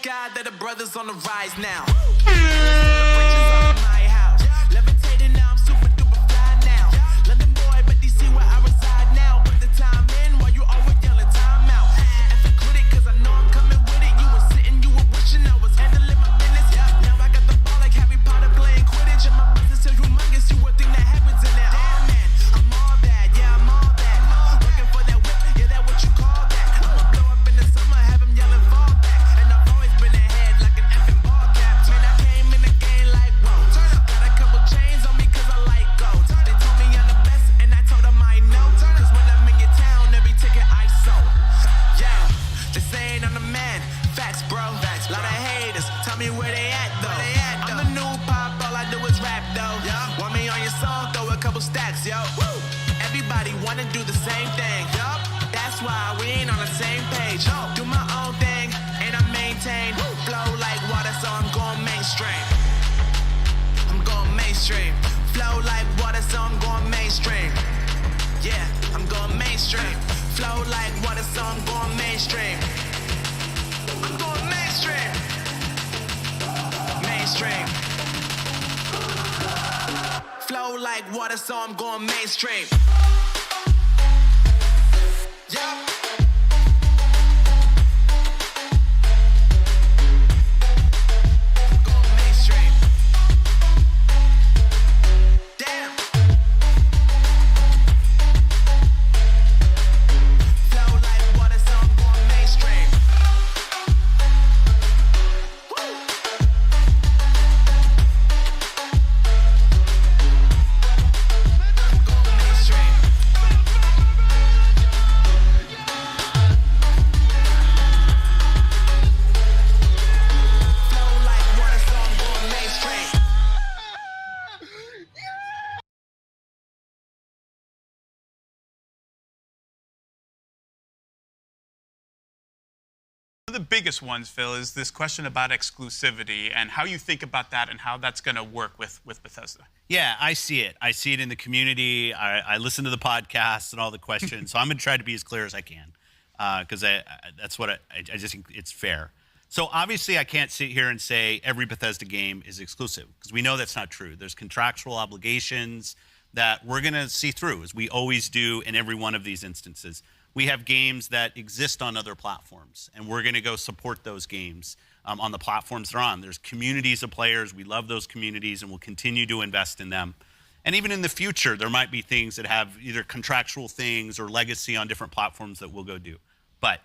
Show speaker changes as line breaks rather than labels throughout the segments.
God that the brothers on the rise now. Celebrations up in my house. Levitating now, I'm super duper fly now. London boy, but DC where I reside now. Put the time in while you always yelling time out. If you quit it, cause I know I'm coming with it. You were sitting, you were wishing I was handling my business. Now I got the ball like Harry Potter playing Quidditch. And my business is humongous, you would think that happens in there. Damn man, I'm all that, yeah, I'm all that. Looking for that whip, yeah, that what you call that. I'ma blow up in the summer, have them yelling fall back. And I've always been ahead like an effing ball cap. Man, I came in the game like, whoa. Got a couple chains on me cause I like gold. They told me I'm the best and I told them I know. Cause when I'm in your town, every ticket I sold. Yeah, they saying I'm the man. Facts, bro. Lot of haters, tell me where they at though. I'm the new pop, all I do is rap though. Want me on your song, throw a couple stacks, yo. Everybody wanna do the same thing. That's why we ain't on the same page. Do my own thing and I maintain. Flow like water, so I'm going mainstream. I'm going mainstream. Flow like water, so I'm going mainstream. Yeah, I'm going mainstream. Flow like water, so I'm going mainstream. I'm going mainstream. Mainstream. Flow like water, so I'm going mainstream. Yeah. Going mainstream. Damn. Flow like water, so I'm going mainstream. Woo. I'm going mainstream. Flow like water, so I'm going mainstream.
One of the biggest ones, Phil, is this question about exclusivity and how you think about that and how that's going to work with Bethesda.
Yeah, I see it. I see it in the community. I listen to the podcasts and all the questions. So I'm going to try to be as clear as I can because that's what I just think it's fair. So obviously I can't sit here and say every Bethesda game is exclusive because we know that's not true. There's contractual obligations that we're going to see through, as we always do in every one of these instances. We have games that exist on other platforms, and we're going to go support those games on the platforms they're on. There's communities of players. We love those communities, and we'll continue to invest in them. And even in the future, there might be things that have either contractual things or legacy on different platforms that we'll go do. But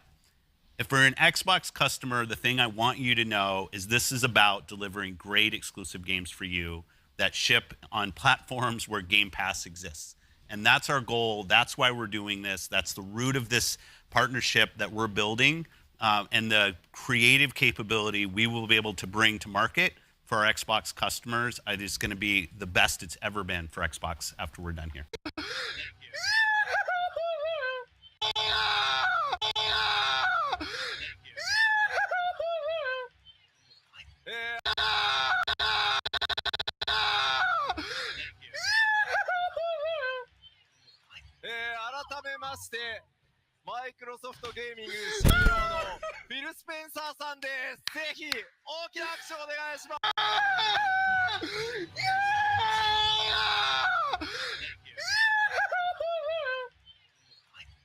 if we're an Xbox customer, the thing I want you to know is this is about delivering great exclusive games for you that ship on platforms where Game Pass exists. And that's our goal. That's why we're doing this. That's the root of this partnership that we're building and the creative capability we will be able to bring to market for our Xbox customers. It's going to be the best it's ever been for Xbox after we're done here.
Microsoft Gaming CEO のフィル・スペンサーさんです。ぜひ大きな拍手をお願いします。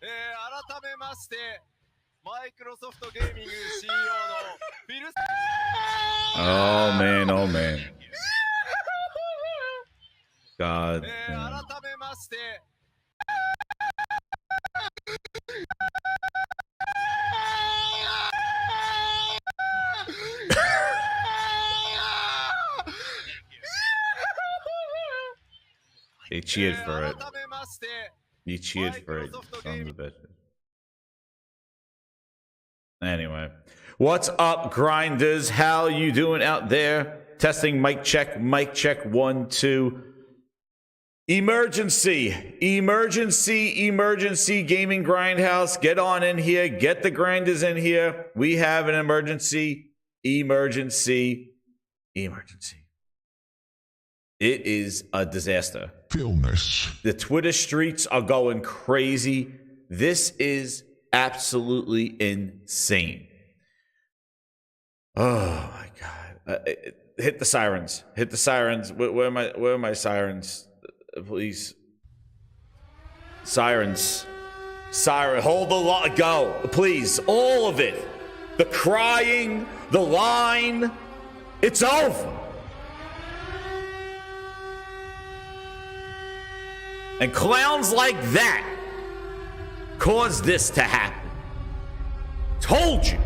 改めましてマイクロソフトゲーミング CEO のフィル・
Oh man, oh man. God.
改めまして
They cheered for it. He cheered for it. Son of a bitch. Anyway. What's up, grinders? How you doing out there? Testing mic check 1, 2. Emergency, gaming grindhouse. Get on in here. Get the grinders in here. We have an emergency. It is a disaster. The Twitter streets are going crazy. This is absolutely insane. Oh my god! Hit the sirens! Hit the sirens! Where are my sirens? Please, sirens! Siren, hold the line. Go, please, all of it. The crying, the line. It's over. And clowns like that caused this to happen. Told you.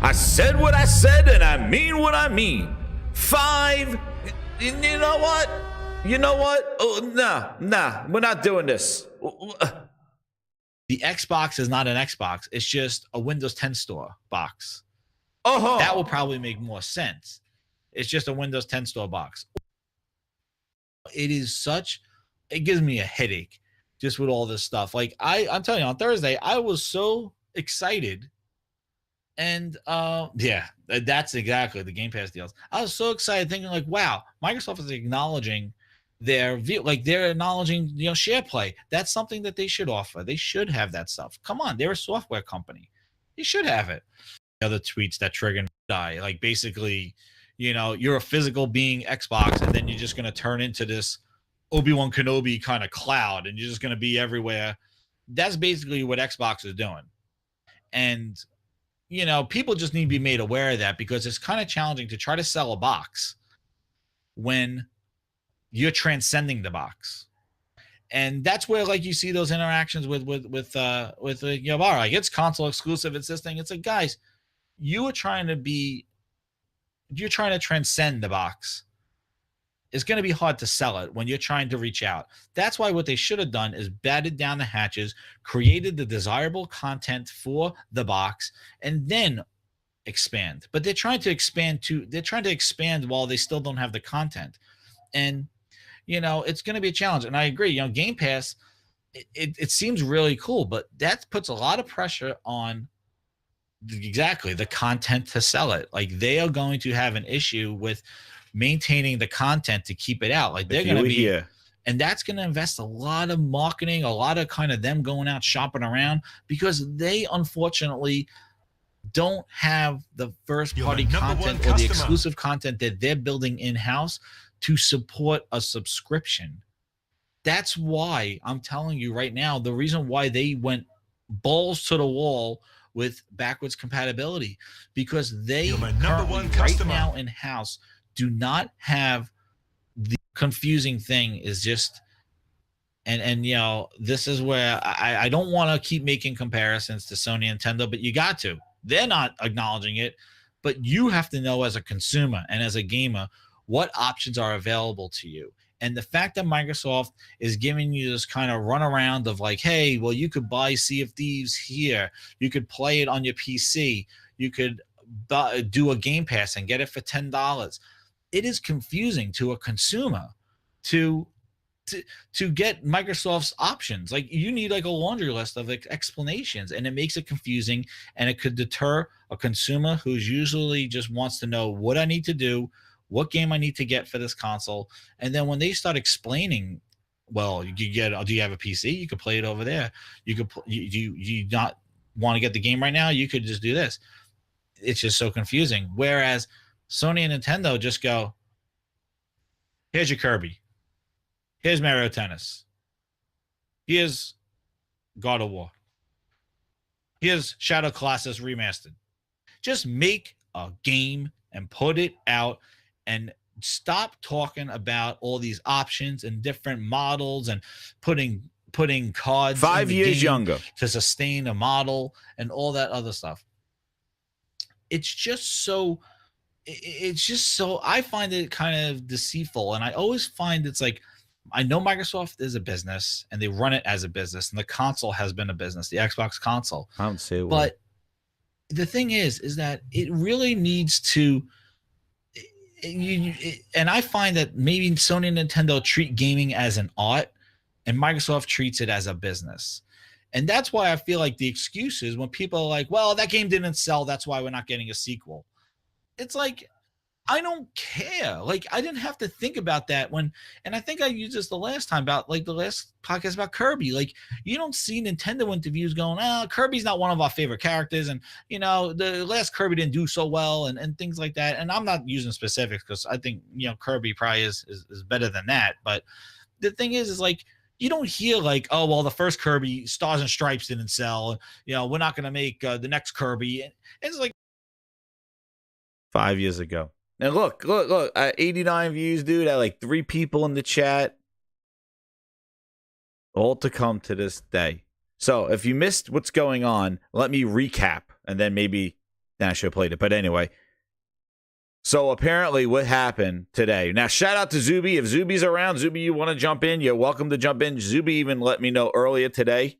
I said what I said, and I mean what I mean. 5. You know what? You know what? Oh, nah. We're not doing this.
The Xbox is not an Xbox. It's just a Windows 10 store box.
Uh-huh.
That will probably make more sense. It's just a Windows 10 store box. It gives me a headache just with all this stuff. Like I'm telling you, on Thursday, I was so excited. And that's exactly the Game Pass deals. I was so excited thinking like, wow, Microsoft is acknowledging they're acknowledging, share play. That's something that they should offer. They should have that stuff. Come on, they're a software company. They should have it. Other tweets that trigger die. Like basically, you're a physical being Xbox, and then you're just gonna turn into this Obi-Wan Kenobi kind of cloud, and you're just gonna be everywhere. That's basically what Xbox is doing. And people just need to be made aware of that, because it's kind of challenging to try to sell a box when you're transcending the box. And that's where like you see those interactions with Yabara. Like, it's console exclusive, it's this thing. It's like, guys, you're trying to transcend the box. It's going to be hard to sell it when you're trying to reach out. That's why what they should have done is batted down the hatches, created the desirable content for the box, and then expand. But they're trying to expand while they still don't have the content. And it's going to be a challenge. And I agree, Game Pass, it seems really cool, but that puts a lot of pressure on the content to sell it. Like, they are going to have an issue with maintaining the content to keep it out. Like, they're going to be here, and that's going to invest a lot of marketing, a lot of kind of them going out shopping around, because they unfortunately don't have the first party content or the exclusive content that they're building in-house to support a subscription. That's why I'm telling you right now, the reason why they went balls to the wall with backwards compatibility, because they currently right now in-house do not have. The confusing thing is just, and this is where I don't want to keep making comparisons to Sony and Nintendo, but you got to. They're not acknowledging it, but you have to know as a consumer and as a gamer what options are available to you. And the fact that Microsoft is giving you this kind of runaround of like, hey, well, you could buy Sea of Thieves here, you could play it on your PC, you could do a Game Pass and get it for $10. It is confusing to a consumer to get Microsoft's options. Like, you need like a laundry list of explanations, and it makes it confusing, and it could deter a consumer who's usually just wants to know what I need to do, what game I need to get for this console. And then when they start explaining, well, do you have a PC? You could play it over there. You could, you not want to get the game right now? You could just do this. It's just so confusing. Whereas Sony and Nintendo just go, here's your Kirby. Here's Mario Tennis. Here's God of War. Here's Shadow Colossus Remastered. Just make a game and put it out, and stop talking about all these options and different models and putting cards
5 years younger
to sustain a model and all that other stuff. It's just so I find it kind of deceitful. And I always find it's like, I know Microsoft is a business and they run it as a business, and the console has been a business, the Xbox console.
I don't see it.
But the thing is that it really needs to, and I find that maybe Sony and Nintendo treat gaming as an art, and Microsoft treats it as a business. And that's why I feel like the excuse is when people are like, well, that game didn't sell, that's why we're not getting a sequel. It's like, I don't care. Like, I didn't have to think about that when, and I think I used this the last time about like the last podcast about Kirby. Like, you don't see Nintendo interviews going, Kirby's not one of our favorite characters. And, you know, the last Kirby didn't do so well and things like that. And I'm not using specifics because I think, you know, Kirby probably is better than that. But the thing is like, you don't hear like, oh, well, the first Kirby Stars and Stripes didn't sell. You know, we're not going to make the next Kirby. And it's like
5 years ago. And look, 89 views, dude. I like 3 people in the chat. All to come to this day. So if you missed what's going on, let me recap. And then maybe I should have played it. But anyway. So apparently what happened today. Now, shout out to Zuby. If Zuby's around, Zuby, you want to jump in, you're welcome to jump in. Zuby even let me know earlier today.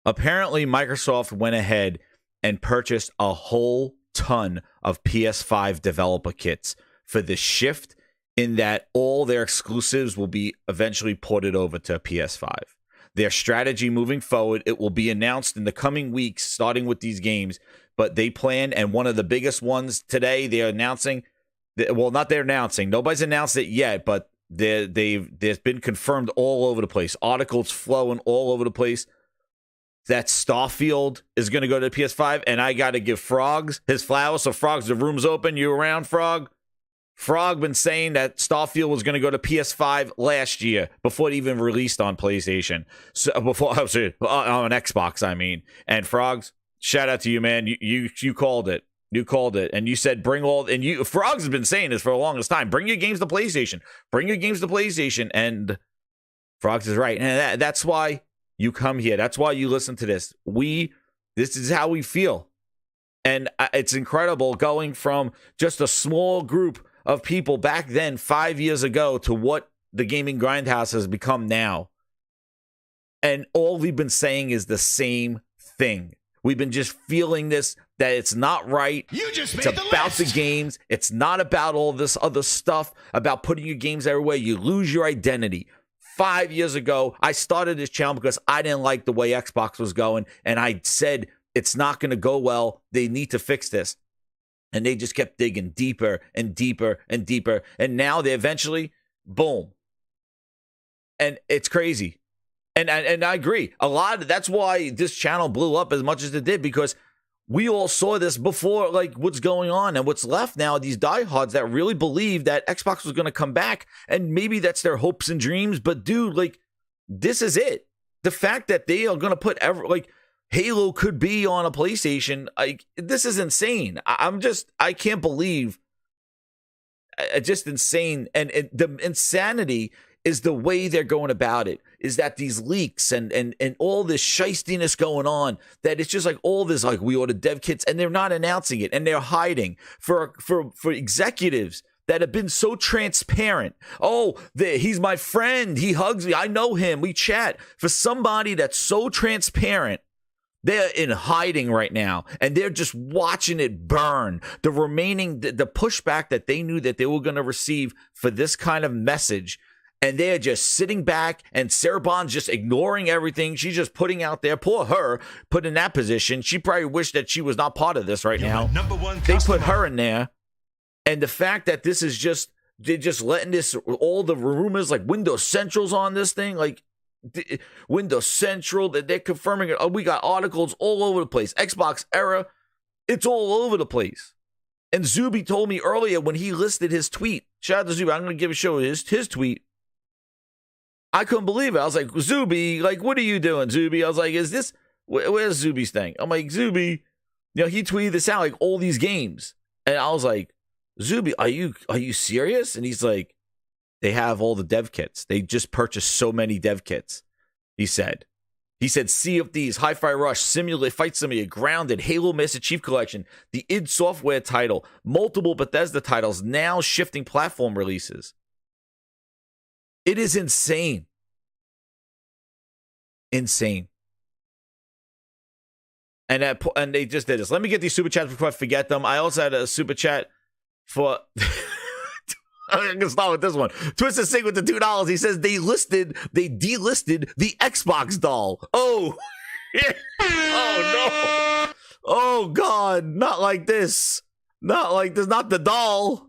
Apparently, Microsoft went ahead and purchased a whole ton of PS5 developer kits for the shift in that all their exclusives will be eventually ported over to PS5. Their strategy moving forward, it will be announced in the coming weeks, starting with these games, but they plan, and one of the biggest ones today, they're announcing, well, not they're announcing, nobody's announced it yet, but there's been confirmed all over the place, articles flowing all over the place, that Starfield is going to go to the PS5, and I got to give Frogs his flowers. So, Frogs, the room's open. You around, Frog? Frog been saying that Starfield was going to go to PS5 last year before it even released on PlayStation. So before on Xbox, I mean. And Frogs, shout out to you, man. You called it. You called it, and you said bring all. And you Frogs has been saying this for the longest time. Bring your games to PlayStation. Bring your games to PlayStation. And Frogs is right, and that's why you come here. That's why you listen to this. This is how we feel. And it's incredible going from just a small group of people back then, 5 years ago, to what the Gaming Grindhouse has become now. And all we've been saying is the same thing. We've been just feeling this, that it's not right. It's about the games. It's not about all this other stuff, about putting your games everywhere. You lose your identity. 5 years ago, I started this channel because I didn't like the way Xbox was going, and I said it's not going to go well. They need to fix this. And they just kept digging deeper and deeper and deeper, and now they eventually, boom. And it's crazy. And I agree. That's why this channel blew up as much as it did, because we all saw this before, like what's going on, and what's left now, these diehards that really believe that Xbox was going to come back, and maybe that's their hopes and dreams, but dude, like, this is it. The fact that they are going to put Halo could be on a PlayStation, like, this is insane. I can't believe, just insane. And the insanity is the way they're going about it, is that these leaks and all this shystiness going on, that it's just like all this, like, we ordered dev kits, and they're not announcing it, and they're hiding for executives that have been so transparent. Oh, he's my friend. He hugs me. I know him. We chat. For somebody that's so transparent, they're in hiding right now, and they're just watching it burn. The pushback that they knew that they were going to receive for this kind of message, and they're just sitting back, and Sarah Bond's just ignoring everything. She's just putting out there, poor her, put in that position. She probably wished that she was not part of this right now. They put her in there, and the fact that this is just, they're just letting this, all the rumors, like Windows Central's on this thing, like Windows Central, that they're confirming it. Oh, we got articles all over the place. Xbox era, it's all over the place. And Zuby told me earlier when he listed his tweet, shout out to Zuby, I'm going to give a show his tweet. I couldn't believe it. I was like, Zuby, like, what are you doing, Zuby? I was like, where's Zuby's thing? I'm like, Zuby, he tweeted this out, like, all these games. And I was like, Zuby, are you serious? And he's like, they have all the dev kits. They just purchased so many dev kits, he said. He said, Sea of Thieves, Hi-Fi Rush, Fight Simulator, Grounded, Halo Master Chief Collection, the id Software title, multiple Bethesda titles, now shifting platform releases. It is insane. Insane. And they just did this. Let me get these super chats before I forget them. I also had a super chat for... I'm gonna start with this one. Twisted Sig with the $2. He says they delisted the Xbox doll. Oh, oh no. Oh God, not like this. Not like there's not the doll.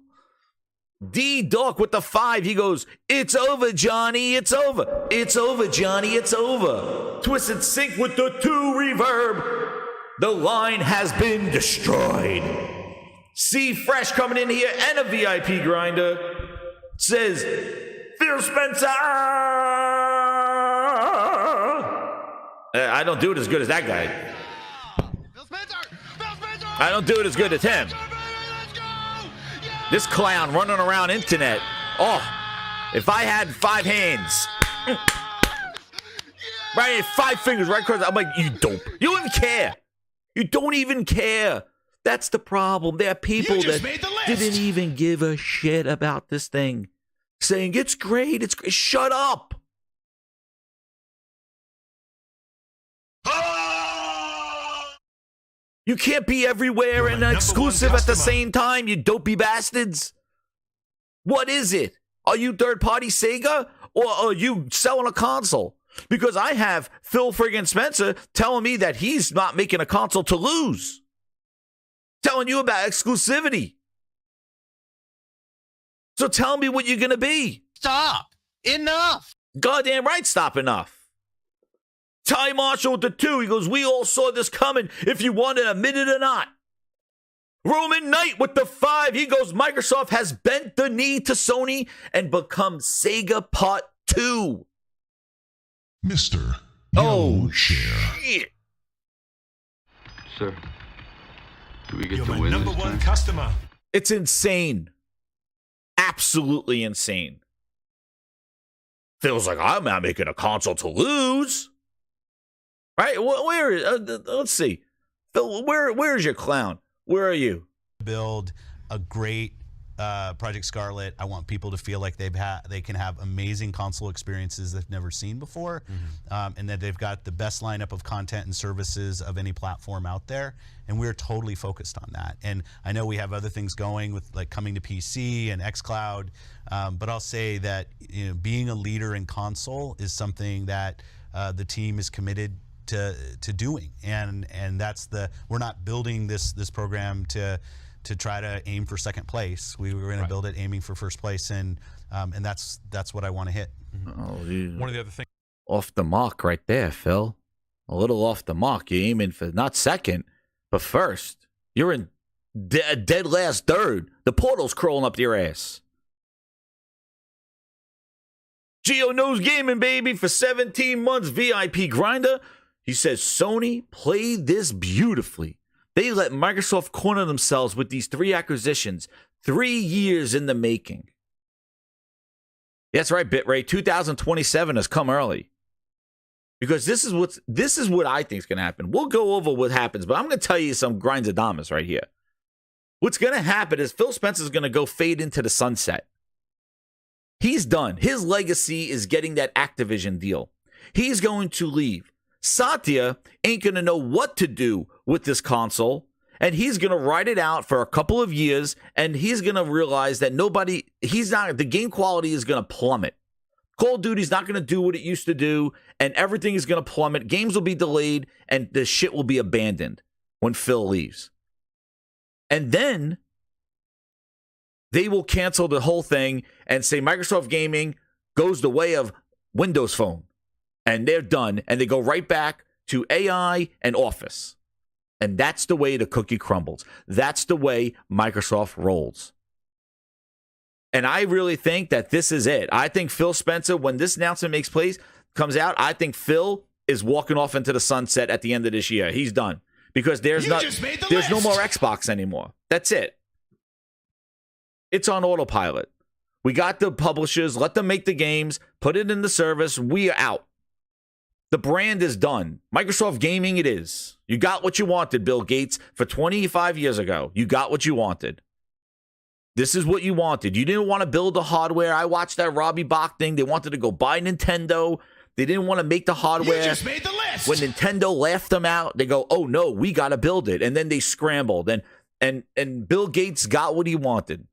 D Doc with the 5. He goes, "It's over, Johnny. It's over. It's over, Johnny. It's over." Twisted Sync with the 2 reverb. The line has been destroyed. C Fresh coming in here and a VIP grinder says, "Phil Spencer." I don't do it as good as that guy. I don't do it as good as him. This clown running around internet. Oh, if I had 5 hands. Right, 5 fingers right across. I'm like, you dope. You don't even care. You don't even care. That's the problem. There are people that didn't even give a shit about this thing. Saying, it's great. It's great. Shut up. You can't be everywhere and exclusive at the same time, you dopey bastards. What is it? Are you third-party Sega or are you selling a console? Because I have Phil friggin' Spencer telling me that he's not making a console to lose. Telling you about exclusivity. So tell me what you're going to be.
Stop. Enough.
Goddamn right, stop enough. Ty Marshall with the 2. He goes, "We all saw this coming, if you want to admit it or not." Roman Knight with the 5. He goes, "Microsoft has bent the knee to Sony and become Sega Part 2.
Mr.
Oh,
Share.
shit.
Sir, do we get
You're
to
my
win
number
this
one
time?
customer.
It's insane. Absolutely insane. Phil's like, "I'm not making a console to lose." Right? Where is, let's see. Phil, where's your clown? Where are you?
Build a great Project Scarlet. I want people to feel like they can have amazing console experiences they've never seen before, and that they've got the best lineup of content and services of any platform out there. And we're totally focused on that. And I know we have other things going with like coming to PC and xCloud, but I'll say that being a leader in console is something that the team is committed to doing, and we're not building this program to try to aim for second place. We were going to build it aiming for first place, and that's what I want to hit.
Oh, dude.
One of the other things.
Off the mark right there, Phil. A little off the mark. You're aiming for not second, but first. You're in dead last third. The portal's crawling up your ass. Geo knows gaming, baby, for 17 months. VIP grinder. He says, "Sony played this beautifully. They let Microsoft corner themselves with these 3 acquisitions, 3 years in the making." That's right, Bitrate. 2027 has come early. Because this is what I think is going to happen. We'll go over what happens, but I'm going to tell you some grindadamas right here. What's going to happen is Phil Spencer's going to go fade into the sunset. He's done. His legacy is getting that Activision deal. He's going to leave. Satya ain't going to know what to do with this console, and he's going to ride it out for a couple of years, and he's going to realize that the game quality is going to plummet. Call of Duty's not going to do what it used to do, and everything is going to plummet. Games will be delayed, and the shit will be abandoned when Phil leaves. And then they will cancel the whole thing and say Microsoft Gaming goes the way of Windows Phone. And they're done, and they go right back to AI and Office. And that's the way the cookie crumbles. That's the way Microsoft rolls. And I really think that this is it. I think Phil Spencer, when this announcement comes out, I think Phil is walking off into the sunset at the end of this year. He's done. Because there's no more Xbox anymore. That's it. It's on autopilot. We got the publishers. Let them make the games. Put it in the service. We are out. The brand is done. Microsoft Gaming it is. You got what you wanted, Bill Gates, for 25 years ago. You got what you wanted. This is what you wanted. You didn't want to build the hardware. I watched that Robbie Bach thing. They wanted to go buy Nintendo. They didn't want to make the hardware.
You just made the list.
When Nintendo laughed them out, they go, "Oh no, we got to build it." And then they scrambled. And Bill Gates got what he wanted.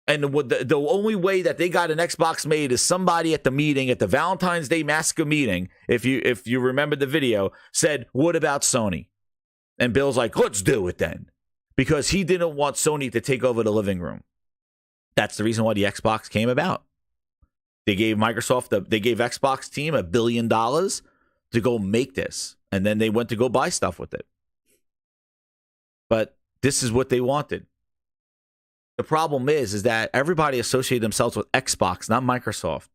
And the only way that they got an Xbox made is somebody at the meeting, at the Valentine's Day Massacre meeting, if you remember the video, said, "What about Sony?" And Bill's like, "Let's do it then." because he didn't want Sony to take over the living room. That's the reason why the Xbox came about. They gave they gave Xbox team $1 billion to go make this, and then they went to go buy stuff with it. But this is what they wanted. The problem is that everybody associated themselves with Xbox, not Microsoft.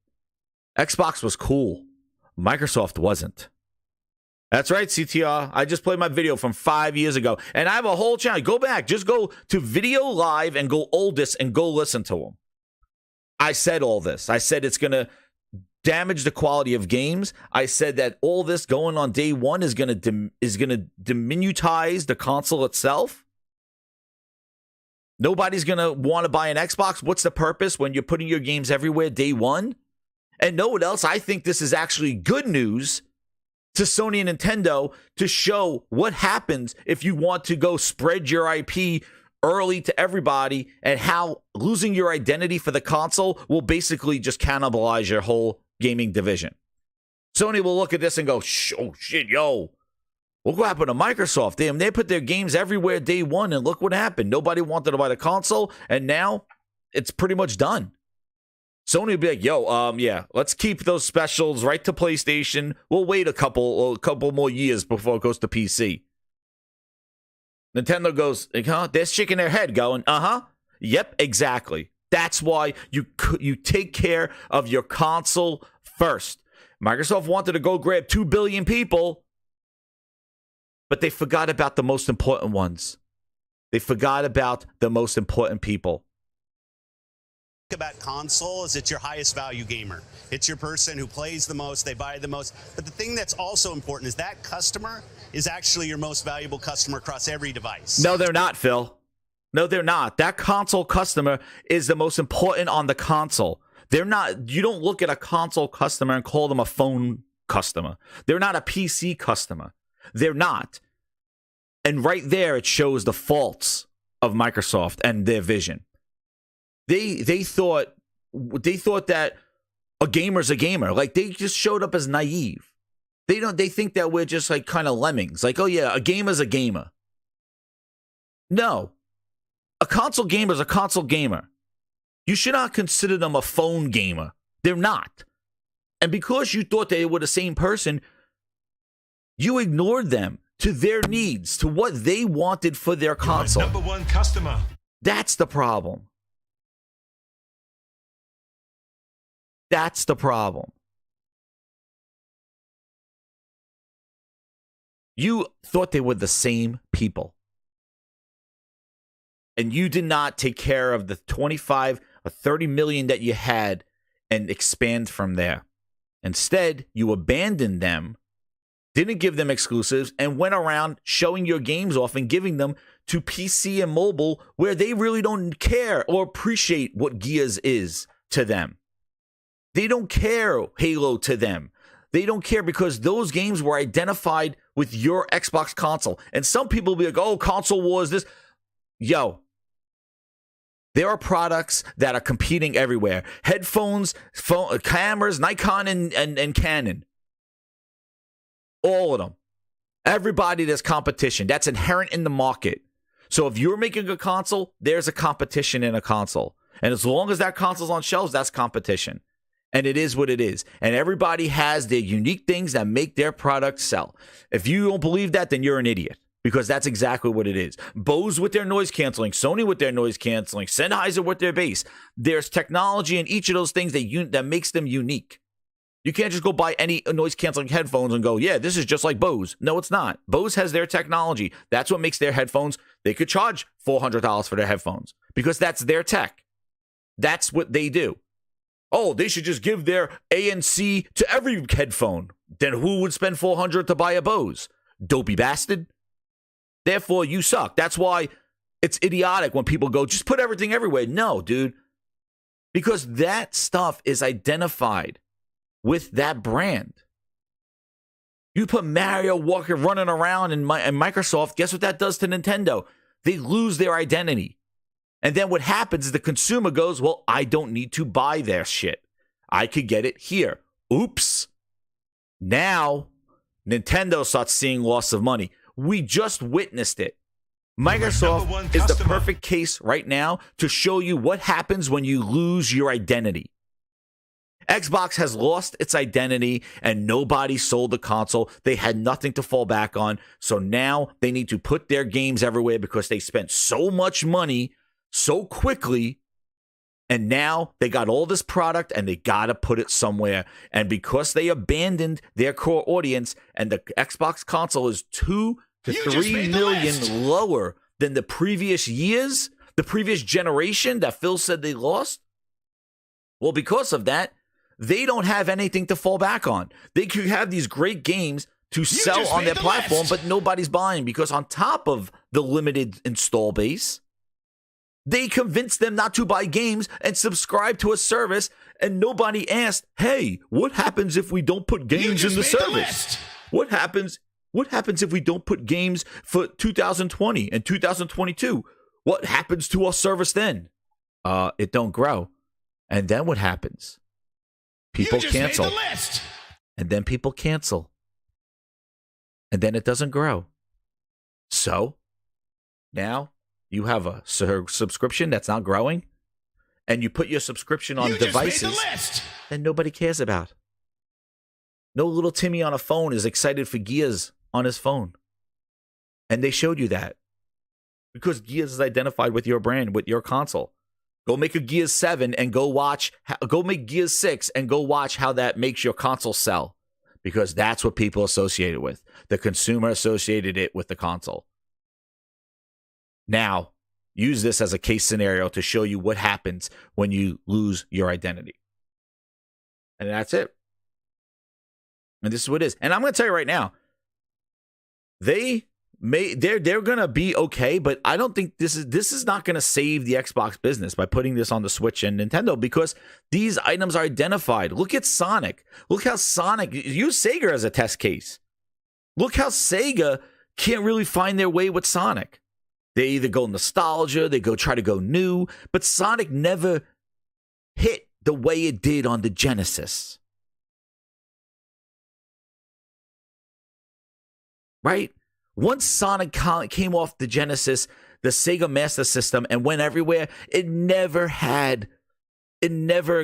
Xbox was cool. Microsoft wasn't. That's right, CTR. I just played my video from 5 years ago, and I have a whole channel. Go back. Just go to Video Live and go oldest and go listen to them. I said all this. I said it's going to damage the quality of games. I said that all this going on day one is going to diminutize the console itself. Nobody's going to want to buy an Xbox. What's the purpose when you're putting your games everywhere day one? And know what else? I think this is actually good news to Sony and Nintendo to show what happens if you want to go spread your IP early to everybody, and how losing your identity for the console will basically just cannibalize your whole gaming division. Sony will look at this and go, oh shit, yo, look what happened to Microsoft. They put their games everywhere day one, and look what happened. Nobody wanted to buy the console, and now it's pretty much done. Sony will be like, yo, yeah, let's keep those specials right to PlayStation. We'll wait a couple more years before it goes to PC. Nintendo goes, huh? They're shaking their head going, yep, exactly. That's why you take care of your console first. Microsoft wanted to go grab 2 billion people, but they forgot about the most important ones. They forgot about the most important people.
About console is it's your highest value gamer. It's your person who plays the most, they buy the most. But the thing that's also important is that customer is actually your most valuable customer across every device.
No, they're not, Phil. No, they're not. That console customer is the most important on the console. They're not. You don't look at a console customer and call them a phone customer. They're not a PC customer. They're not. And right there, it shows the faults of Microsoft and their vision. They thought that a gamer's a gamer. Like, they just showed up as naive. They think that we're just like kind of lemmings. Like, oh yeah, a gamer's a gamer. No. A console gamer is a console gamer. You should not consider them a phone gamer. They're not. And because you thought they were the same person, you ignored them to their needs, to what they wanted for their console.
Number one customer.
That's the problem. That's the problem. You thought they were the same people. And you did not take care of the 25 or 30 million that you had and expand from there. Instead, you abandoned them, didn't give them exclusives, and went around showing your games off and giving them to PC and mobile, where they really don't care or appreciate what Gears is to them. They don't care Halo to them. They don't care because those games were identified with your Xbox console. And some people will be like, oh, console wars, this. Yo, there are products that are competing everywhere. Headphones, cameras, Nikon and Canon. All of them. Everybody, there's competition. That's inherent in the market. So if you're making a console, there's a competition in a console. And as long as that console's on shelves, that's competition. And it is what it is. And everybody has their unique things that make their product sell. If you don't believe that, then you're an idiot. Because that's exactly what it is. Bose with their noise canceling, Sony with their noise canceling, Sennheiser with their bass. There's technology in each of those things that makes them unique. You can't just go buy any noise canceling headphones and go, yeah, this is just like Bose. No, it's not. Bose has their technology. That's what makes their headphones. They could charge $400 for their headphones because that's their tech. That's what they do. Oh, they should just give their ANC to every headphone. Then who would spend $400 to buy a Bose? Dopey bastard. Therefore, you suck. That's why it's idiotic when people go, just put everything everywhere. No, dude. Because that stuff is identified with that brand. You put Mario Walker running around in Microsoft, guess what that does to Nintendo? They lose their identity. And then what happens is the consumer goes, well, I don't need to buy their shit. I could get it here. Oops. Now, Nintendo starts seeing loss of money. We just witnessed it. Microsoft is the perfect case right now to show you what happens when you lose your identity. Xbox has lost its identity and nobody sold the console. They had nothing to fall back on. So now they need to put their games everywhere because they spent so much money so quickly. And now they got all this product and they got to put it somewhere. And because they abandoned their core audience and the Xbox console is 2 to 3 million lower than the previous years, the previous generation that Phil said they lost. Well, because of that, they don't have anything to fall back on. They could have these great games to sell on their platform, but nobody's buying because on top of the limited install base, they convinced them not to buy games and subscribe to a service, and nobody asked, hey, what happens if we don't put games in the service? What happens if we don't put games for 2020 and 2022? What happens to our service then? It don't grow. And then what happens? People cancel. And then people cancel. And then it doesn't grow. So now you have a subscription that's not growing, and you put your subscription on devices that nobody cares about. No little Timmy on a phone is excited for Gears on his phone. And they showed you that. Because Gears is identified with your brand, with your console. Go make a Gears 7 and go make Gears 6 and go watch how that makes your console sell. Because that's what people associate it with. The consumer associated it with the console. Now, use this as a case scenario to show you what happens when you lose your identity. And that's it. And this is what it is. And I'm going to tell you right now, they're going to be okay, but I don't think this is not going to save the Xbox business by putting this on the Switch and Nintendo, because these items are identified. Look at Sonic. Look how Sonic, use Sega as a test case. Look how Sega can't really find their way with Sonic. They either go nostalgia, they try to go new, but Sonic never hit the way it did on the Genesis. Right? Once Sonic came off the Genesis, the Sega Master System, and went everywhere, it never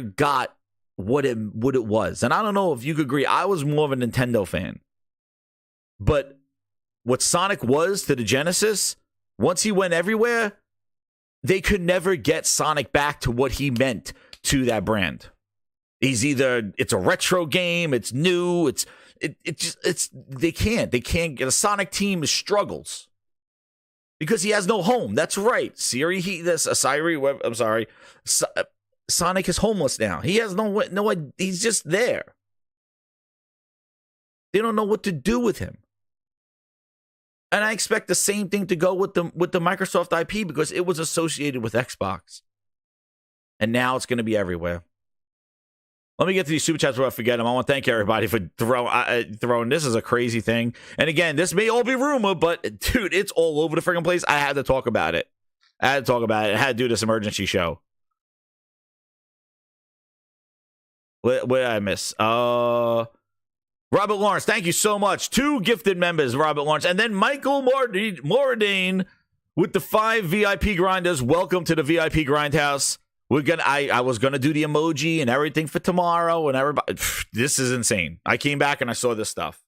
got what it was. And I don't know if you could agree, I was more of a Nintendo fan. But what Sonic was to the Genesis, once he went everywhere, they could never get Sonic back to what he meant to that brand. It's a retro game, it's new, they can't get a Sonic team struggles because he has no home. That's right. Sonic is homeless now. He has no, he's just there. They don't know what to do with him. And I expect the same thing to go with the Microsoft IP because it was associated with Xbox. And now it's going to be everywhere. Let me get to these super chats before I forget them. I want to thank everybody for throwing. This is a crazy thing. And again, this may all be rumor, but dude, it's all over the freaking place. I had to talk about it. I had to do this emergency show. What did I miss? Robert Lawrence, thank you so much. 2 gifted members, Robert Lawrence. And then Michael Moradane with the 5 VIP grinders. Welcome to the VIP Grindhouse. I was gonna do the emoji and everything for tomorrow, and everybody. This is insane. I came back and I saw this stuff.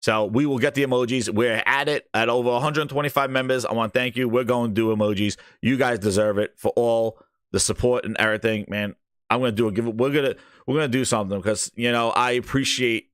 So we will get the emojis. We're at it at over 125 members. I want to thank you. We're going to do emojis. You guys deserve it for all the support and everything, man. I'm gonna do a give. We're gonna do something because I appreciate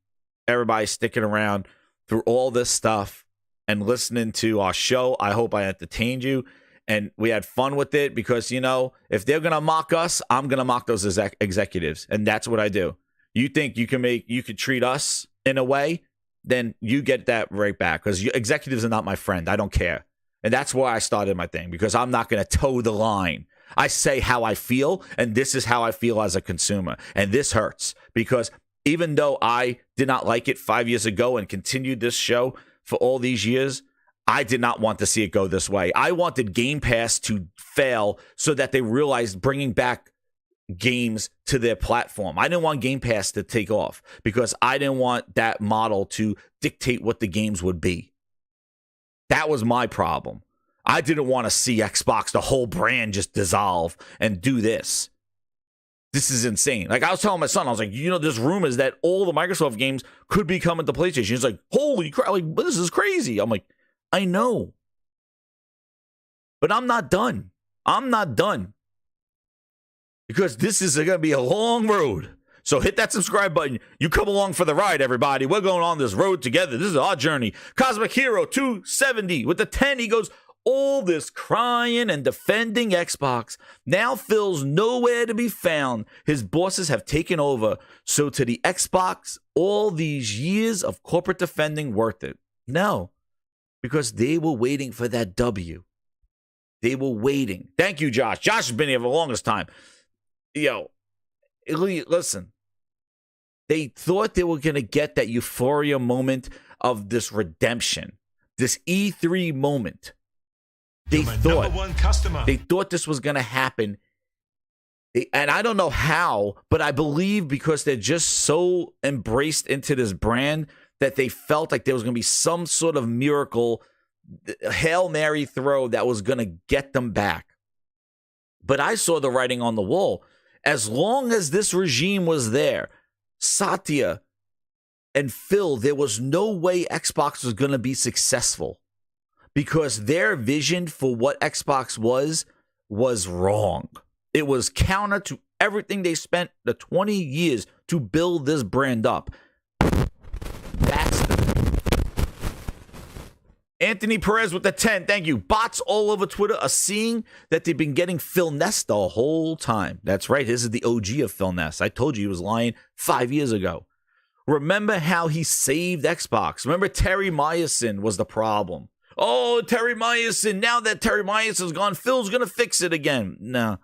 everybody sticking around through all this stuff and listening to our show. I hope I entertained you. And we had fun with it because, if they're going to mock us, I'm going to mock those executives. And that's what I do. You think you could treat us in a way, then you get that right back. Because executives are not my friend. I don't care. And that's why I started my thing, because I'm not going to toe the line. I say how I feel, and this is how I feel as a consumer. And this hurts because even though I did not like it 5 years ago and continued this show for all these years, I did not want to see it go this way. I wanted Game Pass to fail so that they realized bringing back games to their platform. I didn't want Game Pass to take off because I didn't want that model to dictate what the games would be. That was my problem. I didn't want to see Xbox, the whole brand, just dissolve and do this. This is insane. Like, I was telling my son, I was like, there's rumors that all the Microsoft games could be coming to PlayStation. He's like, holy crap, like, this is crazy. I'm like, I know. But I'm not done. I'm not done. Because this is going to be a long road. So hit that subscribe button. You come along for the ride, everybody. We're going on this road together. This is our journey. Cosmic Hero 270 with the 10. He goes, all this crying and defending Xbox. Now Phil's nowhere to be found. His bosses have taken over. So to the Xbox, all these years of corporate defending worth it? No, because they were waiting for that W. They were waiting. Thank you, Josh. Josh has been here for the longest time. Listen. They thought they were going to get that euphoria moment of this redemption, this E3 moment. They thought this was going to happen. And I don't know how, but I believe because they're just so embraced into this brand that they felt like there was going to be some sort of miracle, Hail Mary throw that was going to get them back. But I saw the writing on the wall. As long as this regime was there, Satya and Phil, there was no way Xbox was going to be successful because their vision for what Xbox was wrong. It was counter to everything they spent the 20 years to build this brand up. That's the thing. Anthony Perez with the 10. Thank you. Bots all over Twitter are seeing that they've been getting Phil Ness the whole time. That's right. This is the OG of Phil Ness. I told you he was lying 5 years ago. Remember how he saved Xbox. Remember Terry Myerson was the problem. Oh, Terry Myerson. Now that Terry Myerson's gone, Phil's going to fix it again. No.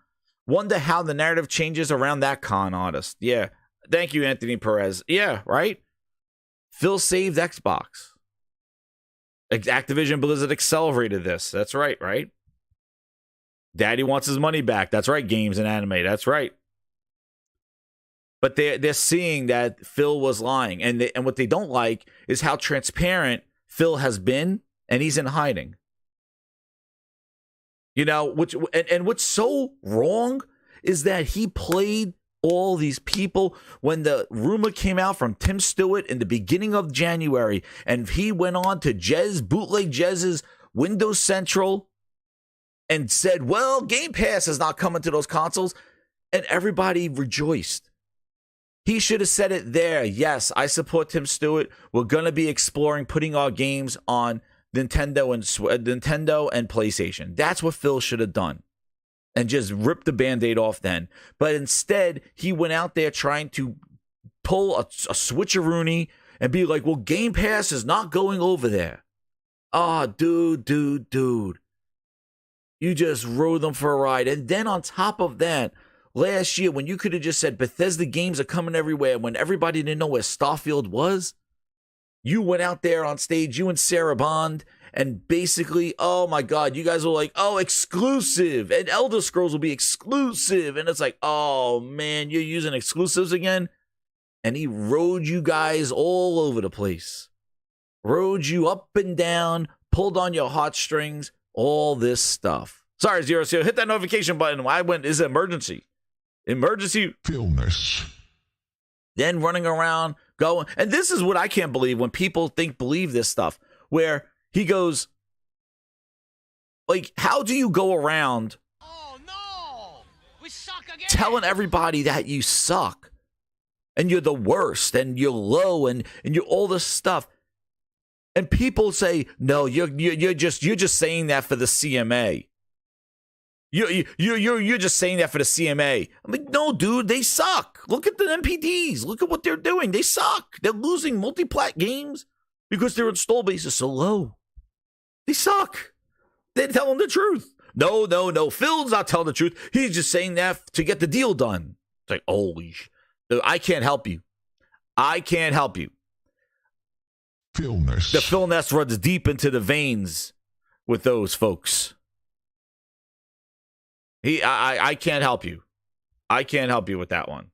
Wonder how the narrative changes around that con artist. Yeah. Thank you, Anthony Perez. Yeah, right? Phil saved Xbox. Activision Blizzard accelerated this. That's right, right? Daddy wants his money back. That's right, games and anime. That's right. But they're seeing that Phil was lying. And what they don't like is how transparent Phil has been, and he's in hiding. And what's so wrong is that he played all these people when the rumor came out from Tim Stewart in the beginning of January, and he went on to Bootleg Jez's Windows Central and said, well, Game Pass is not coming to those consoles, and everybody rejoiced. He should have said it there. Yes, I support Tim Stewart. We're going to be exploring putting our games on Nintendo and PlayStation. That's what Phil should have done. And just rip the Band-Aid off then. But instead, he went out there trying to pull a switcheroony and be like, well, Game Pass is not going over there. Oh, dude. You just rode them for a ride. And then on top of that, last year, when you could have just said Bethesda games are coming everywhere, when everybody didn't know where Starfield was, you went out there on stage, you and Sarah Bond, and basically, oh my God, you guys were like, oh, exclusive, and Elder Scrolls will be exclusive. And it's like, oh man, you're using exclusives again? And he rode you guys all over the place. Rode you up and down, pulled on your heartstrings, all this stuff. Sorry, Zero, hit that notification button. I went, is it emergency? Emergency.
Philness.
Then running around, going, and this is what I can't believe when people believe this stuff, where he goes, like, how do you go around we suck again, telling everybody that you suck and you're the worst and you're low and you're all this stuff? And people say, no, you're just saying that for the CMA. You're just saying that for the CMA. I'm like, no, dude, they suck. Look at the NPDs. Look at what they're doing. They suck. They're losing multi-plat games because their install base is so low. They suck. They're telling the truth. No. Phil's not telling the truth. He's just saying that to get the deal done. It's like, holy I can't help you.
Philness.
The Philness runs deep into the veins with those folks. I can't help you. I can't help you with that one.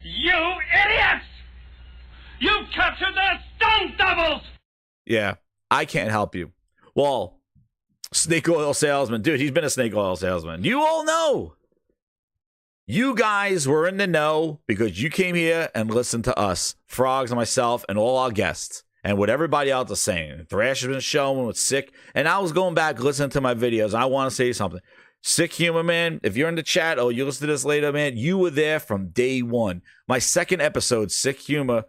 You idiots! You've captured their stunt doubles!
Yeah, I can't help you. Well, Snake oil salesman. Dude, he's been a snake oil salesman. You all know. You guys were in the know because you came here and listened to us, Frogs and myself, and all our guests, and what everybody else is saying. Thrash has been showing what's sick, and I was going back listening to my videos. I want to say something. Sick Humor, man, if you're in the chat, oh, you listen to this later, man, you were there from day one. My second episode, Sick Humor,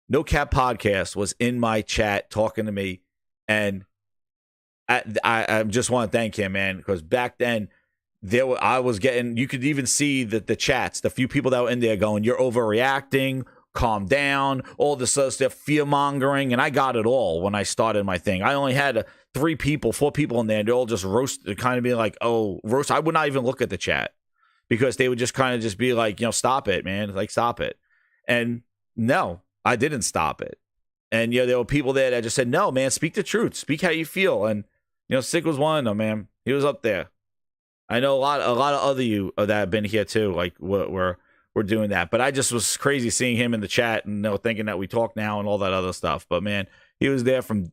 No Cap Podcast, was in my chat talking to me, and I just want to thank him, man, because back then, I was getting, you could even see the chats, the few people that were in there going, you're overreacting, calm down, all this other stuff, fear mongering, and I got it all when I started my thing. I only had 4 people in there, and they all just roasted, kind of being like, oh, roast. I would not even look at the chat because they would just kind of just be like, stop it, man, like stop it. And no, I didn't stop it. And there were people there that just said, no, man, speak the truth, speak how you feel. And Sick was one of them, man. He was up there. I know a lot of other you that have been here too, like we're doing that. But I just was crazy seeing him in the chat and thinking that we talk now and all that other stuff. But man, he was there from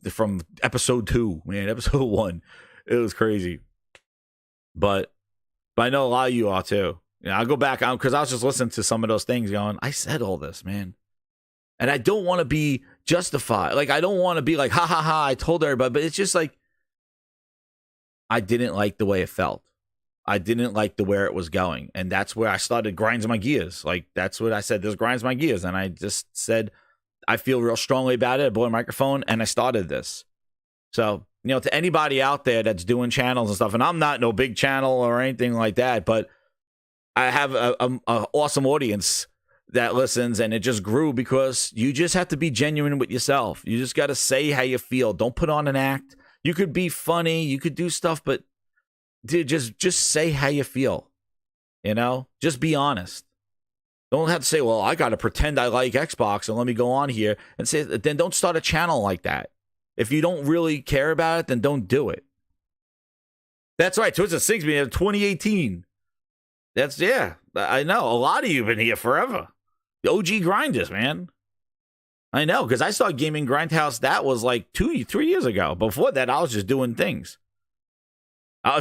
episode 2, man, episode 1. It was crazy. But I know a lot of you are too. I'll go back because I was just listening to some of those things going, I said all this, man. And I don't want to be justified. Like, I don't want to be like, ha ha ha, I told everybody. But it's just like, I didn't like the way it felt. I didn't like where it was going. And that's where I started grinds my gears. Like, that's what I said. This grinds my gears. And I just said, I feel real strongly about it. I bought a microphone and I started this. So, to anybody out there that's doing channels and stuff, and I'm not no big channel or anything like that, but I have a awesome audience that listens, and it just grew because you just have to be genuine with yourself. You just got to say how you feel. Don't put on an act. You could be funny. You could do stuff, but dude, just say how you feel, just be honest. Don't have to say, well, I got to pretend I like Xbox and let me go on here and say, then don't start a channel like that. If you don't really care about it, then don't do it. That's right. Twisted Sigsby in 2018. I know. A lot of you have been here forever. The OG grinders, man. I know, because I started gaming Grindhouse, that was like 3 years ago. Before that, I was just doing things.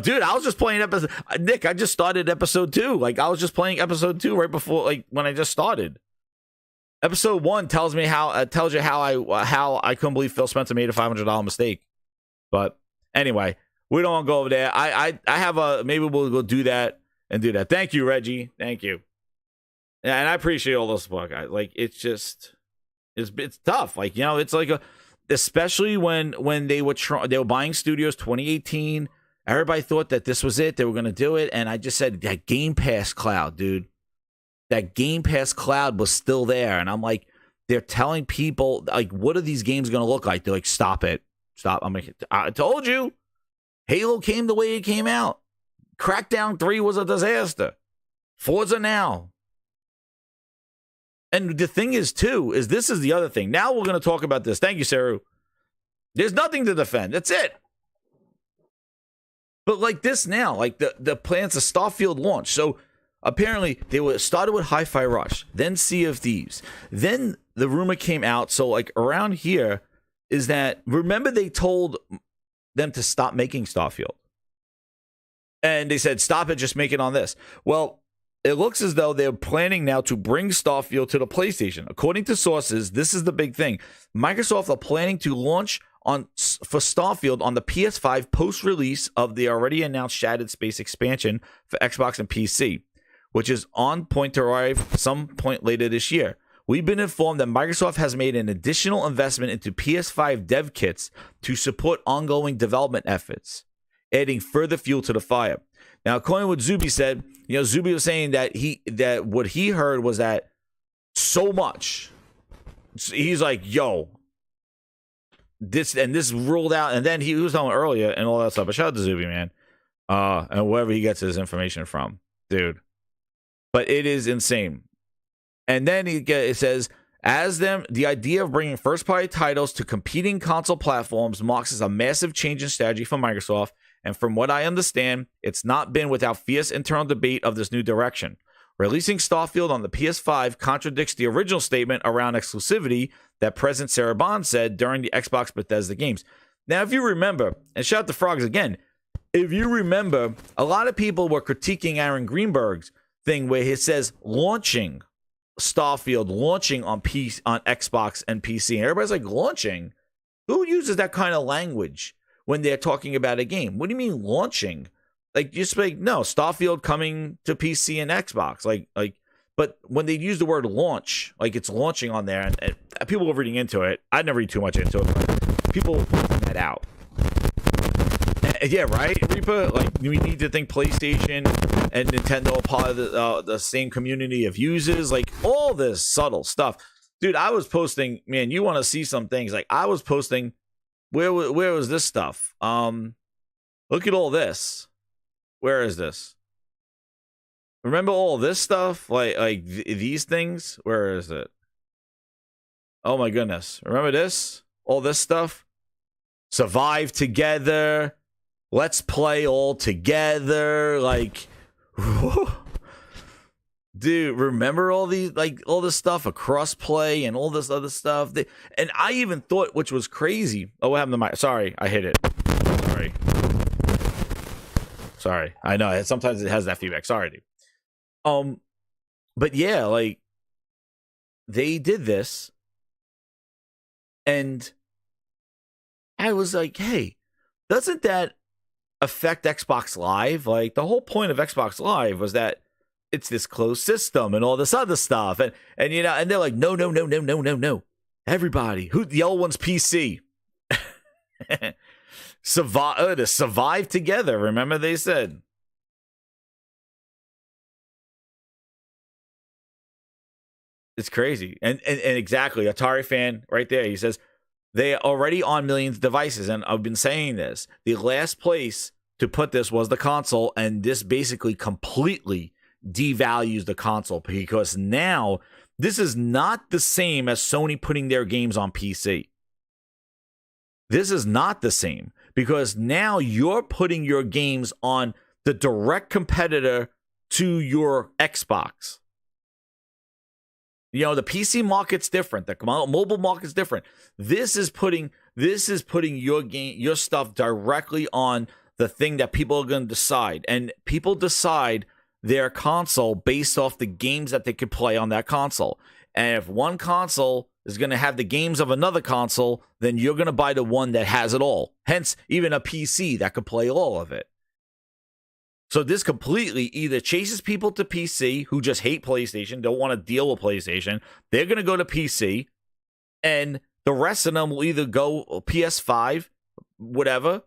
Dude, I was just playing episode. Nick, I just started episode 2. Like, I was just playing episode 2 right before, like, when I just started. Episode 1 tells you how I couldn't believe Phil Spencer made a $500 mistake. But anyway, we don't want to go over there. I have maybe we'll go do that and do that. Thank you, Reggie. Thank you. Yeah, and I appreciate all the support, guys. Like, it's just, it's tough. Like, it's like especially when they were buying studios 2018. Everybody thought that this was it. They were going to do it. And I just said, that Game Pass cloud, dude. That Game Pass cloud was still there. And I'm like, they're telling people, like, what are these games going to look like? They're like, stop it. Stop. I told you. Halo came the way it came out. Crackdown 3 was a disaster. Forza now. And the thing is, too, is this is the other thing. Now we're going to talk about this. Thank you, Saru. There's nothing to defend. That's it. But like this now, like the plans of Starfield launch. So apparently they started with Hi-Fi Rush, then Sea of Thieves. Then the rumor came out. So like around here is that, remember they told them to stop making Starfield. And they said, stop it, just make it on this. Well, it looks as though they're planning now to bring Starfield to the PlayStation. According to sources, this is the big thing. Microsoft are planning to launch for Starfield on the PS5 post-release of the already announced Shattered Space expansion for Xbox and PC, which is on point to arrive some point later this year. We've been informed that Microsoft has made an additional investment into PS5 dev kits to support ongoing development efforts, adding further fuel to the fire. Now, according to what Zuby said, Zuby was saying that what he heard was that so much. He's like, yo, this ruled out, and then he was telling earlier and all that stuff. But shout out to Zuby, man, and wherever he gets his information from, dude. But it is insane. And then it says, the idea of bringing first-party titles to competing console platforms marks as a massive change in strategy for Microsoft. And from what I understand, it's not been without fierce internal debate of this new direction. Releasing Starfield on the PS5 contradicts the original statement around exclusivity that President Sarah Bond said during the Xbox Bethesda games. Now, if you remember, and shout out to Frogs again, if you remember, a lot of people were critiquing Aaron Greenberg's thing where he says launching Starfield, launching on Xbox and PC. And everybody's like, launching? Who uses that kind of language when they're talking about a game? What do you mean launching? Like, just like, no, Starfield coming to PC and Xbox. But when they use the word launch, like it's launching on there, and people were reading into it. I never read too much into it, but people were pointing that out. Yeah, right, Reaper? Like, we need to think PlayStation and Nintendo are part of the same community of users. Like, all this subtle stuff. Dude, I was posting, man, you want to see some things. Like, I was posting, where was this stuff? Look at all this. Where is this? Remember all this stuff? Like these things? Where is it? Oh my goodness. Remember this? All this stuff? Survive together. Let's play all together. Like, dude, remember all these, like, all this stuff, a cross-play and all this other stuff? And I even thought, which was crazy. Oh, what happened to my... Sorry, I hit it. Sorry. I know. Sometimes it has that feedback. Sorry, dude. But yeah, like, they did this, and I was like, hey, doesn't that affect Xbox Live? Like, the whole point of Xbox Live was that it's this closed system and all this other stuff, and you know, and they're like, no, everybody, the old one's PC. To survive together. Remember they said. It's crazy. And exactly, Atari fan right there. He says they are already on millions of devices, and I've been saying this. The last place to put this was the console, and this basically completely devalues the console, because now this is not the same as Sony putting their games on PC. This is not the same, because now you're putting your games on the direct competitor to your Xbox. You know, the PC market's different. The mobile market's different. This is putting your stuff directly on the thing that people are going to decide. And people decide their console based off the games that they could play on that console. And if one console is going to have the games of another console, then you're going to buy the one that has it all. Hence, even a PC that could play all of it. So this completely either chases people to PC who just hate PlayStation, don't want to deal with PlayStation. They're going to go to PC, and the rest of them will either go PS5, whatever,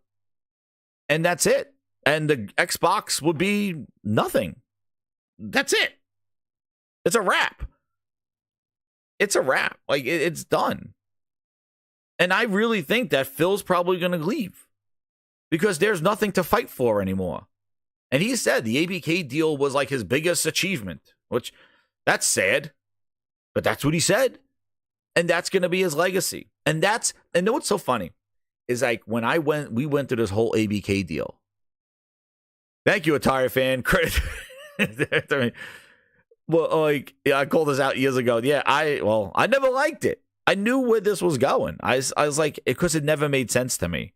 and that's it. And the Xbox would be nothing. That's it. It's a wrap. It's a wrap. Like, it's done. And I really think that Phil's probably going to leave, because there's nothing to fight for anymore. And he said the ABK deal was like his biggest achievement, which, that's sad, but that's what he said. And that's going to be his legacy. And know what's so funny is, like, when we went through this whole ABK deal. Thank you, Atari fan. Credit. Well, like, I called this out years ago. Yeah, I never liked it. I knew where this was going. I was like, because it never made sense to me.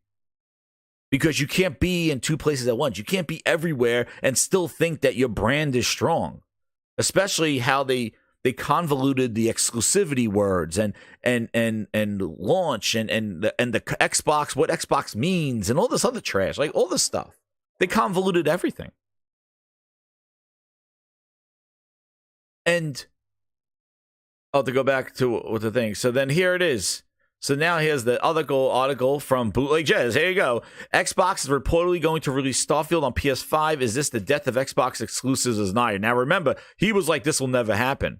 Because you can't be in two places at once. You can't be everywhere and still think that your brand is strong. Especially how they convoluted the exclusivity words and launch and the Xbox, what Xbox means, and all this other trash, like all this stuff. They convoluted everything. And to go back to the thing. So then here it is. So now here's the article from Bootleg Jez. Here you go. Xbox is reportedly going to release Starfield on PS5. Is this the death of Xbox exclusives as nigh? Now remember, he was like, this will never happen.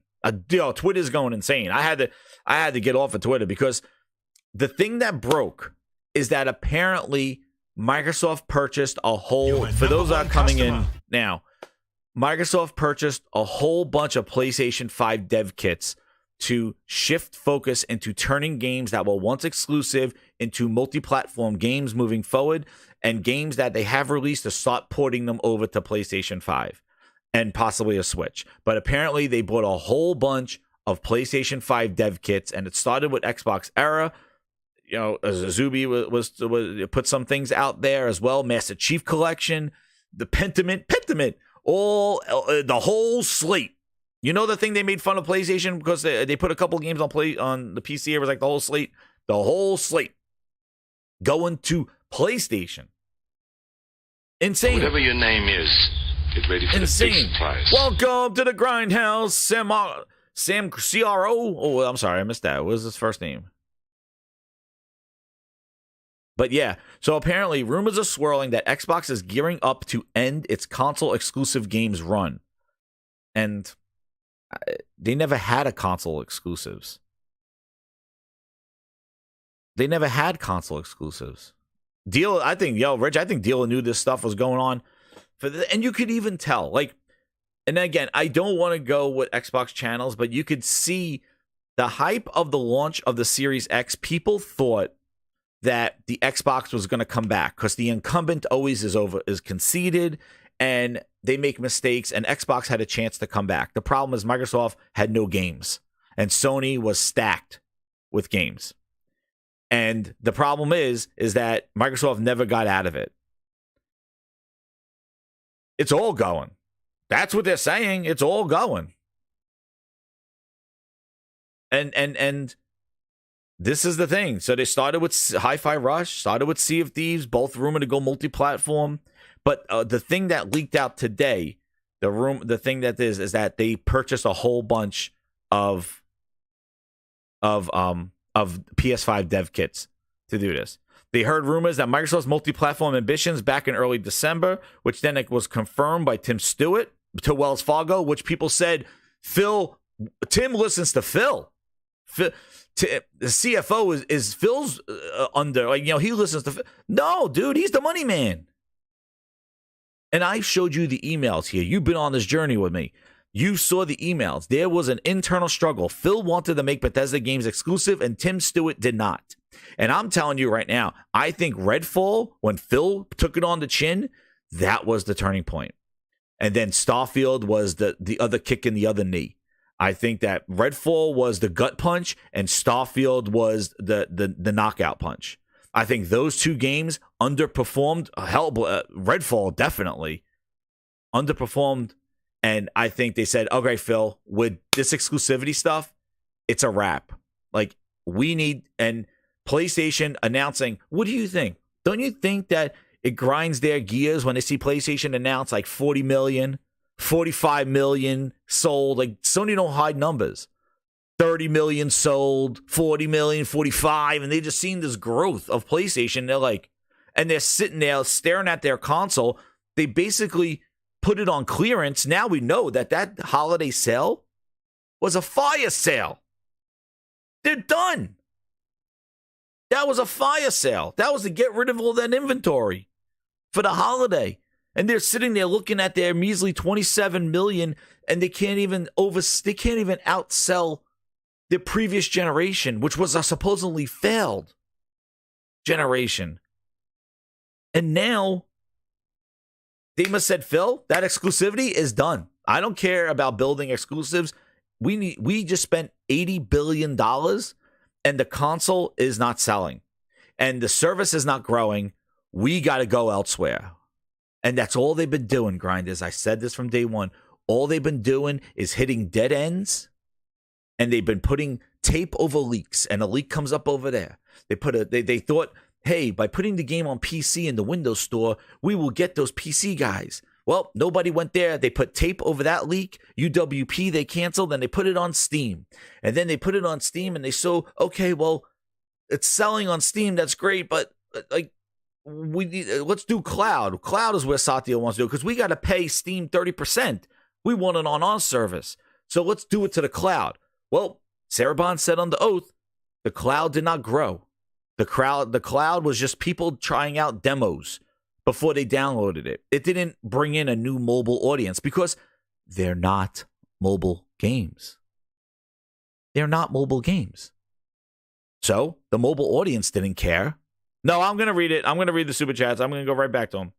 Twitter's going insane. I had to get off of Twitter, because the thing that broke is that apparently Microsoft purchased a whole, for those that are coming in now, Microsoft purchased a whole bunch of PlayStation 5 dev kits to shift focus into turning games that were once exclusive into multi-platform games moving forward, and games that they have released to start porting them over to PlayStation 5 and possibly a Switch. But apparently they bought a whole bunch of PlayStation 5 dev kits, and it started with Xbox Era. Azubi was put some things out there as well. Master Chief Collection, the Pentiment, all the whole slate. You know the thing they made fun of PlayStation because they put a couple games on the PC. It was like the whole slate going to PlayStation. Insane.
Whatever your name is, get ready for the big surprise.
Welcome to the Grindhouse, Sam CRO. Oh, I'm sorry, I missed that. What was his first name? But yeah, so apparently rumors are swirling that Xbox is gearing up to end its console exclusive games run. And they never had a console exclusives. They never had console exclusives. Rich, I think Dealer knew this stuff was going on. And you could even tell. Like, and again, I don't want to go with Xbox channels, but you could see the hype of the launch of the Series X. People thought that the Xbox was going to come back because the incumbent always is conceded and they make mistakes, and Xbox had a chance to come back. The problem is Microsoft had no games and Sony was stacked with games. And the problem is that Microsoft never got out of it. It's all going. That's what they're saying. It's all going. And this is the thing. So they started with Hi-Fi Rush, started with Sea of Thieves, both rumored to go multi-platform. But the thing that leaked out today, the thing that is that they purchased a whole bunch of PS5 dev kits to do this. They heard rumors that Microsoft's multi-platform ambitions back in early December, which then it was confirmed by Tim Stewart to Wells Fargo, which people said, Tim listens to Phil. The CFO is Phil's under, like, he listens to Phil. No, dude, he's the money man. And I showed you the emails here. You've been on this journey with me. You saw the emails. There was an internal struggle. Phil wanted to make Bethesda games exclusive, and Tim Stewart did not. And I'm telling you right now, I think Redfall, when Phil took it on the chin, that was the turning point. And then Starfield was the other kick in the other knee. I think that Redfall was the gut punch, and Starfield was the knockout punch. I think those two games underperformed. Redfall definitely underperformed. And I think they said, okay, Phil, with this exclusivity stuff, it's a wrap. Like, we need, and PlayStation announcing, what do you think? Don't you think that it grinds their gears when they see PlayStation announce like 40 million, 45 million sold? Like, Sony don't hide numbers. 30 million sold, 40 million, 45, and they just seen this growth of PlayStation. They're like, and they're sitting there staring at their console. They basically put it on clearance. Now we know that holiday sale was a fire sale. They're done. That was a fire sale. That was to get rid of all that inventory for the holiday. And they're sitting there looking at their measly 27 million, and they can't even outsell the previous generation, which was a supposedly failed generation. And now they must said, Phil, that exclusivity is done. I don't care about building exclusives. We just spent $80 billion and the console is not selling and the service is not growing. We got to go elsewhere. And that's all they've been doing, Grinders. I said this from day one. All they've been doing is hitting dead ends, and they've been putting tape over leaks, and a leak comes up over there. They thought, hey, by putting the game on PC in the Windows Store, we will get those PC guys. Well, nobody went there. They put tape over that leak. UWP, they canceled, and they put it on Steam. And then they put it on Steam, and they saw, okay, well, it's selling on Steam. That's great, but like, let's do cloud. Cloud is where Satya wants to do, because we got to pay Steam 30%. We want it on our service. So let's do it to the cloud. Well, Sarabon said on the oath, the cloud did not grow. The cloud was just people trying out demos before they downloaded it. It didn't bring in a new mobile audience because they're not mobile games. They're not mobile games. So the mobile audience didn't care. No, I'm going to read it. I'm going to read the super chats. I'm going to go right back to them.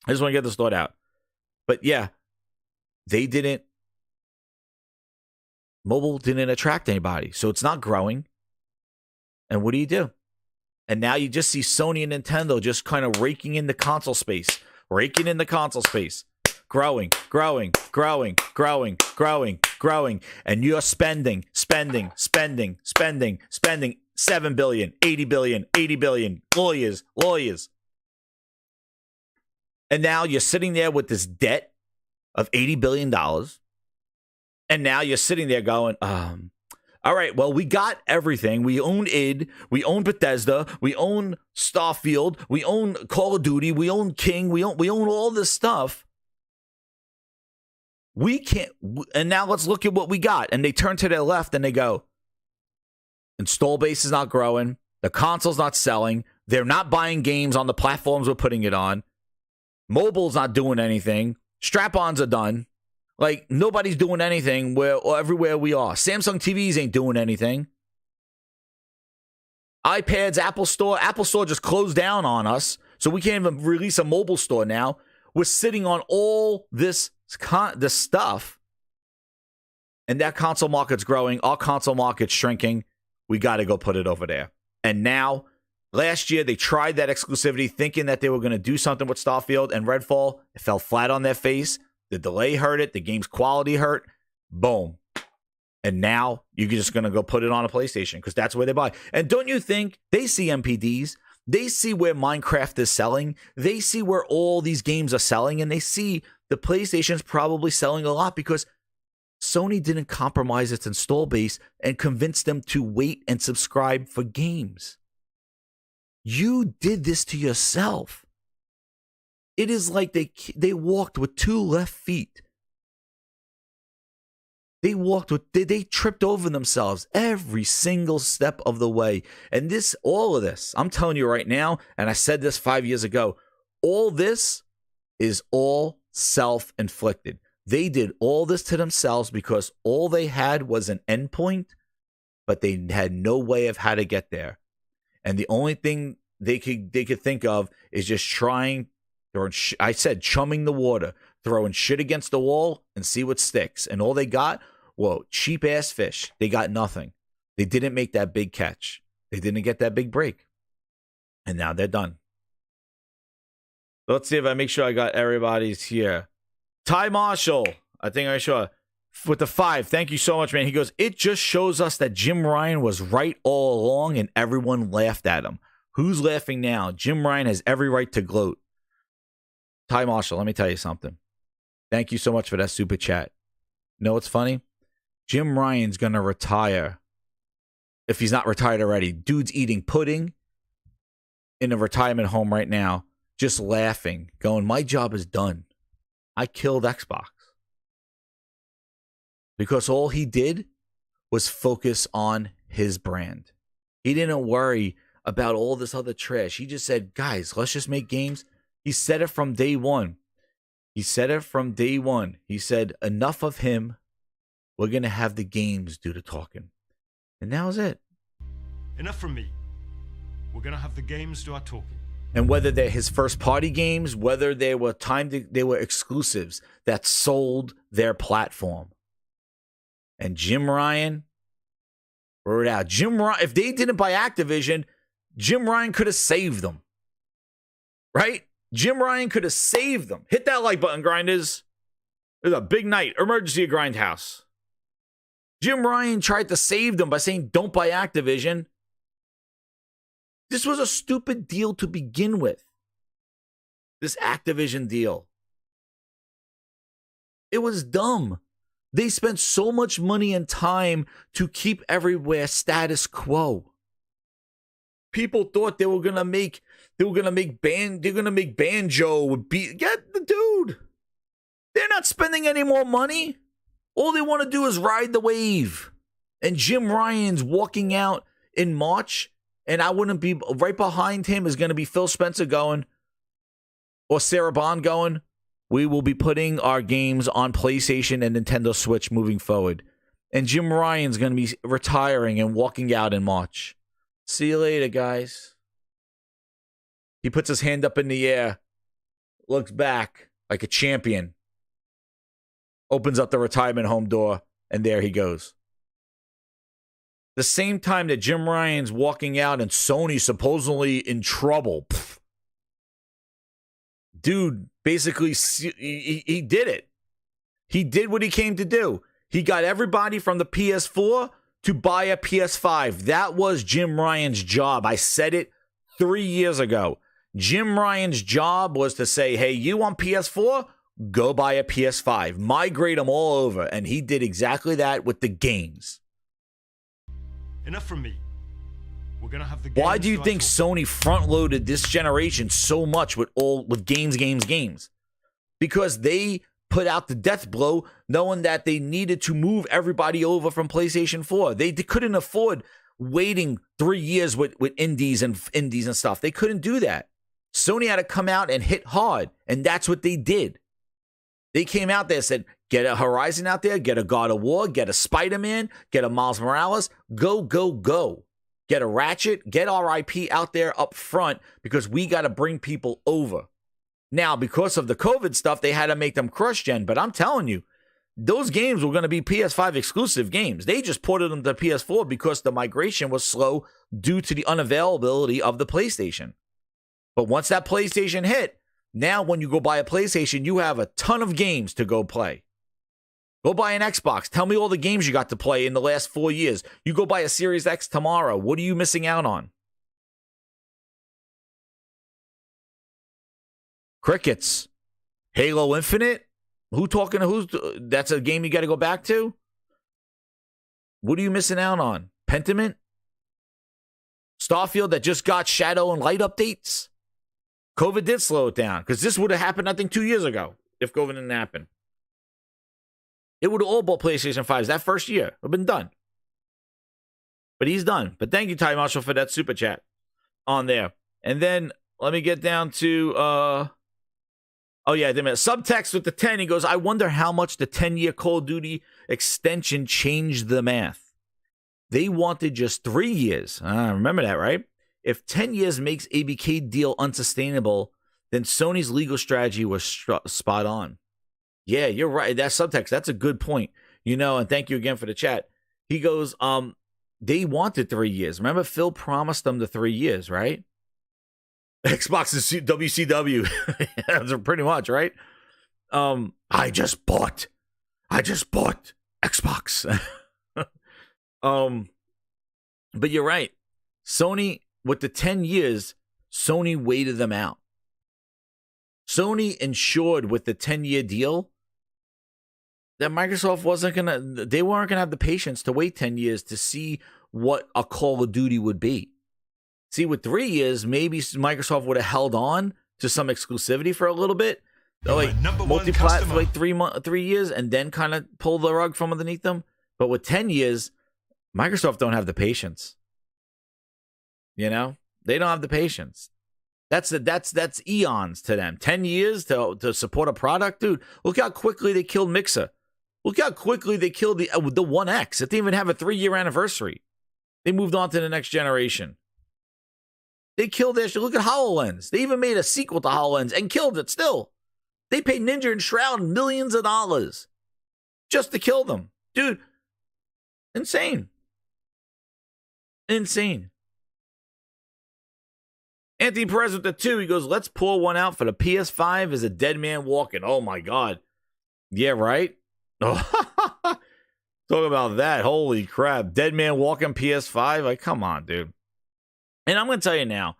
I just want to get this thought out. But yeah, they didn't. Mobile didn't attract anybody. So it's not growing. And what do? And now you just see Sony and Nintendo just kind of raking in the console space. Growing. And you're spending 7 billion, 80 billion, lawyers. And now you're sitting there with this debt of $80 billion. And now you're sitting there going, all right, well, we got everything. We own id, we own Bethesda, we own Starfield, we own Call of Duty, we own King, we own all this stuff. We can't, and now let's look at what we got. And they turn to their left and they go, install base is not growing, the console's not selling, they're not buying games on the platforms we're putting it on, mobile's not doing anything, strap-ons are done. Like, nobody's doing anything everywhere we are. Samsung TVs ain't doing anything. iPads, Apple Store just closed down on us, so we can't even release a mobile store now. We're sitting on all this stuff, and that console market's growing. Our console market's shrinking. We got to go put it over there. And now, last year, they tried that exclusivity thinking that they were going to do something with Starfield and Redfall. It fell flat on their face. The delay hurt it. The game's quality hurt. Boom. And now you're just going to go put it on a PlayStation because that's where they buy. And don't you think they see MPDs? They see where Minecraft is selling. They see where all these games are selling. And they see the PlayStation's probably selling a lot because Sony didn't compromise its install base and convince them to wait and subscribe for games. You did this to yourself. It is like they walked with 2 left feet. They tripped over themselves every single step of the way. And all of this, I'm telling you right now, and I said this 5 years ago, all this is all self-inflicted. They did all this to themselves because all they had was an endpoint, but they had no way of how to get there. And the only thing they could think of is just chumming the water, throwing shit against the wall and see what sticks. And all they got, cheap ass fish. They got nothing. They didn't make that big catch. They didn't get that big break. And now they're done. Let's see if I make sure I got everybody's here. Ty Marshall, I think I saw with the 5. Thank you so much, man. He goes, it just shows us that Jim Ryan was right all along and everyone laughed at him. Who's laughing now? Jim Ryan has every right to gloat. Ty Marshall, let me tell you something. Thank you so much for that super chat. You know what's funny? Jim Ryan's going to retire. If he's not retired already. Dude's eating pudding in a retirement home right now, just laughing, going, my job is done. I killed Xbox. Because all he did was focus on his brand. He didn't worry about all this other trash. He just said, guys, let's just make games. He said it from day one. He said, enough of him. We're going to have the games do the talking. And that was it.
Enough from me. We're going to have the games do our talking.
And whether they're his first party games, whether they were exclusives that sold their platform. And Jim Ryan, wrote out. If they didn't buy Activision, Jim Ryan could have saved them. Right? Jim Ryan could have saved them. Hit that like button, grinders. It's a big night. Emergency at Grindhouse. Jim Ryan tried to save them by saying, don't buy Activision. This was a stupid deal to begin with. This Activision deal. It was dumb. They spent so much money and time to keep everywhere status quo. People thought they were gonna make Banjo get the dude. They're not spending any more money. All they want to do is ride the wave. And Jim Ryan's walking out in March, and I wouldn't be right behind him is gonna be Phil Spencer going, or Sarah Bond going, we will be putting our games on PlayStation and Nintendo Switch moving forward. And Jim Ryan's gonna be retiring and walking out in March. See you later, guys. He puts his hand up in the air, looks back like a champion, opens up the retirement home door, and there he goes. The same time that Jim Ryan's walking out and Sony supposedly in trouble. Pfft. Dude, basically, he did it. He did what he came to do. He got everybody from the PS4 to buy a PS5. That was Jim Ryan's job. I said it 3 years ago. Jim Ryan's job was to say, hey, you want PS4? Go buy a PS5. Migrate them all over. And he did exactly that with the games.
Enough from me. We're gonna have the
Why
games
do you
to
think
actual-
Sony front-loaded this generation so much with games? Because they put out the death blow knowing that they needed to move everybody over from PlayStation 4. They couldn't afford waiting 3 years with indies and stuff. They couldn't do that. Sony had to come out and hit hard, and that's what they did. They came out there and said, get a Horizon out there, get a God of War, get a Spider-Man, get a Miles Morales, go, go, go. Get a Ratchet, get our IP out there up front because we got to bring people over. Now, because of the COVID stuff, they had to make them cross-gen, but I'm telling you, those games were going to be PS5 exclusive games. They just ported them to PS4 because the migration was slow due to the unavailability of the PlayStation. But once that PlayStation hit, now when you go buy a PlayStation, you have a ton of games to go play. Go buy an Xbox. Tell me all the games you got to play in the last 4 years. You go buy a Series X tomorrow. What are you missing out on? Crickets. Halo Infinite? That's a game you got to go back to? What are you missing out on? Pentiment? Starfield that just got Shadow and Light updates? COVID did slow it down because this would have happened, I think, 2 years ago if COVID didn't happen. It would have all bought PlayStation 5s that first year. It would have been done. But he's done. But thank you, Ty Marshall, for that super chat on there. And then let me get down to... subtext with the 10. He goes, I wonder how much the 10-year Call of Duty extension changed the math. They wanted just 3 years. Remember that, right? If 10 years makes ABK deal unsustainable, then Sony's legal strategy was spot on. Yeah, you're right. That subtext, that's a good point. And thank you again for the chat. He goes, they wanted 3 years. Remember, Phil promised them the 3 years, right? Xbox is WCW. That's pretty much, right? I just bought Xbox. But you're right. Sony, with the 10 years, Sony waited them out. Sony ensured with the 10-year deal that Microsoft they weren't gonna have the patience to wait 10 years to see what a Call of Duty would be. See, with 3 years, maybe Microsoft would have held on to some exclusivity for a little bit, like multi-plat for like 3 years, and then kind of pull the rug from underneath them. But with 10 years, Microsoft don't have the patience. They don't have the patience. That's eons to them. 10 years to support a product, dude. Look how quickly they killed Mixer. Look how quickly they killed the One X. It didn't even have a 3-year anniversary. They moved on to the next generation. They killed their shit. Look at HoloLens. They even made a sequel to HoloLens and killed it still. They paid Ninja and Shroud millions of dollars just to kill them. Dude, insane. Insane. Anthony Perez with the 2. He goes, let's pour one out for the PS5 as a dead man walking. Oh, my God. Yeah, right? Oh, talk about that. Holy crap. Dead man walking PS5? Like, come on, dude. And I'm going to tell you now,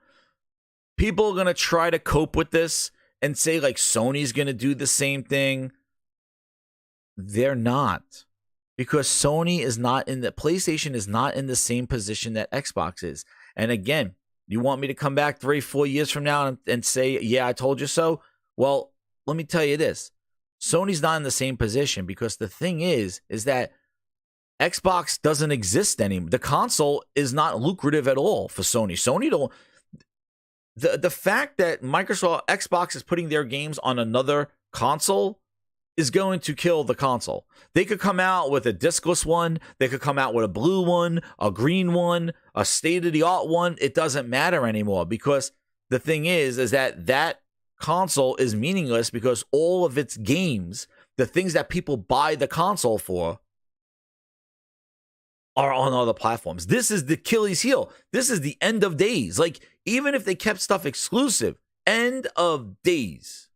people are going to try to cope with this and say, like, Sony's going to do the same thing. They're not. Because PlayStation is not in the same position that Xbox is. And again, you want me to come back 3-4 years from now and say, yeah, I told you so? Well, let me tell you this. Sony's not in the same position because the thing is that Xbox doesn't exist anymore. The console is not lucrative at all for Sony. Sony don't... The fact that Xbox is putting their games on another console is going to kill the console. They could come out with a discless one. They could come out with a blue one, a green one, a state-of-the-art one. It doesn't matter anymore because the thing is that console is meaningless because all of its games, the things that people buy the console for, are on other platforms. This is the Achilles heel. This is the end of days. Like, even if they kept stuff exclusive, end of days.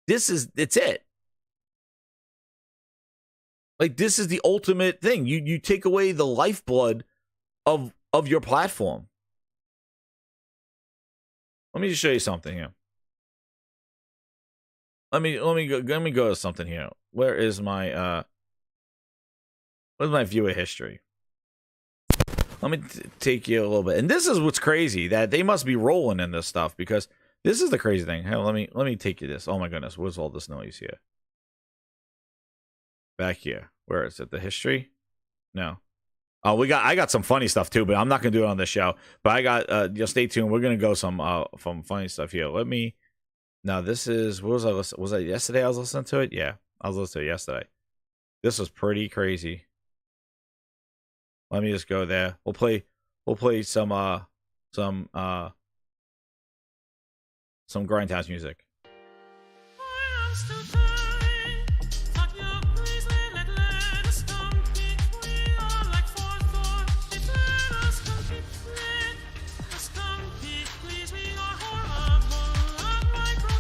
It's it. Like, this is the ultimate thing. You take away the lifeblood of your platform. Let me just show you something here. Let me go to something here. Where's my viewer history? Let me take you a little bit. And this is what's crazy, that they must be rolling in this stuff, because this is the crazy thing. Hell, let me take you this. Oh my goodness, where's all this noise here? Back here. Where is it? The history? No. Oh, I got some funny stuff too, but I'm not gonna do it on this show. But I got just stay tuned. We're gonna go some funny stuff here. Now this is, what was I listening? Was that yesterday I was listening to it? Yeah, I was listening to it yesterday. This was pretty crazy. Let me just go there. We'll play some Grindhouse music.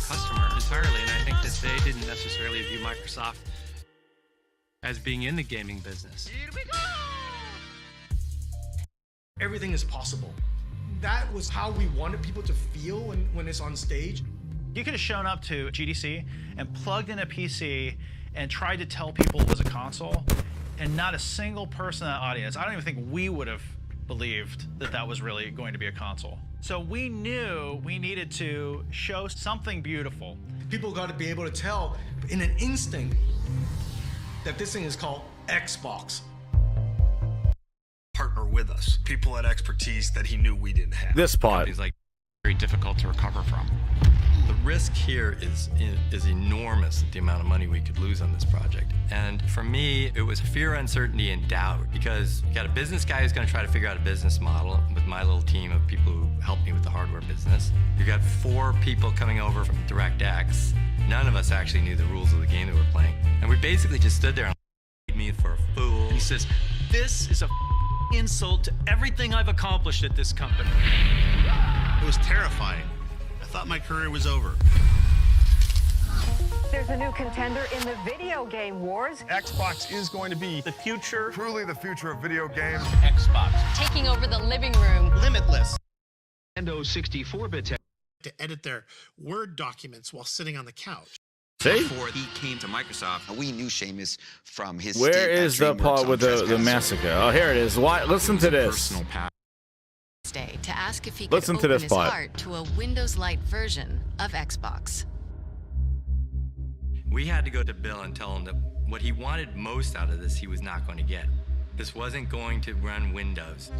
Customer entirely, and I think that they didn't necessarily view Microsoft as being in the gaming business.
Everything is possible. That was how we wanted people to feel when it's on stage.
You could have shown up to GDC and plugged in a PC and tried to tell people it was a console, and not a single person in the audience, I don't even think we would have believed that that was really going to be a console. So we knew we needed to show something beautiful.
People got to be able to tell in an instant that this thing is called Xbox.
Partner with us. People had expertise that he knew we didn't have.
This part
is like very difficult to recover from.
The risk here is enormous, the amount of money we could lose on this project. And for me, it was fear, uncertainty, and doubt, because you got a business guy who's going to try to figure out a business model with my little team of people who help me with the hardware business. You got 4 people coming over from DirectX. None of us actually knew the rules of the game that we're playing. And we basically just stood there and made me for a fool.
And he says, "This is a insult to everything I've accomplished at this company."
It was terrifying. I thought my career was over.
There's a new contender in the video game wars.
Xbox is going to be
The future.
truly the future of video games.
Xbox.
Taking over the living room.
Limitless.
Nintendo 64-bit
To edit their Word documents while sitting on the couch.
See?
Before he came to Microsoft, we knew Seamus from his.
Where is the part with the massacre? Oh, here it is. Why? Listen to this.
To ask if he could
Listen to
open
this
his
part.
heart to a Windows Lite version of Xbox.
We had to go to Bill and tell him that what he wanted most out of this, he was not going to get. This wasn't going to run Windows.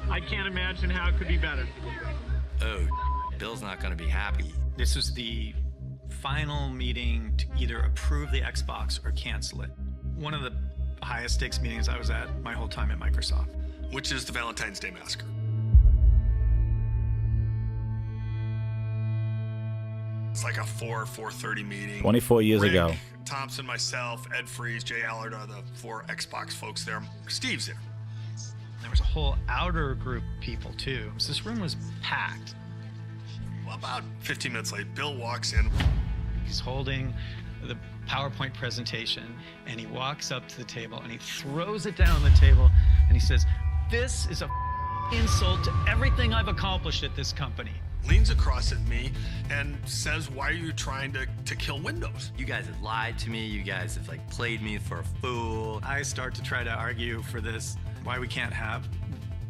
I can't imagine how it could be better.
Oh, Bill's not going to be happy.
This was the final meeting to either approve the Xbox or cancel it. One of the highest stakes meetings I was at my whole time at Microsoft.
Which is the Valentine's Day Massacre. It's like a 4:30 meeting.
24 years
Rick,
ago.
Thompson, myself, Ed Freeze, Jay Allard are the 4 Xbox folks there. Steve's there.
There was a whole outer group of people too. So this room was packed.
Well, about 15 minutes late, Bill walks in.
He's holding the PowerPoint presentation, and he walks up to the table and he throws it down on the table and he says, "This is a insult to everything I've accomplished at this company."
Leans across at me and says, "Why are you trying to kill Windows?"
You guys have lied to me. You guys have like played me for a fool.
I start to try to argue for this, why we can't have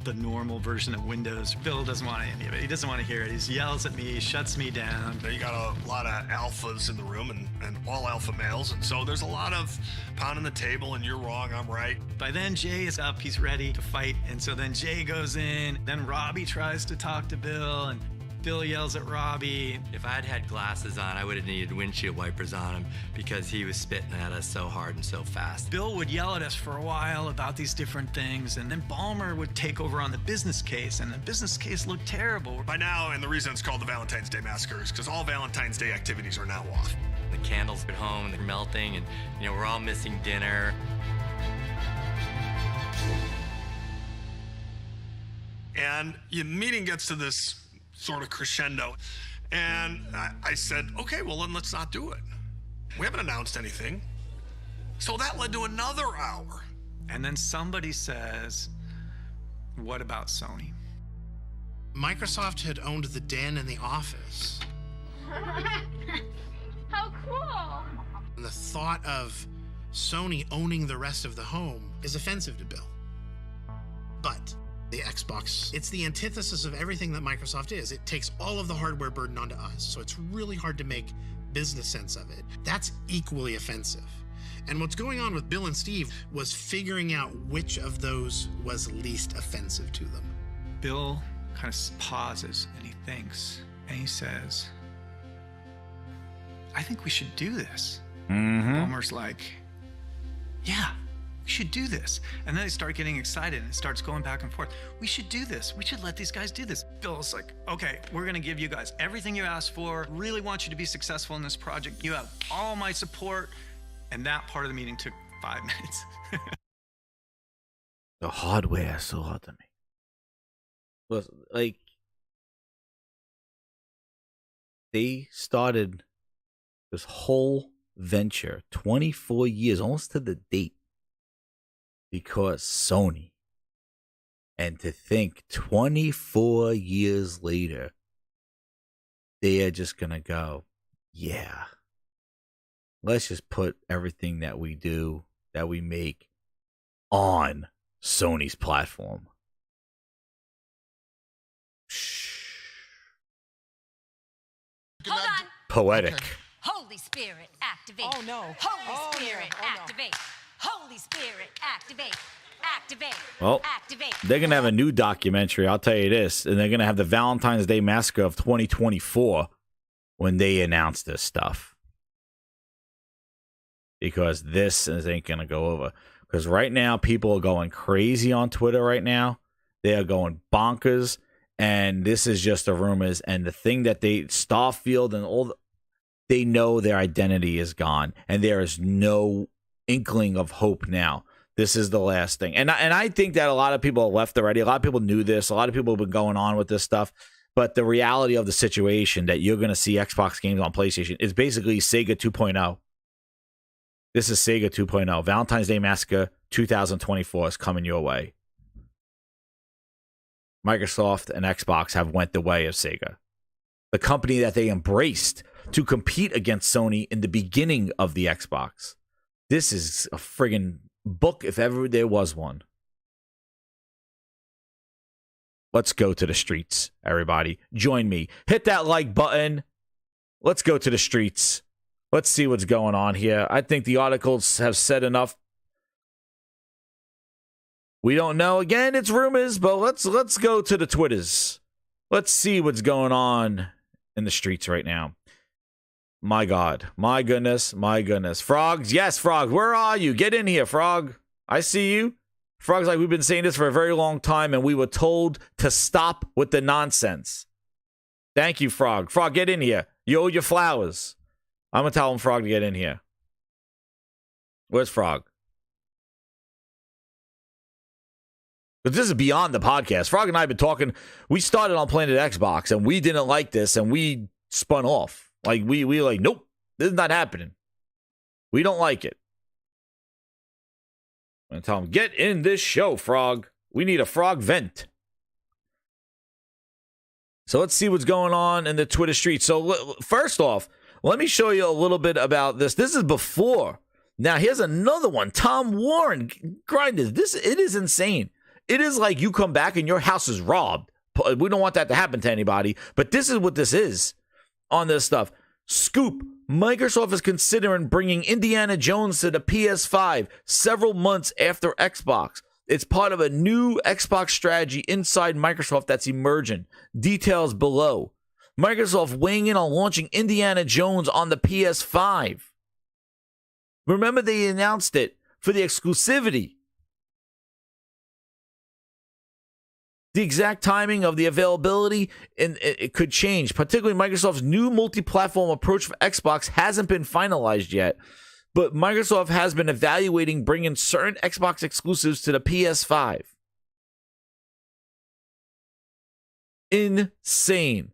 the normal version of Windows. Bill doesn't want any of it. He doesn't want to hear it. He yells at me, shuts me down.
You got a lot of alphas in the room and all alpha males, and so there's a lot of pounding the table and you're wrong, I'm right.
By then, Jay is up. He's ready to fight. And so then Jay goes in. Then Robbie tries to talk to Bill, and Bill yells at Robbie.
If I'd had glasses on, I would have needed windshield wipers on him because he was spitting at us so hard and so fast.
Bill would yell at us for a while about these different things, and then Ballmer would take over on the business case, and the business case looked terrible.
By now, and the reason it's called the Valentine's Day Massacre is because all Valentine's Day activities are now off.
The candles at home, they're melting, and we're all missing dinner.
And the meeting gets to this sort of crescendo. And I said, okay, well, then let's not do it. We haven't announced anything. So that led to another hour.
And then somebody says, what about Sony?
Microsoft had owned the den and the office.
How cool!
And the thought of Sony owning the rest of the home is offensive to Bill. But the Xbox, it's the antithesis of everything that Microsoft is. It takes all of the hardware burden onto us, so it's really hard to make business sense of it. That's equally offensive. And what's going on with Bill and Steve was figuring out which of those was least offensive to them.
Bill kind of pauses and he thinks and he says, I think we should do this. Ballmer's like, yeah, we should do this. And then they start getting excited and it starts going back and forth. We should do this. We should let these guys do this. Bill's like, okay, we're going to give you guys everything you asked for. Really want you to be successful in this project. You have all my support. And that part of the meeting took 5 minutes.
The hardware is so hard to make. Listen, like, they started this whole venture 24 years, almost to the date, because Sony. And to think 24 years later, they are just going to go, yeah, let's just put everything that we do, that we make, on Sony's platform.
Hold on.
Poetic.
Okay. Holy Spirit, activate. Oh no. Holy Spirit, activate. Holy Spirit, activate. Activate.
Well,
activate.
they're going to have a new documentary, I'll tell you this, and they're going to have the Valentine's Day Massacre of 2024 when they announce this stuff. Because this ain't going to go over. Because right now, people are going crazy on Twitter right now. They are going bonkers. And this is just the rumors. And the thing that Starfield and all, they know their identity is gone. And there is no inkling of hope now. This is the last thing. And I think that a lot of people left already. A lot of people knew this. A lot of people have been going on with this stuff. But the reality of the situation that you're going to see Xbox games on PlayStation is basically Sega 2.0. This is Sega 2.0. Valentine's Day Massacre 2024 is coming your way. Microsoft and Xbox have went the way of Sega. The company that they embraced to compete against Sony in the beginning of the Xbox. This is a friggin' book if ever there was one. Let's go to the streets, everybody. Join me. Hit that like button. Let's go to the streets. Let's see what's going on here. I think the articles have said enough. We don't know. Again, it's rumors, but let's go to the Twitters. Let's see what's going on in the streets right now. My God. My goodness. My goodness. Frogs. Yes, Frog. Where are you? Get in here, Frog. I see you. Frog's like, we've been saying this for a very long time, and we were told to stop with the nonsense. Thank you, Frog. Frog, get in here. You owe your flowers. I'm going to tell him, Frog, to get in here. Where's Frog? But this is beyond the podcast. Frog and I have been talking. We started on Planet Xbox, and we didn't like this, and we spun off. Like, we like, nope, this is not happening. We don't like it. I'm going to tell him, get in this show, Frog. We need a Frog vent. So let's see what's going on in the Twitter streets. So first off, let me show you a little bit about this. This is before. Now, here's another one. Tom Warren. Grinders. It is insane. It is like you come back and your house is robbed. We don't want that to happen to anybody. But this is what this is on this stuff. Scoop. Microsoft is considering bringing Indiana Jones to the PS5 several months after Xbox. It's part of a new Xbox strategy inside Microsoft that's emerging. Details below. Microsoft weighing in on launching Indiana Jones on the PS5. Remember, they announced it for the exclusivity. The exact timing of the availability, and it could change. Particularly Microsoft's new multi-platform approach for Xbox hasn't been finalized yet. But Microsoft has been evaluating bringing certain Xbox exclusives to the PS5. Insane.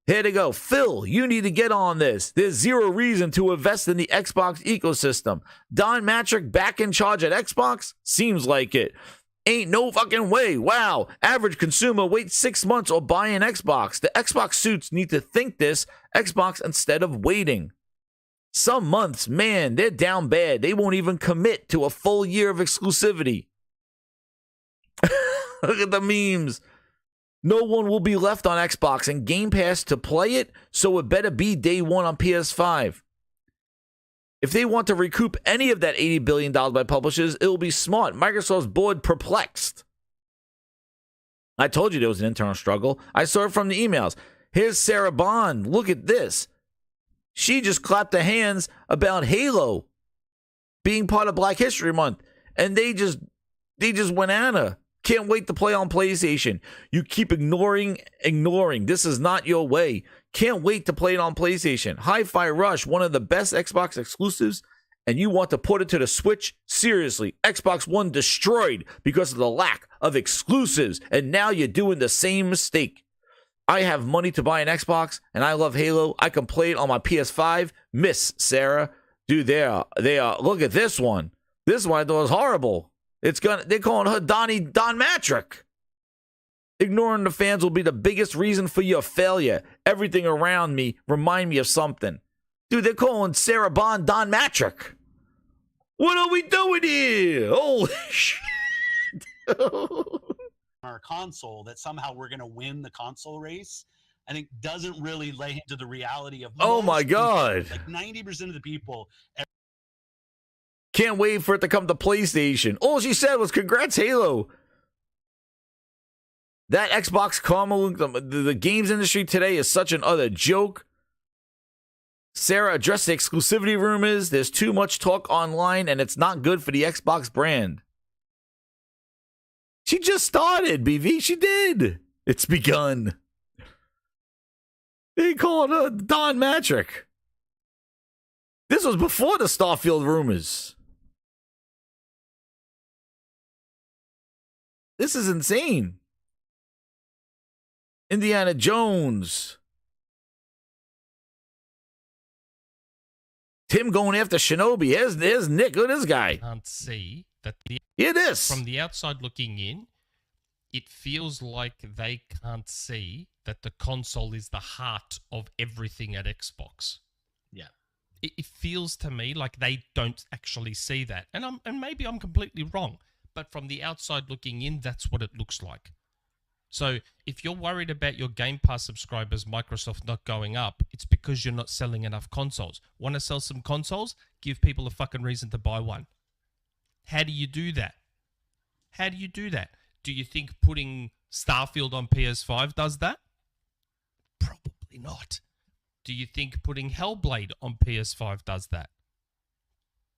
Here to go. Phil, you need to get on this. There's zero reason to invest in the Xbox ecosystem. Don Matrick back in charge at Xbox? Seems like it. Ain't no fucking way. Wow. Average consumer waits 6 months or buy an Xbox. The Xbox suits need to think this Xbox instead of waiting. Some months, man, they're down bad. They won't even commit to a full year of exclusivity. Look at the memes. No one will be left on Xbox and Game Pass to play it, so it better be day one on PS5. If they want to recoup any of that $80 billion by publishers, it will be smart. Microsoft's board perplexed. I told you there was an internal struggle. I saw it from the emails. Here's Sarah Bond. Look at this. She just clapped her hands about Halo being part of Black History Month, and they just went at her. Can't wait to play on PlayStation. You keep ignoring. This is not your way. Can't wait to play it on PlayStation. Hi-Fi Rush, one of the best Xbox exclusives, and you want to put it to the Switch? Seriously, Xbox One destroyed because of the lack of exclusives, and now you're doing the same mistake. I have money to buy an Xbox, and I love Halo. I can play it on my PS5. Miss Sarah. Dude, they are. Look at this one. This one I thought was horrible. They're calling her Don Matrick. Ignoring the fans will be the biggest reason for your failure. Everything around me remind me of something. Dude, they're calling Sarah Bond Don Matrick. What are we doing here? Holy shit.
Our console, that somehow we're going to win the console race, I think doesn't really lay into the reality of
Oh my God.
Like 90% of the people.
Can't wait for it to come to PlayStation. All she said was, congrats, Halo. That Xbox karma, the games industry today is such an utter joke. Sarah addressed the exclusivity rumors. There's too much talk online, and it's not good for the Xbox brand. She just started, BV. She did. It's begun. They called her Don Matrick. This was before the Starfield rumors. This is insane. Indiana Jones. Tim going after Shinobi. Here's Nick. Look at this guy.
Can't see that.
Hear this.
From the outside looking in, it feels like they can't see that the console is the heart of everything at Xbox.
Yeah.
It feels to me like they don't actually see that. And maybe I'm completely wrong, but from the outside looking in, that's what it looks like. So if you're worried about your Game Pass subscribers, Microsoft not going up, it's because you're not selling enough consoles. Want to sell some consoles? Give people a fucking reason to buy one. How do you do that? How do you do that? Do you think putting Starfield on PS5 does that? Probably not. Do you think putting Hellblade on PS5 does that?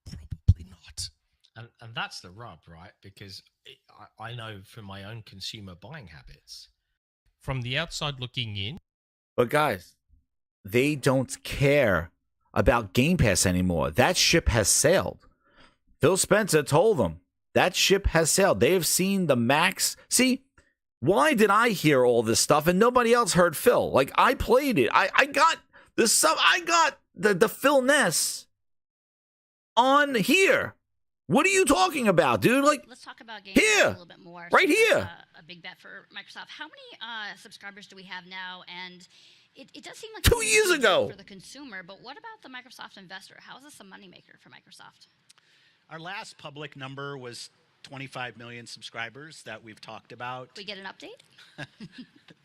Probably not.
And that's the rub, right? Because I know from my own consumer buying habits.
From the outside looking in.
But guys, they don't care about Game Pass anymore. That ship has sailed. Phil Spencer told them that ship has sailed. They have seen the max. See, why did I hear all this stuff and nobody else heard Phil? Like, I played it. I got the sub. I got the Phil Ness on here. What are you talking about, dude? Like,
let's talk about games
here,
a little bit more.
right
So
here.
that's a big bet for Microsoft. How many subscribers do we have now? And it does seem like
2 years ago
for the consumer. But what about the Microsoft investor? How is this a moneymaker for Microsoft?
Our last public number was 25 million subscribers that we've talked about.
We get an update?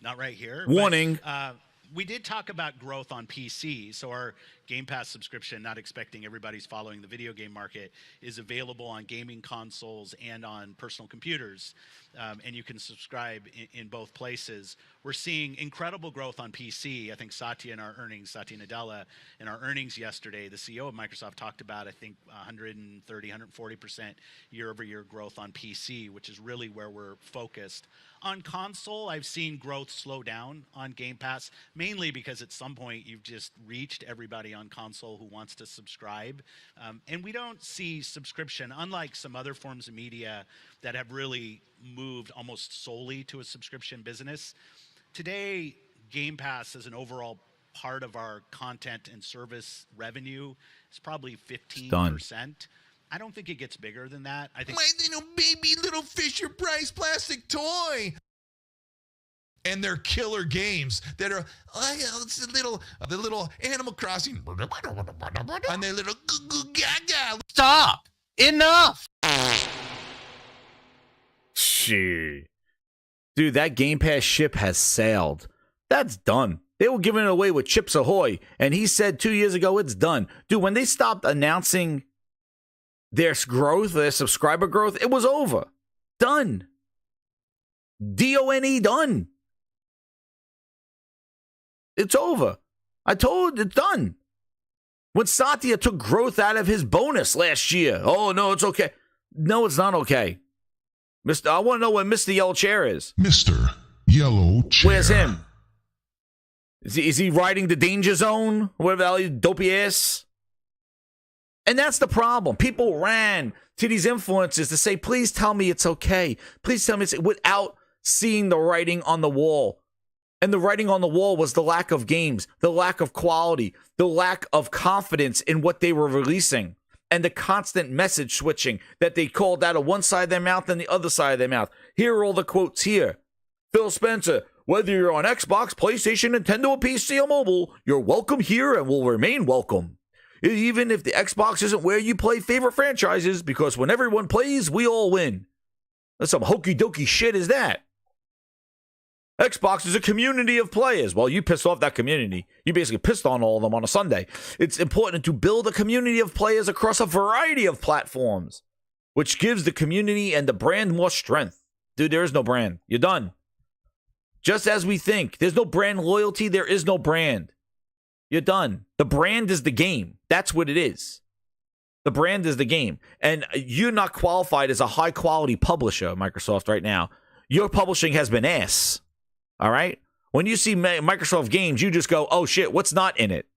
Not right here.
Warning.
But, we did talk about growth on PC, so our Game Pass subscription, not expecting everybody's following the video game market, is available on gaming consoles and on personal computers, and you can subscribe in both places. We're seeing incredible growth on PC. I think Satya Nadella, in our earnings yesterday, the CEO of Microsoft talked about, I think, 130, 140% year-over-year growth on PC, which is really where we're focused. On console, I've seen growth slow down on Game Pass, mainly because at some point you've just reached everybody on console who wants to subscribe. And we don't see subscription, unlike some other forms of media that have really moved almost solely to a subscription business.
Today, Game Pass as an overall part of our content and service revenue is probably 15%. I don't think it gets bigger than that. I think
My little baby, little Fisher Price plastic toy. And they're killer games that are, it's the little Animal Crossing. And their little goo goo gaga.
Stop! Enough!
Shit. Dude, that Game Pass ship has sailed. That's done. They were giving it away with Chips Ahoy, and he said 2 years ago it's done. Dude, when they stopped announcing their growth, their subscriber growth, it was over. Done. D-O-N-E, done. It's over. I told you, it's done. When Satya took growth out of his bonus last year, oh, no, it's okay. No, it's not okay. I want to know where Mr. Yellow Chair is.
Mr. Yellow Chair.
Where's him? Is he riding the danger zone? Whatever the hell, you dopey ass? And that's the problem. People ran to these influencers to say, please tell me it's okay. Please tell me it's without seeing the writing on the wall. And the writing on the wall was the lack of games, the lack of quality, the lack of confidence in what they were releasing, and the constant message switching that they called out of one side of their mouth and the other side of their mouth. Here are all the quotes here. Phil Spencer, whether you're on Xbox, PlayStation, Nintendo, or PC, or mobile, you're welcome here and will remain welcome. Even if the Xbox isn't where you play favorite franchises, because when everyone plays, we all win. That's some hokey dokey shit is that. Xbox is a community of players. Well, you pissed off that community. You basically pissed on all of them on a Sunday. It's important to build a community of players across a variety of platforms, which gives the community and the brand more strength. Dude, there is no brand. You're done. Just as we think, there's no brand loyalty, there is no brand. You're done. The brand is the game. That's what it is. The brand is the game. And you're not qualified as a high-quality publisher, Microsoft, right now. Your publishing has been ass. All right? When you see Microsoft games, you just go, oh, shit, what's not in it?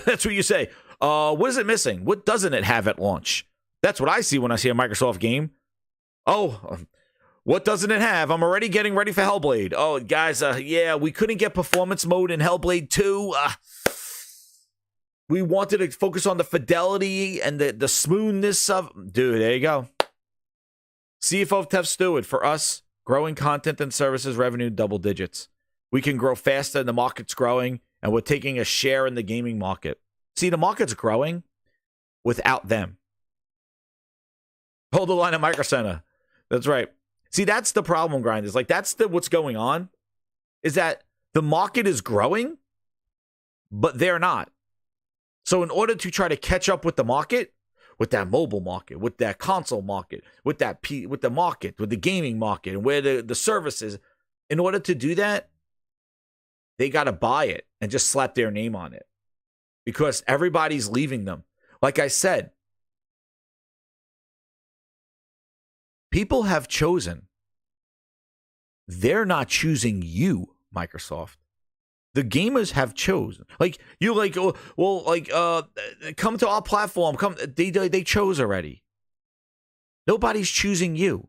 That's what you say. What is it missing? What doesn't it have at launch? That's what I see when I see a Microsoft game. Oh, what doesn't it have? I'm already getting ready for Hellblade. Oh, guys, yeah, we couldn't get performance mode in Hellblade 2. We wanted to focus on the fidelity and the smoothness of... Dude, there you go. CFO of Tev Stewart, for us, growing content and services revenue double digits. We can grow faster than the market's growing, and we're taking a share in the gaming market. See, the market's growing without them. Hold the line at Micro Center. That's right. See, that's the problem, Grinders. Like, that's what's going on, is that the market is growing, but they're not. So in order to try to catch up with the market, with that mobile market, with that console market, with the market, with the gaming market, and where the services, in order to do that, they got to buy it and just slap their name on it because everybody's leaving them. Like I said, people have chosen. They're not choosing you, Microsoft. The gamers have chosen. Like, you like, well, like, come to our platform. Come, they chose already. Nobody's choosing you.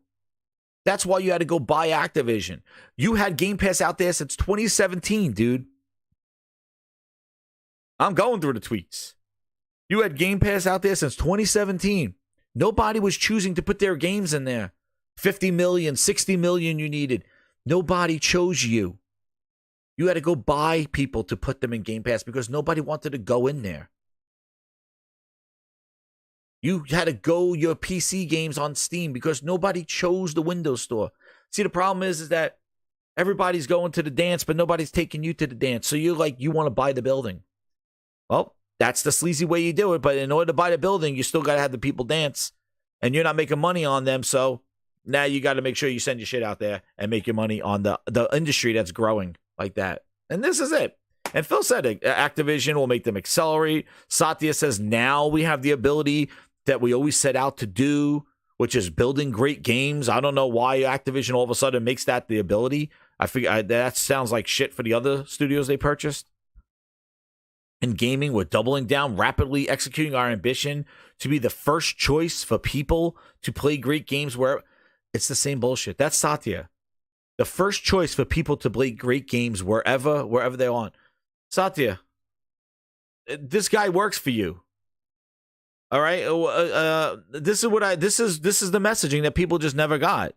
That's why you had to go buy Activision. You had Game Pass out there since 2017, dude. I'm going through the tweets. You had Game Pass out there since 2017. Nobody was choosing to put their games in there. 50 million, 60 million you needed. Nobody chose you. You had to go buy people to put them in Game Pass because nobody wanted to go in there. You had to go your PC games on Steam because nobody chose the Windows Store. See, the problem is that everybody's going to the dance, but nobody's taking you to the dance. So you're like, you want to buy the building. Well, that's the sleazy way you do it. But in order to buy the building, you still got to have the people dance. And you're not making money on them. So now you got to make sure you send your shit out there and make your money on the industry that's growing like that. And this is it. And Phil said it. Activision will make them accelerate. Satya says now we have the ability that we always set out to do, which is building great games. I don't know why Activision all of a sudden makes that the ability. I figure that sounds like shit for the other studios they purchased. In gaming, we're doubling down, rapidly executing our ambition to be the first choice for people to play great games where it's the same bullshit. That's Satya. the first choice for people to play great games wherever they want. Satya, this guy works for you. All right. This is the messaging that people just never got.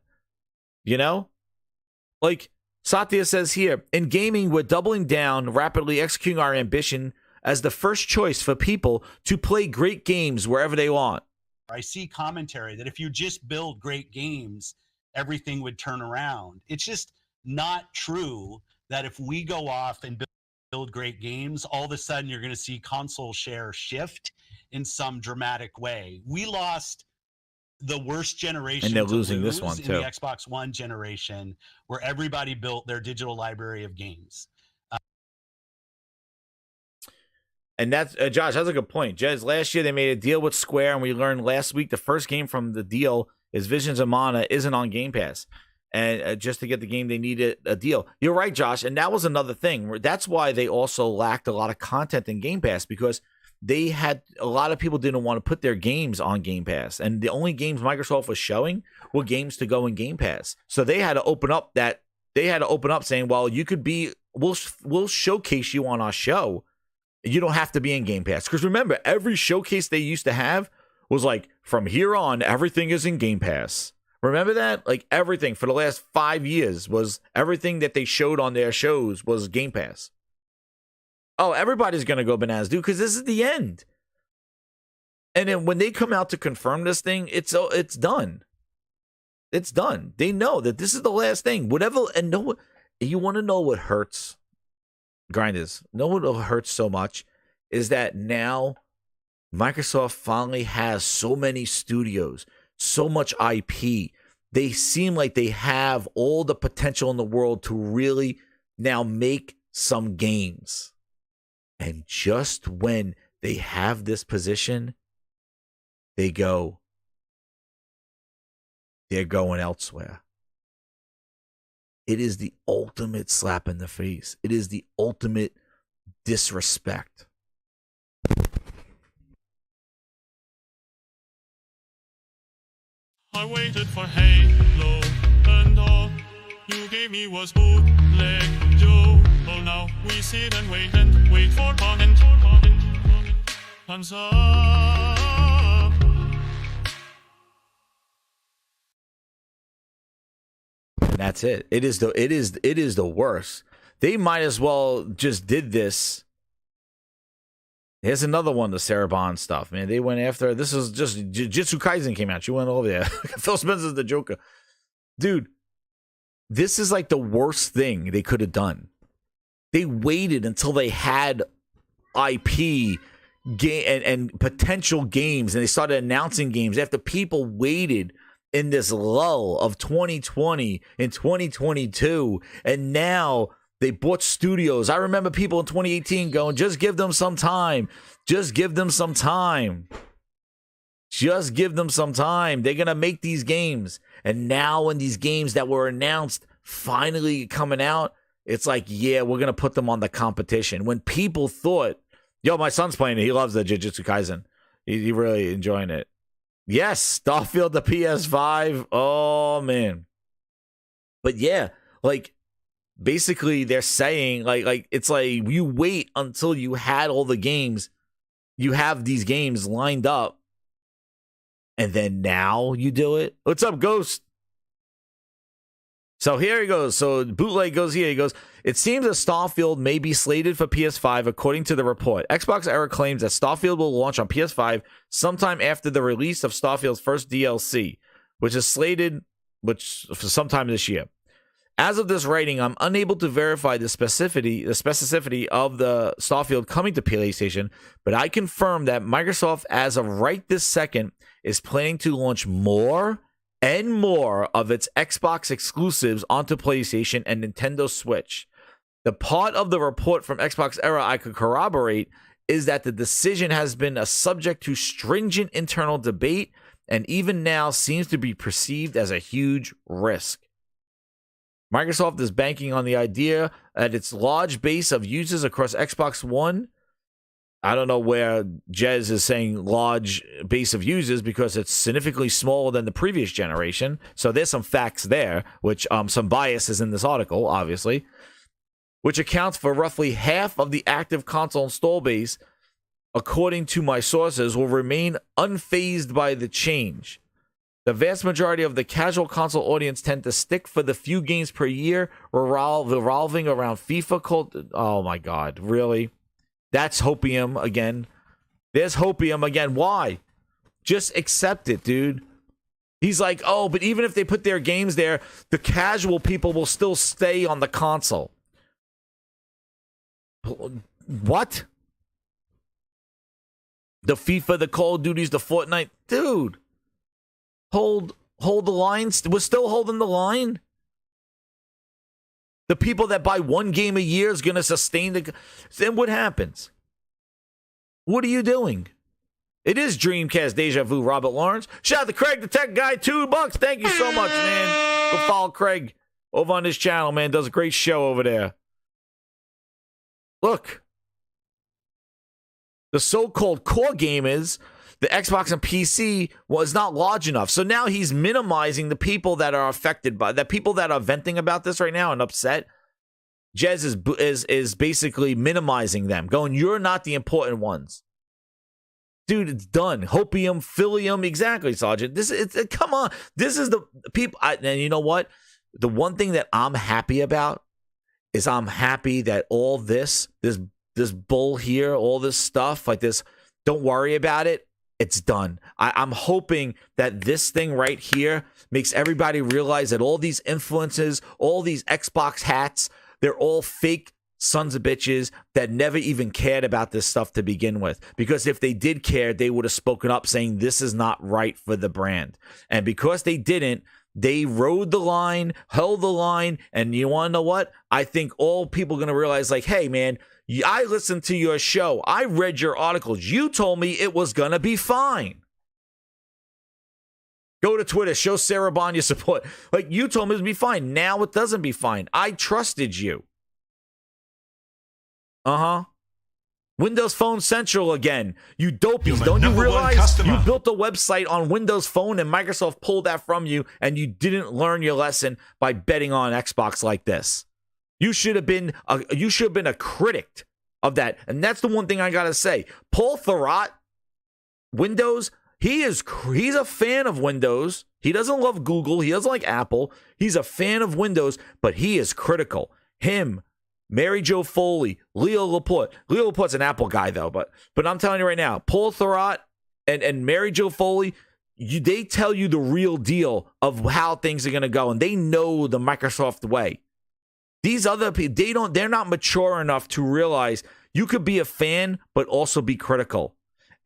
You know, like Satya says here, in gaming, we're doubling down, rapidly executing our ambition as the first choice for people to play great games wherever they want.
I see commentary that if you just build great games, everything would turn around. It's just not true that if we go off and build great games, all of a sudden you're going to see console share shift in some dramatic way. We lost the worst generation,
and they're
to
losing this
lose
one
in
too.
the Xbox One generation, where everybody built their digital library of games.
And that's Josh. That's a good point. Jez, last year they made a deal with Square, and we learned last week the first game from the deal is Visions of Mana isn't on Game Pass, and just to get the game they needed a deal. You're right, Josh, and that was another thing. That's why they also lacked a lot of content in Game Pass, because they had a lot of people didn't want to put their games on Game Pass, and the only games Microsoft was showing were games to go in Game Pass. So they had to open up saying, well, you could be, we'll showcase you on our show. You don't have to be in Game Pass. Because remember, every showcase they used to have was like, from here on, everything is in Game Pass. Remember that? Like everything for the last 5 years was everything that they showed on their shows was Game Pass. Oh, everybody's going to go bananas, dude, because this is the end. And then when they come out to confirm this thing, it's done. It's done. They know that this is the last thing. Whatever, and know you want to know what hurts? Grinders. Know what hurts so much is that now Microsoft finally has so many studios, so much IP. They seem like they have all the potential in the world to really now make some games. And just when they have this position, they're going elsewhere. It is the ultimate slap in the face. It is the ultimate disrespect.
I waited for Halo, and all you gave me was bootleg Joe. Oh, now we sit and wait for comment. Hands up.
And that's it. It is the worst. They might as well just did this. Here's another one, the Sarabon stuff, man. They went after, this is just, Jujutsu Kaisen came out. You went over there. Phil Spencer's the Joker. Dude, this is like the worst thing they could have done. They waited until they had IP and potential games, and they started announcing games after people waited in this lull of 2020 and 2022, and now they bought studios. I remember people in 2018 going, just give them some time. Just give them some time. Just give them some time. They're going to make these games. And now when these games that were announced finally coming out, it's like, yeah, we're going to put them on the competition. When people thought, yo, my son's playing it. He loves the Jujutsu Kaisen. He really enjoying it. Yes, Starfield, the PS5. Oh, man. But yeah, like, basically they're saying, like it's like you wait until you had all the games. You have these games lined up. And then now you do it. What's up, Ghost? So here he goes. So Bootleg goes here. He goes, it seems that Starfield may be slated for PS5 according to the report. Xbox Era claims that Starfield will launch on PS5 sometime after the release of Starfield's first DLC, which is slated for sometime this year. As of this writing, I'm unable to verify the specificity of the Starfield coming to PlayStation, but I confirm that Microsoft, as of right this second, is planning to launch more and more of its Xbox exclusives onto PlayStation and Nintendo Switch. The part of the report from Xbox Era I could corroborate is that the decision has been a subject to stringent internal debate and even now seems to be perceived as a huge risk. Microsoft is banking on the idea that its large base of users across Xbox One I don't know where Jez is saying large base of users because it's significantly smaller than the previous generation. So there's some facts there, which some bias is in this article, obviously, which accounts for roughly half of the active console install base, according to my sources, will remain unfazed by the change. The vast majority of the casual console audience tend to stick for the few games per year revolving around FIFA. Oh my God, really? That's hopium again. There's hopium again. Why? Just accept it, dude. He's like, oh, but even if they put their games there, the casual people will still stay on the console. What? The FIFA, the Call of Duties, the Fortnite. Dude. Hold the line. We're still holding the line. The people that buy one game a year is going to sustain the... Then what happens? What are you doing? It is Dreamcast Deja Vu, Robert Lawrence. Shout out to Craig, the tech guy, $2. Thank you so much, man. Go follow Craig over on his channel, man. Does a great show over there. Look. The so-called core gamers, the Xbox and PC, was not large enough. So now he's minimizing the people that are affected by that. People that are venting about this right now and upset. Jez is basically minimizing them, going, "You're not the important ones." Dude, it's done. Hopium, Philium, exactly, Sergeant. Come on. This is the people. And you know what? The one thing that I'm happy about is I'm happy that all this bull here, all this stuff like this, don't worry about it. It's done. I'm hoping that this thing right here makes everybody realize that all these influences, all these Xbox hats, they're all fake sons of bitches that never even cared about this stuff to begin with. Because if they did care, they would have spoken up saying this is not right for the brand. And because they didn't, they rode the line, held the line, and you want to know what? I think all people are going to realize, like, hey, man, I listened to your show. I read your articles. You told me it was going to be fine. Go to Twitter. Show Sarah Bond your support. Like, you told me it would be fine. Now it doesn't be fine. I trusted you. Windows Phone Central again. You dopies. Don't you realize you built a website on Windows Phone and Microsoft pulled that from you and you didn't learn your lesson by betting on Xbox like this? You should have been a critic of that. And that's the one thing I got to say. Paul Thurrott, Windows, he's a fan of Windows. He doesn't love Google. He doesn't like Apple. He's a fan of Windows, but he is critical. Him, Mary Jo Foley, Leo Laporte. Leo Laporte's an Apple guy, though. But I'm telling you right now, Paul Thurrott and Mary Jo Foley, they tell you the real deal of how things are going to go. And they know the Microsoft way. These other people, they're not mature enough to realize you could be a fan, but also be critical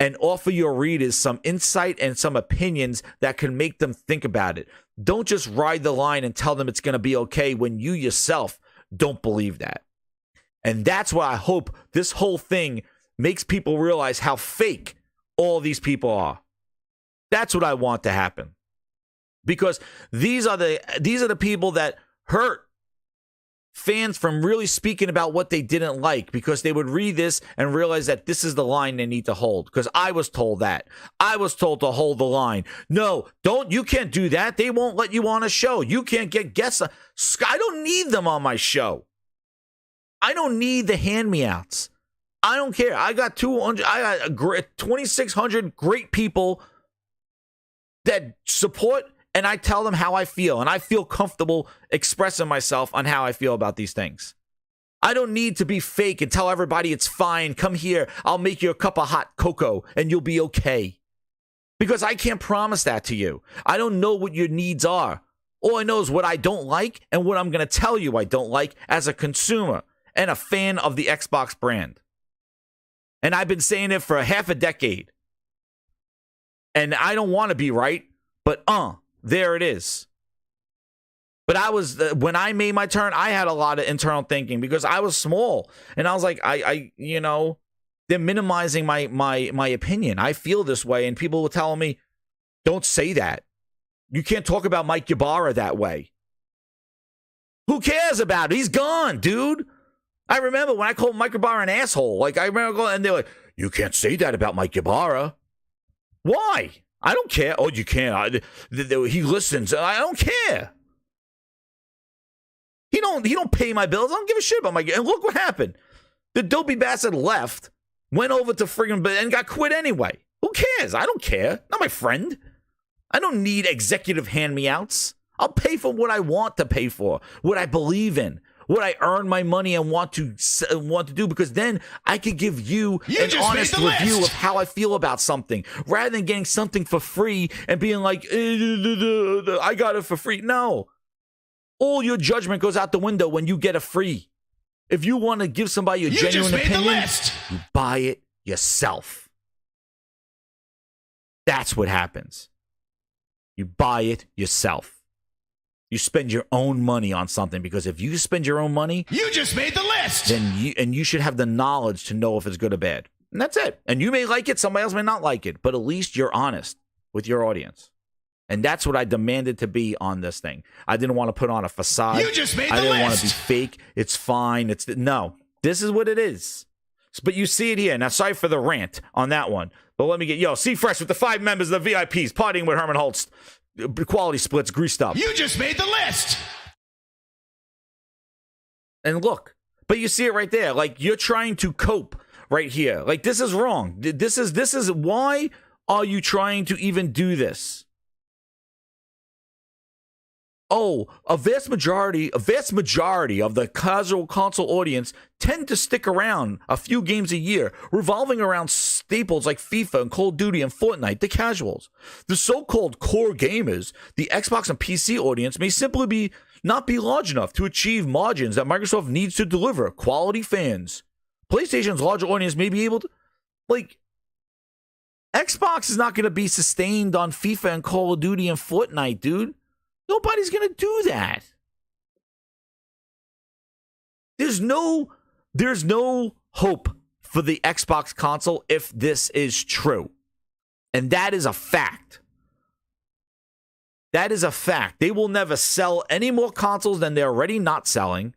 and offer your readers some insight and some opinions that can make them think about it. Don't just ride the line and tell them it's going to be okay when you yourself don't believe that. And that's what I hope this whole thing makes people realize how fake all these people are. That's what I want to happen. Because these are the people that hurt fans from really speaking about what they didn't like, because they would read this and realize that this is the line they need to hold. Because I was told that. I was told to hold the line. No, you can't do that. They won't let you on a show. You can't get guests. I don't need them on my show. I don't need the hand-me-outs. I don't care. I got 2,600 great people that support, and I tell them how I feel, and I feel comfortable expressing myself on how I feel about these things. I don't need to be fake and tell everybody it's fine. Come here. I'll make you a cup of hot cocoa, and you'll be okay. Because I can't promise that to you. I don't know what your needs are. All I know is what I don't like and what I'm going to tell you I don't like as a consumer and a fan of the Xbox brand. And I've been saying it for half a decade. And I don't want to be right, but there it is. But when I made my turn, I had a lot of internal thinking because I was small. And I was like, they're minimizing my opinion. I feel this way. And people were telling me, don't say that. You can't talk about Mike Ybarra that way. Who cares about it? He's gone, dude. I remember when I called Mike Ybarra an asshole. Like, I remember going, and they're like, you can't say that about Mike Ybarra. Why? I don't care. Oh, you can't. He listens. I don't care. He don't pay my bills. I don't give a shit about my. And look what happened. The dopey bastard left, went over to friggin' and got quit anyway. Who cares? I don't care. Not my friend. I don't need executive hand-me-outs. I'll pay for what I want to pay for, what I believe in, what I earn my money and want to do, because then I could give you an honest review of how I feel about something, rather than getting something for free and being like, I got it for free. No. All your judgment goes out the window when you get a free. If you want to give somebody a genuine opinion, you buy it yourself. That's what happens. You buy it yourself. You spend your own money on something, because if you spend your own money,
you just made the list.
Then you should have the knowledge to know if it's good or bad. And that's it. And you may like it, somebody else may not like it, but at least you're honest with your audience. And that's what I demanded to be on this thing. I didn't want to put on a facade.
You just made the
I didn't want
list.
to be fake. It's fine. No, this is what it is. But you see it here. Now, sorry for the rant on that one. But let me get, see Fresh with the 5 members of the VIPs, partying with Herman Holtz. Quality splits, greased up.
You just made the list.
And look, but you see it right there. Like, you're trying to cope right here. Like, this is wrong. This is why are you trying to even do this? Oh, a vast majority of the casual console audience tend to stick around a few games a year, revolving around staples like FIFA and Call of Duty and Fortnite, the casuals. The so-called core gamers, the Xbox and PC audience, may simply not be large enough to achieve margins that Microsoft needs to deliver quality fans. PlayStation's larger audience may be able to, Xbox is not going to be sustained on FIFA and Call of Duty and Fortnite, dude. Nobody's going to do that. There's no hope for the Xbox console if this is true. And that is a fact. That is a fact. They will never sell any more consoles than they're already not selling.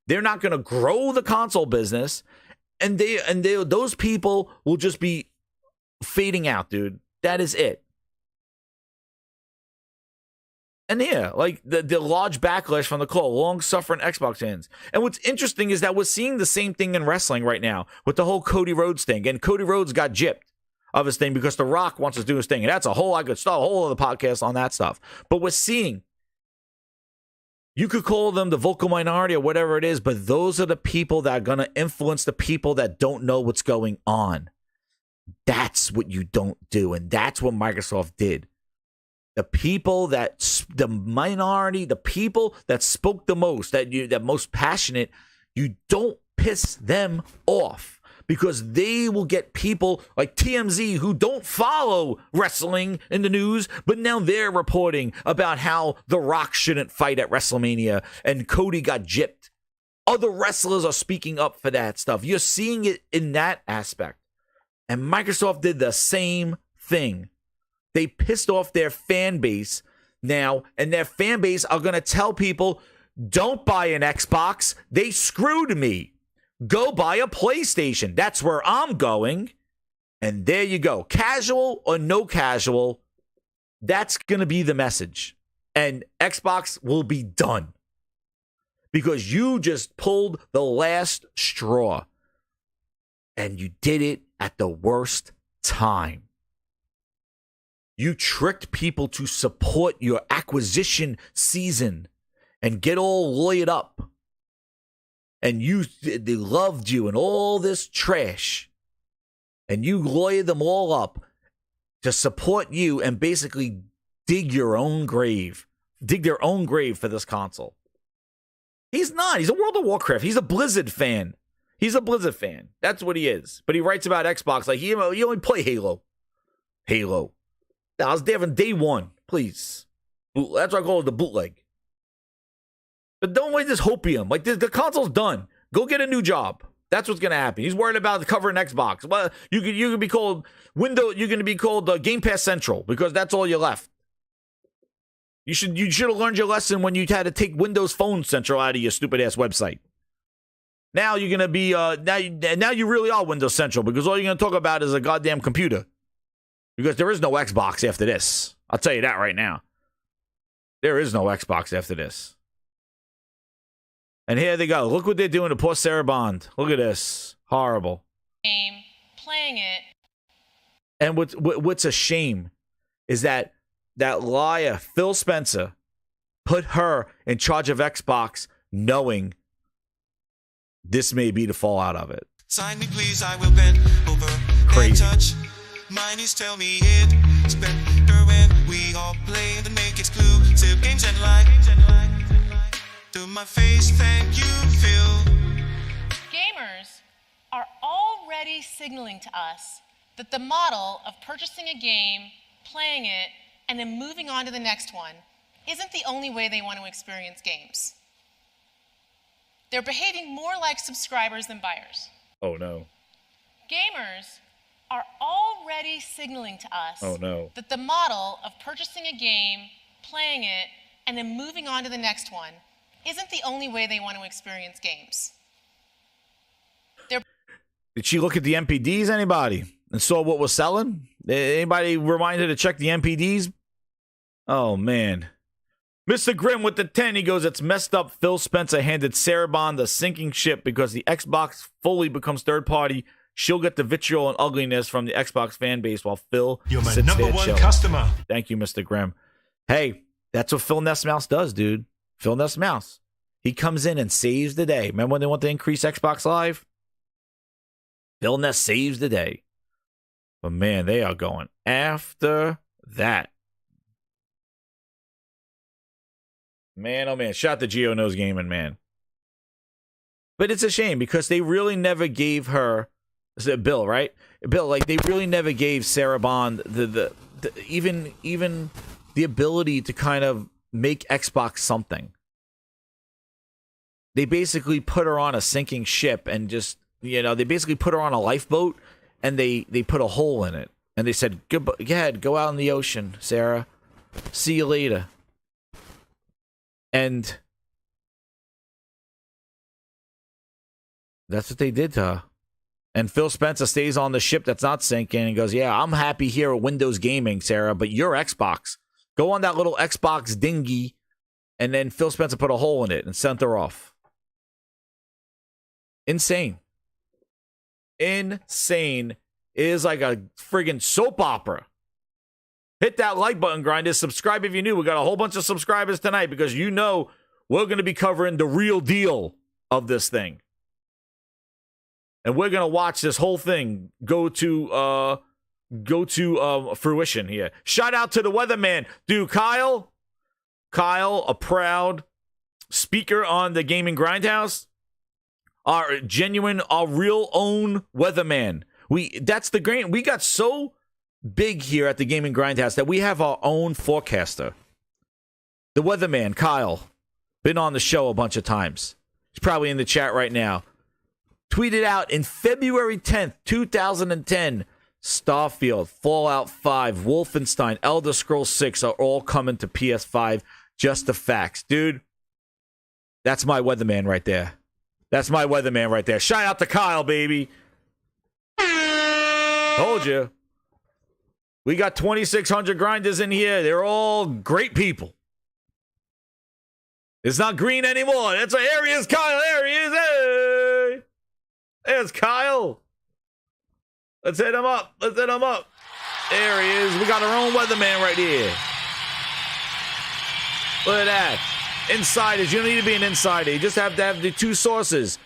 They're not going to grow the console business. And those people will just be fading out, dude. That is it. And yeah, the large backlash from the call, long-suffering Xbox fans. And what's interesting is that we're seeing the same thing in wrestling right now with the whole Cody Rhodes thing. And Cody Rhodes got gypped of his thing because The Rock wants to do his thing. And that's I could start a whole other podcast on that stuff. But we're seeing, you could call them the vocal minority or whatever it is, but those are the people that are going to influence the people that don't know what's going on. That's what you don't do. And that's what Microsoft did. The minority, the people that spoke the most, that most passionate, you don't piss them off, because they will get people like TMZ who don't follow wrestling in the news, but now they're reporting about how The Rock shouldn't fight at WrestleMania and Cody got gypped. Other wrestlers are speaking up for that stuff. You're seeing it in that aspect. And Microsoft did the same thing. They pissed off their fan base now, and their fan base are going to tell people, don't buy an Xbox. They screwed me. Go buy a PlayStation. That's where I'm going. And there you go. Casual or no casual, that's going to be the message. And Xbox will be done. Because you just pulled the last straw. And you did it at the worst time. You tricked people to support your acquisition season and get all lawyered up. And they loved you and all this trash. And you lawyered them all up to support you and basically dig your own grave. Dig their own grave for this console. He's not. He's a World of Warcraft. He's a Blizzard fan. He's a Blizzard fan. That's what he is. But he writes about Xbox like he only play Halo. Halo. I was there from day one, please. That's why I call it the bootleg. But don't wait this hopium. The console's done. Go get a new job. That's what's gonna happen. He's worried about covering Xbox. Well, you could be called Windows. You're gonna be called Game Pass Central because that's all you're left. You should have learned your lesson when you had to take Windows Phone Central out of your stupid ass website. Now you're gonna be now you really are Windows Central because all you're gonna talk about is a goddamn computer. Because there is no Xbox after this. I'll tell you that right now. There is no Xbox after this. And here they go. Look what they're doing to poor Sarah Bond. Look at this. Horrible.
Game, playing it.
And what's a shame is that liar, Phil Spencer, put her in charge of Xbox knowing this may be the fallout of it.
Sign me please, I will bend over and touch. My knees tell me it's better when we all play the make exclusive games and lie. To my face, thank you, Phil.
Gamers are already signaling to us that the model of purchasing a game, playing it, and then moving on to the next one isn't the only way they want to experience games. They're behaving more like subscribers than buyers.
Oh no.
Gamers are already signaling to us that the model of purchasing a game, playing it, and then moving on to the next one isn't the only way they want to experience games.
Did she look at the MPDs, anybody? And saw what was selling? Anybody reminded to check the MPDs? Oh, man. Mr. Grimm with the 10, he goes, it's messed up. Phil Spencer handed Sarah Bond the sinking ship because the Xbox fully becomes third party. She'll get the vitriol and ugliness from the Xbox fan base while Phil sits there chilling.
Customer.
Thank you, Mr. Grimm. Hey, that's what Phil Nessmouse does, dude. Phil Nessmouse. He comes in and saves the day. Remember when they want to increase Xbox Live? Phil Ness saves the day. But man, they are going after that. Man, oh man. Shout out to Geo Knows Gaming, man. But it's a shame because they really never gave her, Bill, right? Bill, like they really never gave Sarah Bond the even the ability to kind of make Xbox something. They basically put her on a sinking ship and just, they basically put her on a lifeboat and they put a hole in it. And they said, go ahead, go out in the ocean, Sarah. See you later. And that's what they did to her. And Phil Spencer stays on the ship that's not sinking and goes, yeah, I'm happy here at Windows Gaming, Sarah, but you're Xbox. Go on that little Xbox dinghy. And then Phil Spencer put a hole in it and sent her off. Insane. Insane. It is like a friggin' soap opera. Hit that like button, grinders. Subscribe if you're new. We got a whole bunch of subscribers tonight because we're going to be covering the real deal of this thing. And we're going to watch this whole thing go to fruition here. Shout out to the weatherman. Dude, Kyle, a proud speaker on the Gaming Grindhouse. Our real own weatherman. We got so big here at the Gaming Grindhouse that we have our own forecaster. The weatherman, Kyle, been on the show a bunch of times. He's probably in the chat right now. Tweeted out in February 10th, 2010, Starfield, Fallout 5, Wolfenstein, Elder Scrolls 6 are all coming to PS5. Just the facts. Dude, that's my weatherman right there. That's my weatherman right there. Shout out to Kyle, baby. Told you. We got 2,600 grinders in here. They're all great people. It's not green anymore. That's what here he is, Kyle. There he is. Hey. There's Kyle. Let's hit him up. There he is. We got our own weatherman right here. Look at that. Insiders. You don't need to be an insider. You just have to have the two sources.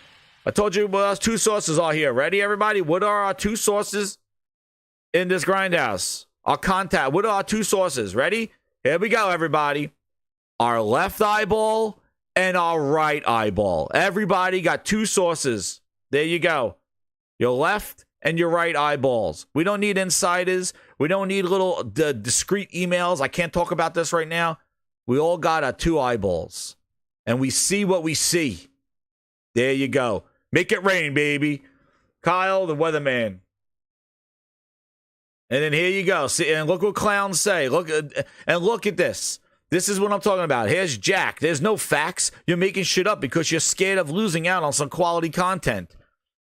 I told you what our two sources are here. Ready, everybody? What are our two sources in this grindhouse? Our contact. What are our two sources? Ready? Here we go, everybody. Our left eyeball and our right eyeball. Everybody got two sources. There you go. Your left and your right eyeballs. We don't need insiders. We don't need little discreet emails. I can't talk about this right now. We all got our two eyeballs. And we see what we see. There you go. Make it rain, baby. Kyle, the weatherman. And then here you go. See, and look what clowns say. Look at this. This is what I'm talking about. Here's Jack. There's no facts. You're making shit up because you're scared of losing out on some quality content.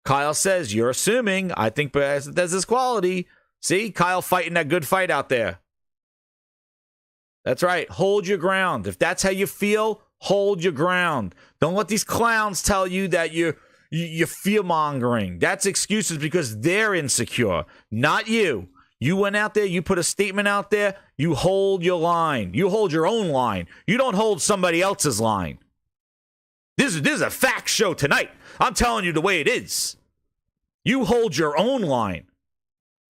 Kyle says, you're assuming. I think there's this quality. See? Kyle fighting that good fight out there. That's right. Hold your ground. If that's how you feel, hold your ground. Don't let these clowns tell you that you're fear-mongering. That's excuses because they're insecure, not you. You went out there, you put a statement out there, you hold your line. You hold your own line. You don't hold somebody else's line. This is a fact show tonight. I'm telling you the way it is. You hold your own line.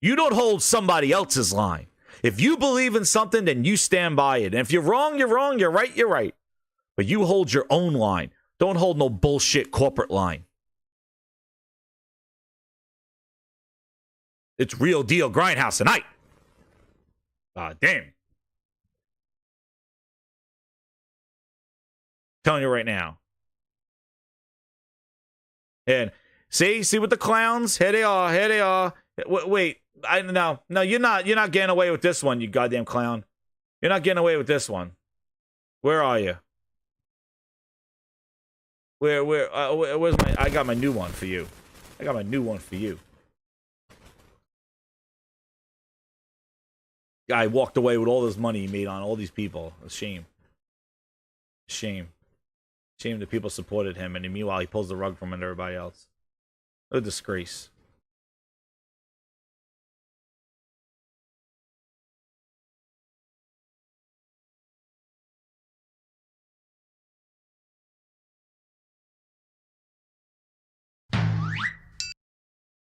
You don't hold somebody else's line. If you believe in something, then you stand by it. And if you're wrong, you're wrong. You're right, you're right. But you hold your own line. Don't hold no bullshit corporate line. It's real deal Grindhouse tonight. Damn. Telling you right now. And see with the clowns? Here they are. Wait, no, you're not getting away with this one, you goddamn clown. You're not getting away with this one. Where are you? Where's my? I got my new one for you. Guy walked away with all this money he made on all these people. A shame. Shame that people supported him, and meanwhile he pulls the rug from under everybody else. What a disgrace.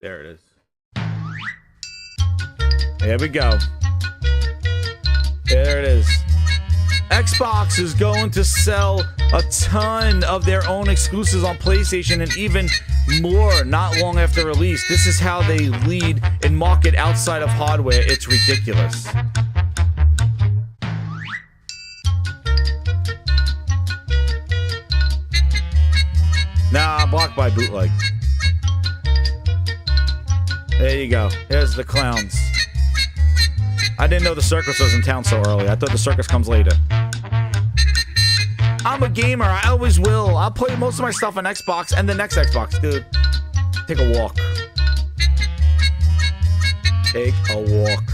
There it is. There we go. There it is. Xbox is going to sell a ton of their own exclusives on PlayStation and even more not long after release. This is how they lead in market outside of hardware. It's ridiculous. Nah, blocked by bootleg. There you go. Here's the clowns. I didn't know the circus was in town so early. I thought the circus comes later. I'm a gamer. I always will. I'll play most of my stuff on Xbox and the next Xbox, dude. Take a walk. Take a walk.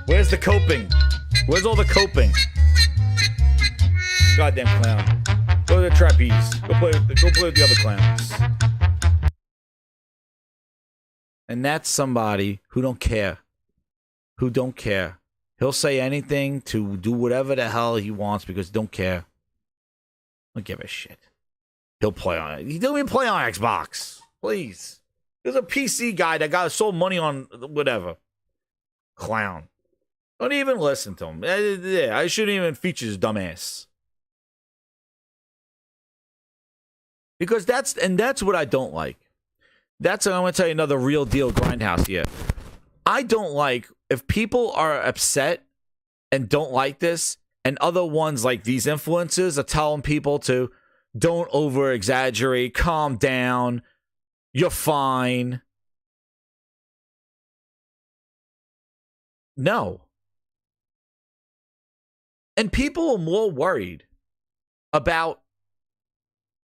Where's the coping? Where's all the coping? Goddamn clown. Go to the trapeze. Go play with the other clowns. And that's somebody who don't care. Who don't care. He'll say anything to do whatever the hell he wants because he don't care. Don't give a shit. He'll play on it. He don't even play on Xbox. Please. There's a PC guy that got sold money on whatever. Clown. Don't even listen to him. I shouldn't even feature his dumb ass. Because that's what I don't like. I'm going to tell you another real deal Grindhouse here. I don't like if people are upset and don't like this, and other ones like these influencers are telling people to don't over exaggerate, calm down, you're fine. No. And people are more worried about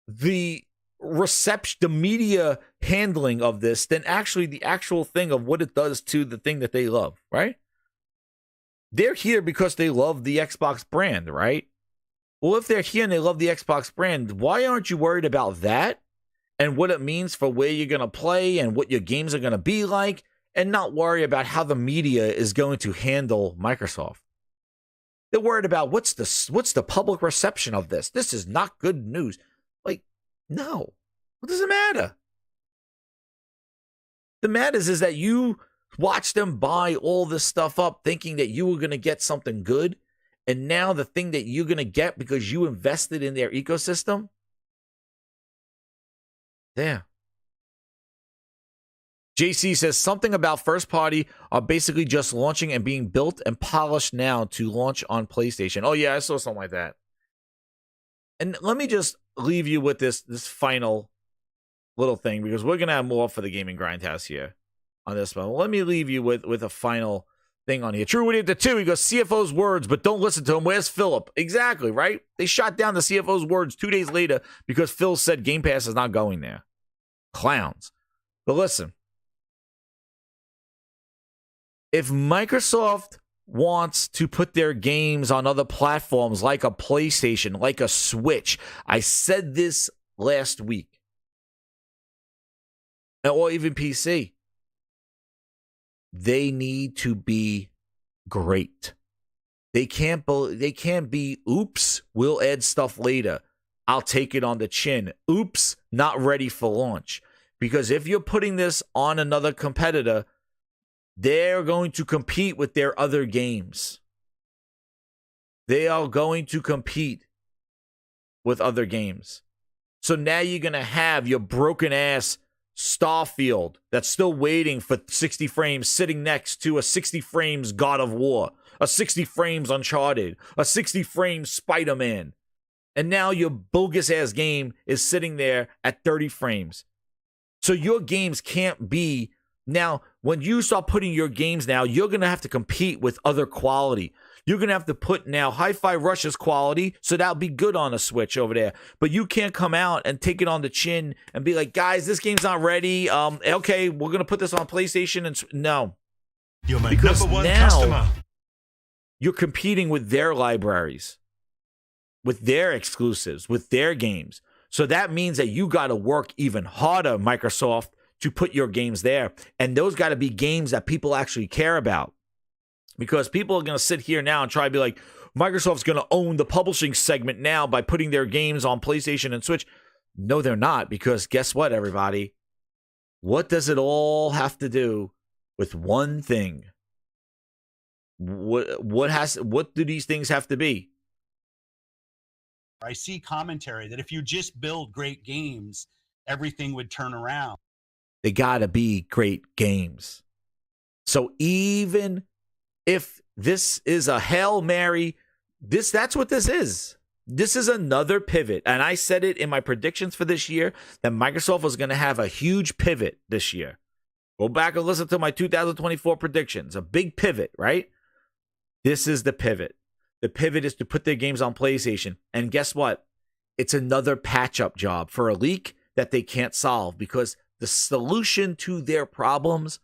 the reception, the media handling of this than actually the actual thing of what it does to the thing that they love, right? They're here because they love the Xbox brand, right? Well, if they're here and they love the Xbox brand, why aren't you worried about that and what it means for where you're going to play and what your games are going to be like, and not worry about how the media is going to handle Microsoft? They're worried about what's the public reception of this. This is not good news. Like, no. What does it matter? The matters is that you watch them buy all this stuff up thinking that you were going to get something good. And now the thing that you're going to get because you invested in their ecosystem. There. JC says something about first party are basically just launching and being built and polished now to launch on PlayStation. Oh yeah, I saw something like that. And let me just leave you with this final little thing, because we're going to have more for the Gaming Grindhouse here on this one. Let me leave you with a final thing on here. True Idiot the 2, he goes, CFO's words, but don't listen to him. Where's Philip? Exactly, right? They shot down the CFO's words 2 days later because Phil said Game Pass is not going there. Clowns. But listen, if Microsoft wants to put their games on other platforms like a PlayStation, like a Switch, I said this last week, or even PC, they need to be great. They can't be, oops, we'll add stuff later. I'll take it on the chin. Oops, not ready for launch. Because if you're putting this on another competitor, they're going to compete with their other games. They are going to compete with other games. So now you're going to have your broken ass Starfield that's still waiting for 60 frames sitting next to a 60 frames God of War, a 60 frames Uncharted, a 60 frames Spider-Man. And now your bogus ass game is sitting there at 30 frames. So your games can't be. Now, when you start putting your games now, you're going to have to compete with other quality. You're going to have to put now Hi-Fi Rush's quality, so that'll be good on a Switch over there. But you can't come out and take it on the chin and be like, guys, this game's not ready. Okay, we're going to put this on PlayStation. And no.
You're my
because
number one
now
customer.
You're competing with their libraries, with their exclusives, with their games. So that means that you got to work even harder, Microsoft, to put your games there. And those got to be games that people actually care about. Because people are going to sit here now and try to be like, Microsoft's going to own the publishing segment now by putting their games on PlayStation and Switch. No, they're not. Because guess what, everybody? What does it all have to do with one thing? What do these things have to be?
I see commentary that if you just build great games, everything would turn around.
They got to be great games. So even if this is a Hail Mary, that's what this is. This is another pivot. And I said it in my predictions for this year that Microsoft was going to have a huge pivot this year. Go back and listen to my 2024 predictions. A big pivot, right? This is the pivot. The pivot is to put their games on PlayStation. And guess what? It's another patch-up job for a leak that they can't solve because the solution to their problems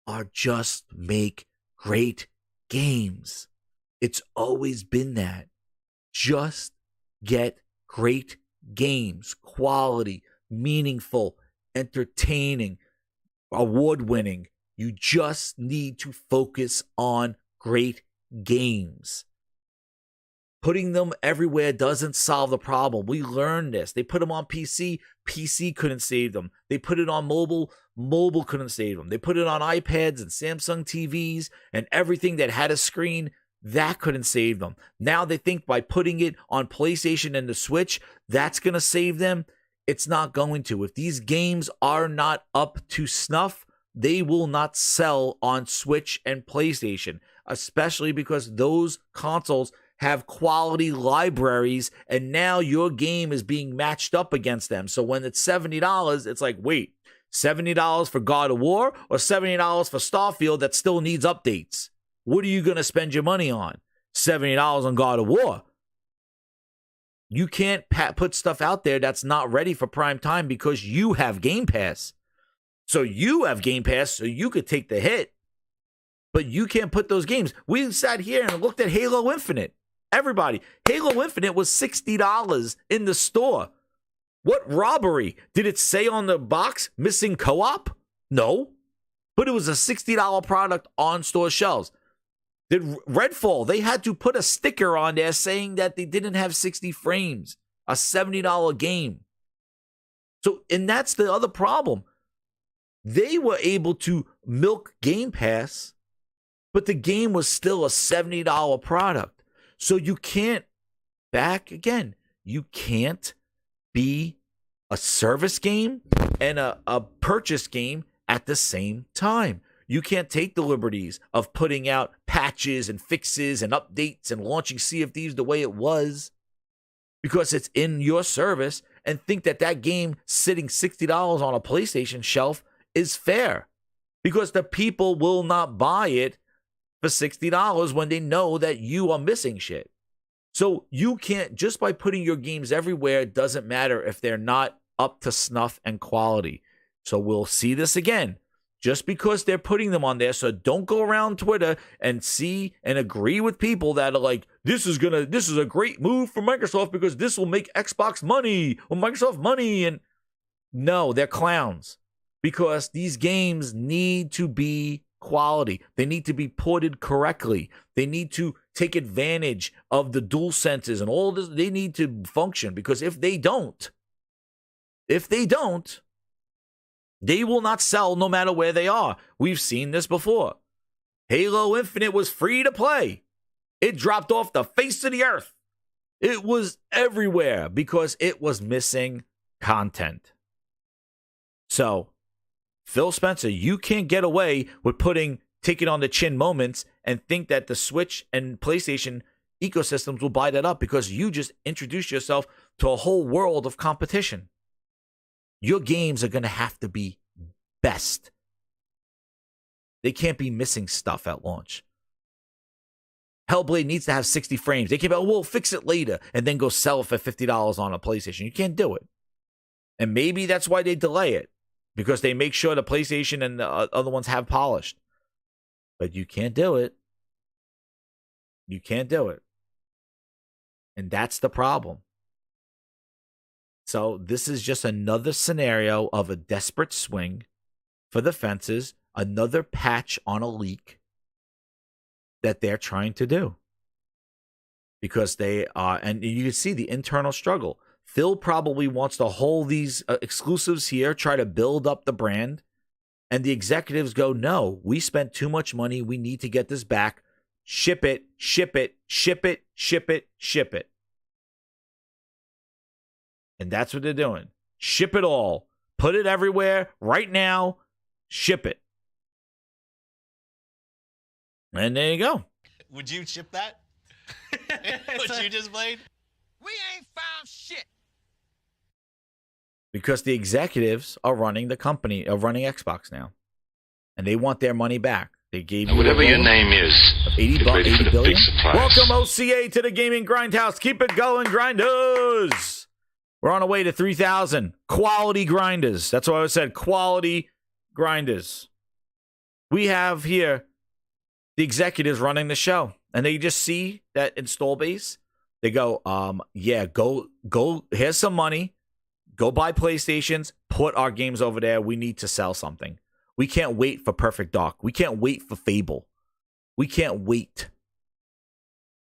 are just make great games. It's always been that. Just get great games. Quality, meaningful, entertaining, award-winning. You just need to focus on great games. Putting them everywhere doesn't solve the problem. We learned this. They put them on PC. PC couldn't save them. They put it on mobile. Mobile couldn't save them. They put it on iPads and Samsung TVs and everything that had a screen. That couldn't save them. Now they think by putting it on PlayStation and the Switch, that's going to save them. It's not going to. If these games are not up to snuff, they will not sell on Switch and PlayStation, especially because those consoles have quality libraries, and now your game is being matched up against them. So when it's $70, it's like, wait, $70 for God of War or $70 for Starfield that still needs updates? What are you going to spend your money on? $70 on God of War. You can't put stuff out there that's not ready for prime time because you have Game Pass. So you have Game Pass, so you could take the hit. But you can't put those games. We sat here and looked at Halo Infinite. Everybody, Halo Infinite was $60 in the store. What robbery? Did it say on the box, missing co-op? No. But it was a $60 product on store shelves. Did Redfall, they had to put a sticker on there saying that they didn't have 60 frames. A $70 game. So, and that's the other problem. They were able to milk Game Pass, but the game was still a $70 product. So you can't, back again, you can't be a service game and a purchase game at the same time. You can't take the liberties of putting out patches and fixes and updates and launching Sea of Thieves the way it was because it's in your service and think that that game sitting $60 on a PlayStation shelf is fair because the people will not buy it for $60 when they know that you are missing shit. So you can't, just by putting your games everywhere, it doesn't matter if they're not up to snuff and quality. So we'll see this again. Just because they're putting them on there, so don't go around Twitter and see and agree with people that are like, this is a great move for Microsoft because this will make Xbox money or Microsoft money. And no, they're clowns, because these games need to be quality. They need to be ported correctly. They need to take advantage of the dual senses and all this. They need to function, because if they don't, they will not sell no matter where they are. We've seen this before. Halo Infinite was free to play. It dropped off the face of the earth. It was everywhere because it was missing content. So, Phil Spencer, you can't get away with take it on the chin moments and think that the Switch and PlayStation ecosystems will buy that up, because you just introduced yourself to a whole world of competition. Your games are going to have to be best. They can't be missing stuff at launch. Hellblade needs to have 60 frames. They can't be, we'll fix it later and then go sell it for $50 on a PlayStation. You can't do it. And maybe that's why they delay it, because they make sure the PlayStation and the other ones have polished. But you can't do it. You can't do it. And that's the problem. So this is just another scenario of a desperate swing for the fences, another patch on a leak that they're trying to do. Because they are, and you can see the internal struggle. Phil probably wants to hold these exclusives here, try to build up the brand. And the executives go, no, we spent too much money. We need to get this back. Ship it, ship it, ship it, ship it, ship it. And that's what they're doing. Ship it all. Put it everywhere right now. Ship it. And there you go.
Would you ship that? What you just played?
We ain't found shit.
Because the executives are running the company, are running Xbox now. And they want their money back. They gave you
whatever your name is,
$80
get ready for the
billion.
big surprise.
Welcome, OCA, to the Gaming Grindhouse. Keep it going, grinders. We're on our way to 3,000 quality grinders. That's why I said quality grinders. We have here the executives running the show, and they just see that install base. They go, yeah, go. Here's some money. Go buy PlayStations. Put our games over there. We need to sell something. We can't wait for Perfect Dark. We can't wait for Fable. We can't wait.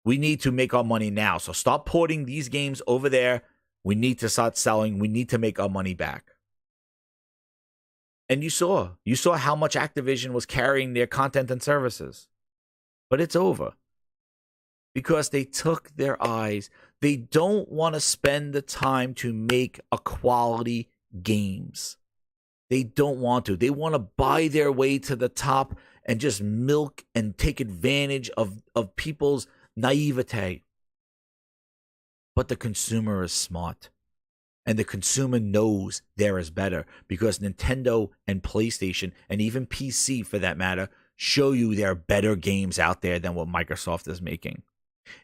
We need to make our money now. So stop porting these games over there. We need to start selling. We need to make our money back. And you saw how much Activision was carrying their content and services. But it's over. Because they took their eyes. They don't want to spend the time to make a quality games. They don't want to. They want to buy their way to the top and just milk and take advantage of people's naivete. But the consumer is smart. And the consumer knows there is better, because Nintendo and PlayStation, and even PC for that matter, show you there are better games out there than what Microsoft is making.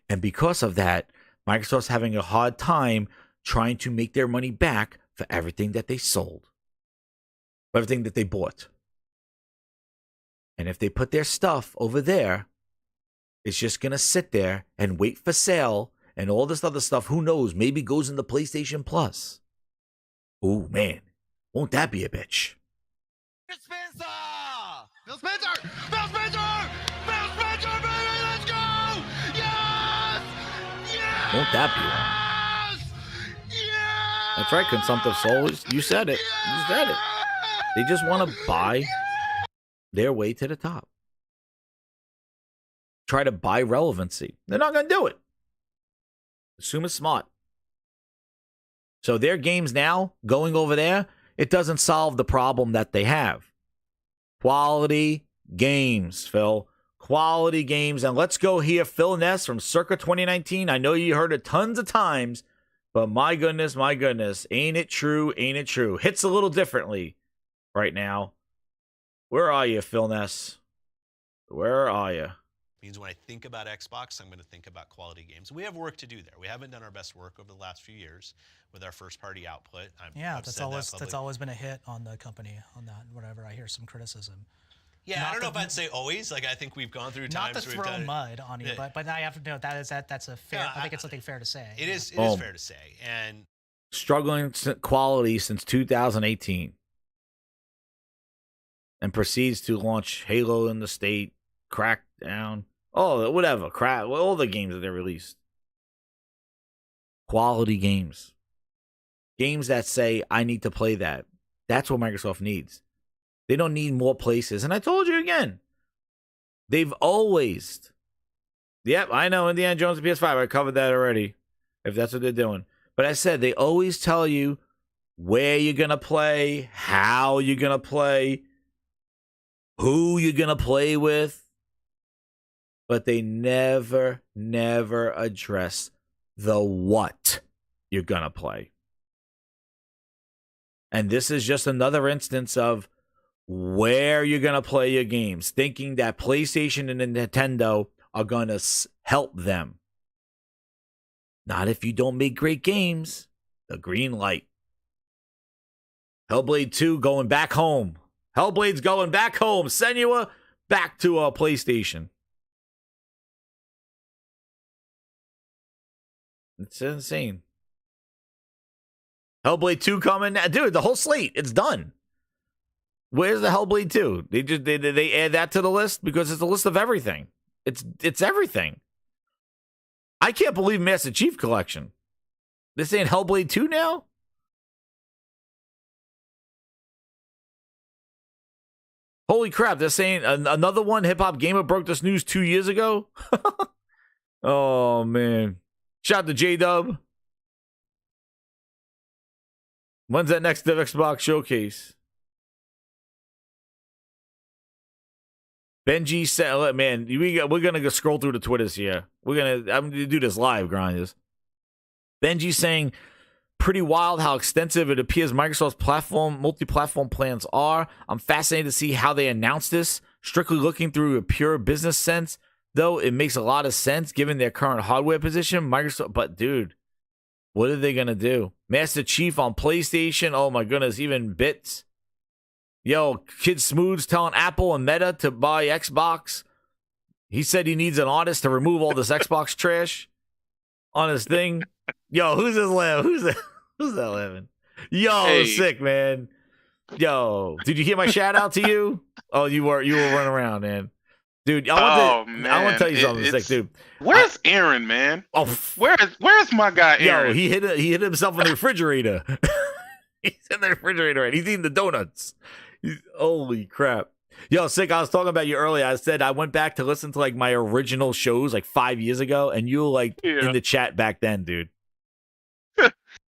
And because of that, Microsoft's having a hard time trying to make their money back for everything that they sold, everything that they bought. And if they put their stuff over there, it's just going to sit there and wait for sale. And all this other stuff, who knows, maybe goes into PlayStation Plus. Oh, man. Won't that be a bitch?
Phil Spencer! Phil Spencer! Phil Spencer! Phil Spencer, baby, let's go! Yes! Yes!
Won't that be one? Yes! That's right, Consumptive Souls. You said it. You said it. They just want to buy their way to the top. Try to buy relevancy. They're not going to do it. Assume it's smart. So their games now, going over there, it doesn't solve the problem that they have. Quality games, Phil. Quality games. And let's go here, Phil Ness from Circa 2019. I know you heard it tons of times, but my goodness, ain't it true, ain't it true? Hits a little differently right now. Where are you, Phil Ness? Where are you?
means when I think about Xbox, I'm going to think about quality games. We have work to do there. We haven't done our best work over the last few years with our first-party output. I've said
that's always been a hit on the company on that. Whenever I hear some criticism.
Yeah, I don't know if I'd say always. Like, I think we've gone through times.
Not to throw mud on you, but I have to know that's a fair. I think it's something fair to say.
It is fair to say, and
struggling quality since 2018, and proceeds to launch Halo in the state, Crackdown, whatever, all the games that they released. Quality games that say I need to play that. That's what Microsoft needs. They don't need more places. And I told you again, they've always. Yep, I know Indiana Jones and PS5. I covered that already. If that's what they're doing. But I said they always tell you where you're going to play, how you're going to play, who you're going to play with. But they never address the what you're going to play. And this is just another instance of where you're going to play your games, thinking that PlayStation and Nintendo are going to help them. Not if you don't make great games. The green light. Hellblade 2 going back home. Hellblade's going back home. Senua back to a PlayStation. It's insane. Hellblade 2 coming. Dude, the whole slate. It's done. Where's the Hellblade 2? They add that to the list because it's a list of everything. It's everything. I can't believe Master Chief Collection. They're saying Hellblade 2 now? Holy crap, they're saying another one. Hip Hop Gamer broke this news 2 years ago. Oh, man. Shout out to J-Dub. When's that next Xbox showcase? Benji said, man, we're going to go scroll through the Twitters here. I'm going to do this live, Grinders. Benji saying, pretty wild how extensive it appears Microsoft's multi-platform plans are. I'm fascinated to see how they announce this. Strictly looking through a pure business sense, though, it makes a lot of sense given their current hardware position. Microsoft, but dude, what are they going to do? Master Chief on PlayStation? Oh my goodness, even Bits. Yo, Kid Smooth's telling Apple and Meta to buy Xbox. He said he needs an artist to remove all this Xbox trash on his thing. Yo, who's this laugh? Who's that laughing? Yo, hey. Sick, man. Yo, did you hear my shout out to you? Oh, you were running around, man. Dude, I want to tell you something sick, dude.
Where's Aaron, man?
Oh,
where's my guy Aaron?
Yo, he hit himself in the refrigerator. He's in the refrigerator and he's eating the donuts. Holy crap. Yo, Sick, I was talking about you earlier. I said I went back to listen to like my original shows like 5 years ago, and you were like in the chat back then, dude.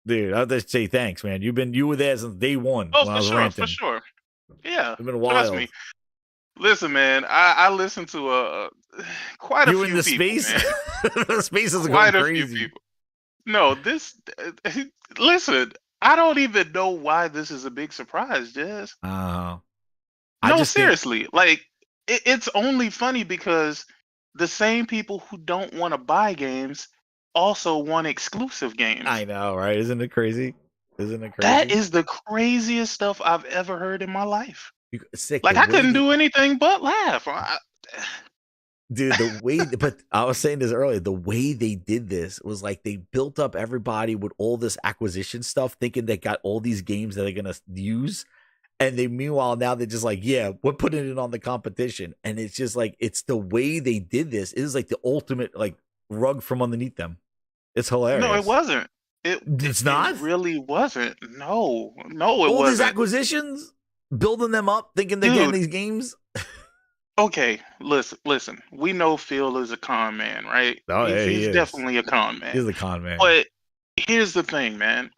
Dude, I'll just say thanks, man. You were there since day one.
Oh,
when I was ranting.
for sure. Yeah.
It's been wild.
Trust me. Listen, man, I listened to quite a few people. You in the space?
The space is
quite
going
a
crazy.
Few people. No, listen, I don't even know why this is a big surprise, Jez. No, seriously. Like, it's only funny because the same people who don't want to buy games also want exclusive games.
I know, right? Isn't it crazy?
That is the craziest stuff I've ever heard in my life.
Sick.
Like, I couldn't do anything but laugh.
Dude, the way, but I was saying this earlier, the way they did this was like they built up everybody with all this acquisition stuff, thinking they got all these games that they're going to use. And meanwhile, now they're just like, yeah, we're putting it on the competition. And it's just like, it's the way they did this. It is like the ultimate, like, rug from underneath them. It's hilarious.
No, it wasn't.
It's not?
It really wasn't. No, it wasn't.
All these acquisitions, building them up, thinking they're getting these games.
Okay, listen. We know Phil is a con man, right?
Oh, yeah,
he's definitely a con man.
He's a con man.
But here's the thing, man.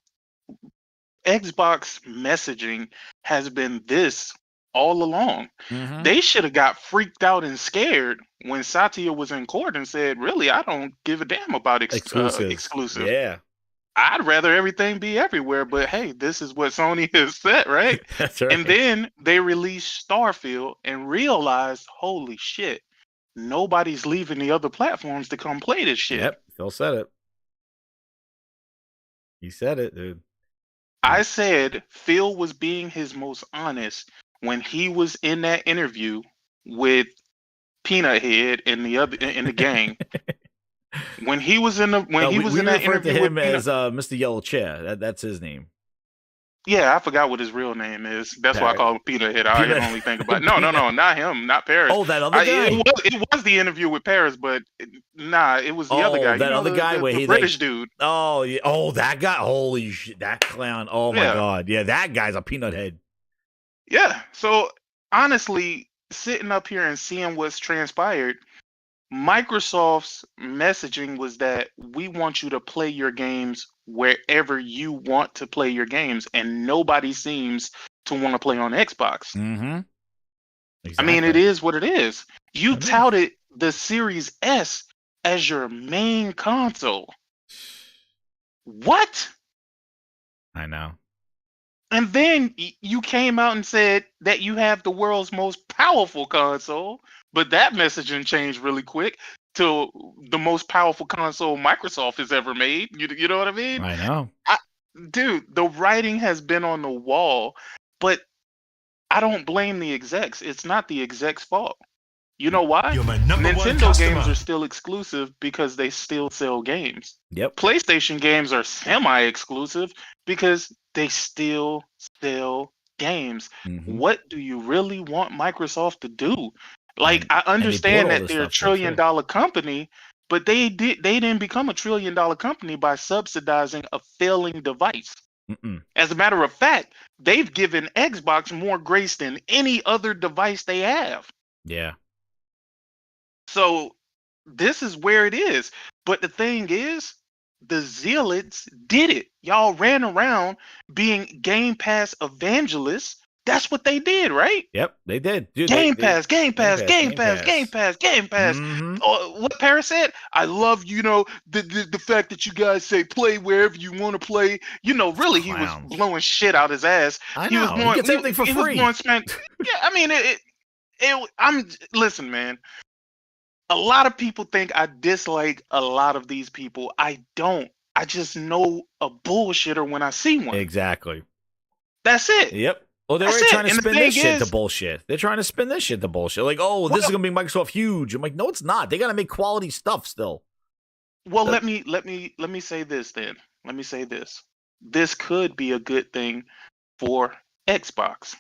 Xbox messaging has been this all along.
Mm-hmm.
They should have got freaked out and scared when Satya was in court and said, really, I don't give a damn about exclusive.
Yeah.
I'd rather everything be everywhere, but hey, this is what Sony has set, right?
That's right.
And then they released Starfield and realized, holy shit, nobody's leaving the other platforms to come play this shit.
Yep, Phil said it. He said it, dude.
I said Phil was being his most honest when he was in that interview with Peanut Head and the other in the gang. When he was in the
we
in that
refer to
interview
him
with Peanut,
as Mr. Yellow Chair. That's his name.
yeah, I forgot what his real name is. That's why I call him Peanut Head. I can only think about no, not him, not Paris.
Oh, that other guy.
It was the interview with Paris, but it was the other guy.
That other guy where
the
he
British dude.
Oh, yeah. Oh, that guy. Holy shit, that clown. Oh my god. Yeah, that guy's a peanut head.
Yeah. So honestly, sitting up here and seeing what's transpired, Microsoft's messaging was that we want you to play your games wherever you want to play your games, and nobody seems to want to play on Xbox.
Mm-hmm.
Exactly. I mean, it is what it is. You touted the Series S as your main console. What?
I know.
And then you came out and said that you have the world's most powerful console, but that messaging changed really quick to the most powerful console Microsoft has ever made. You know what I mean?
I know.
Dude, the writing has been on the wall, but I don't blame the execs. It's not the execs' fault. You know why? Nintendo games are still exclusive because they still sell games.
Yep.
PlayStation games are semi-exclusive because they still sell games.
Mm-hmm.
What do you really want Microsoft to do? Like, I understand that they're a $1 trillion company, but they didn't become a $1 trillion company by subsidizing a failing device.
Mm-mm.
As a matter of fact, they've given Xbox more grace than any other device they have.
Yeah.
So this is where it is. But the thing is, the zealots did it. Y'all ran around being Game Pass evangelists. That's what they did, right?
Yep, they did. Dude,
Game Pass.
Mm-hmm.
What Paris said, I love, the fact that you guys say play wherever you want to play. Really, he was blowing shit out his ass.
I know. He gets everything for free.
Yeah, I mean, listen, man. A lot of people think I dislike a lot of these people. I don't. I just know a bullshitter when I see one.
Exactly.
That's it.
Yep. Well, they're already trying to spin this shit to bullshit. They're trying to spin this shit to bullshit. Like, this is gonna be Microsoft huge. I'm like, no, it's not. They gotta make quality stuff still.
Well, let me say this then. Let me say this. This could be a good thing for Xbox.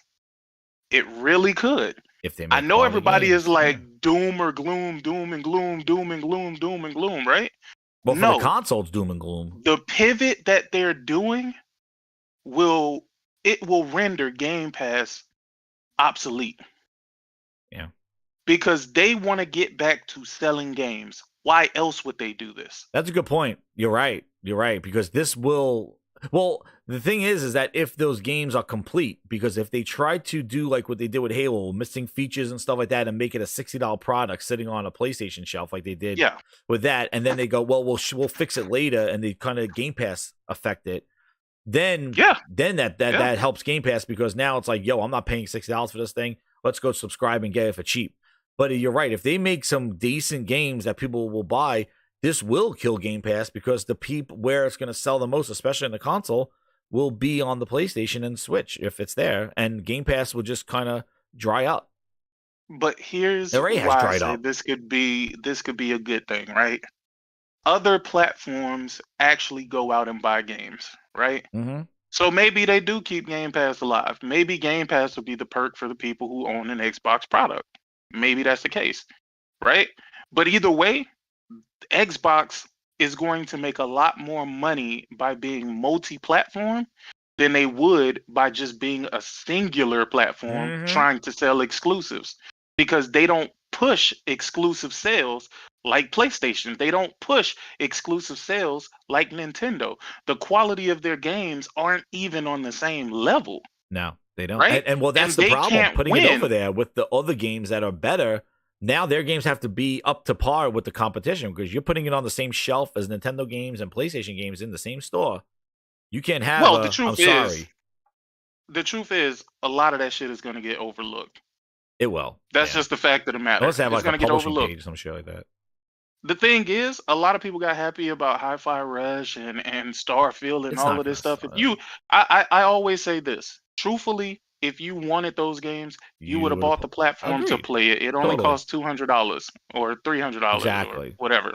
It really could.
If they
I know everybody is like doom or gloom, doom and gloom, doom and gloom, doom and gloom, right?
Well, for the console, it's doom and gloom.
The pivot that they're doing will render Game Pass obsolete.
Yeah.
Because they want to get back to selling games. Why else would they do this?
That's a good point. You're right. Because this will. Well, the thing is that if those games are complete, because if they try to do like what they did with Halo, missing features and stuff like that, and make it a $60 product sitting on a PlayStation shelf like they did with that, and then they go, well, we'll fix it later, and they kind of Game Pass affect it. Then that helps Game Pass because now it's like, yo, I'm not paying $60 for this thing. Let's go subscribe and get it for cheap. But you're right. If they make some decent games that people will buy, this will kill Game Pass because the people where it's going to sell the most, especially in the console, will be on the PlayStation and Switch if it's there, and Game Pass will just kind of dry up.
But here's why I say this could be a good thing, right? Other platforms actually go out and buy games, right?
Mm-hmm.
So maybe they do keep Game Pass alive. Maybe Game Pass will be the perk for the people who own an Xbox product. Maybe that's the case, right? But either way, Xbox is going to make a lot more money by being multi-platform than they would by just being a singular platform trying to sell exclusives, because they don't push exclusive sales like PlayStation. They don't push exclusive sales like Nintendo. The quality of their games aren't even on the same level.
No, they don't.
Right?
And well, that's
And
the
they
problem.
can't
Putting it
win.
over there with the other games that are better. Now their games have to be up to par with the competition because you're putting it on the same shelf as Nintendo games and PlayStation games in the same store. You can't have.
The truth is, a lot of that shit is going to get overlooked.
It will.
That's just the fact of the matter.
Unless they have
It's
like a
gonna get
publishing
overlooked.
page or some shit like that.
The thing is, a lot of people got happy about Hi-Fi Rush and Starfield and
It's
all
not
of this
gonna
stuff. If you, I always say this truthfully. If you wanted those games, you would have bought the platform to
Agreed.
play it. It only
Totally.
costs $200 or $300
Exactly.
or whatever.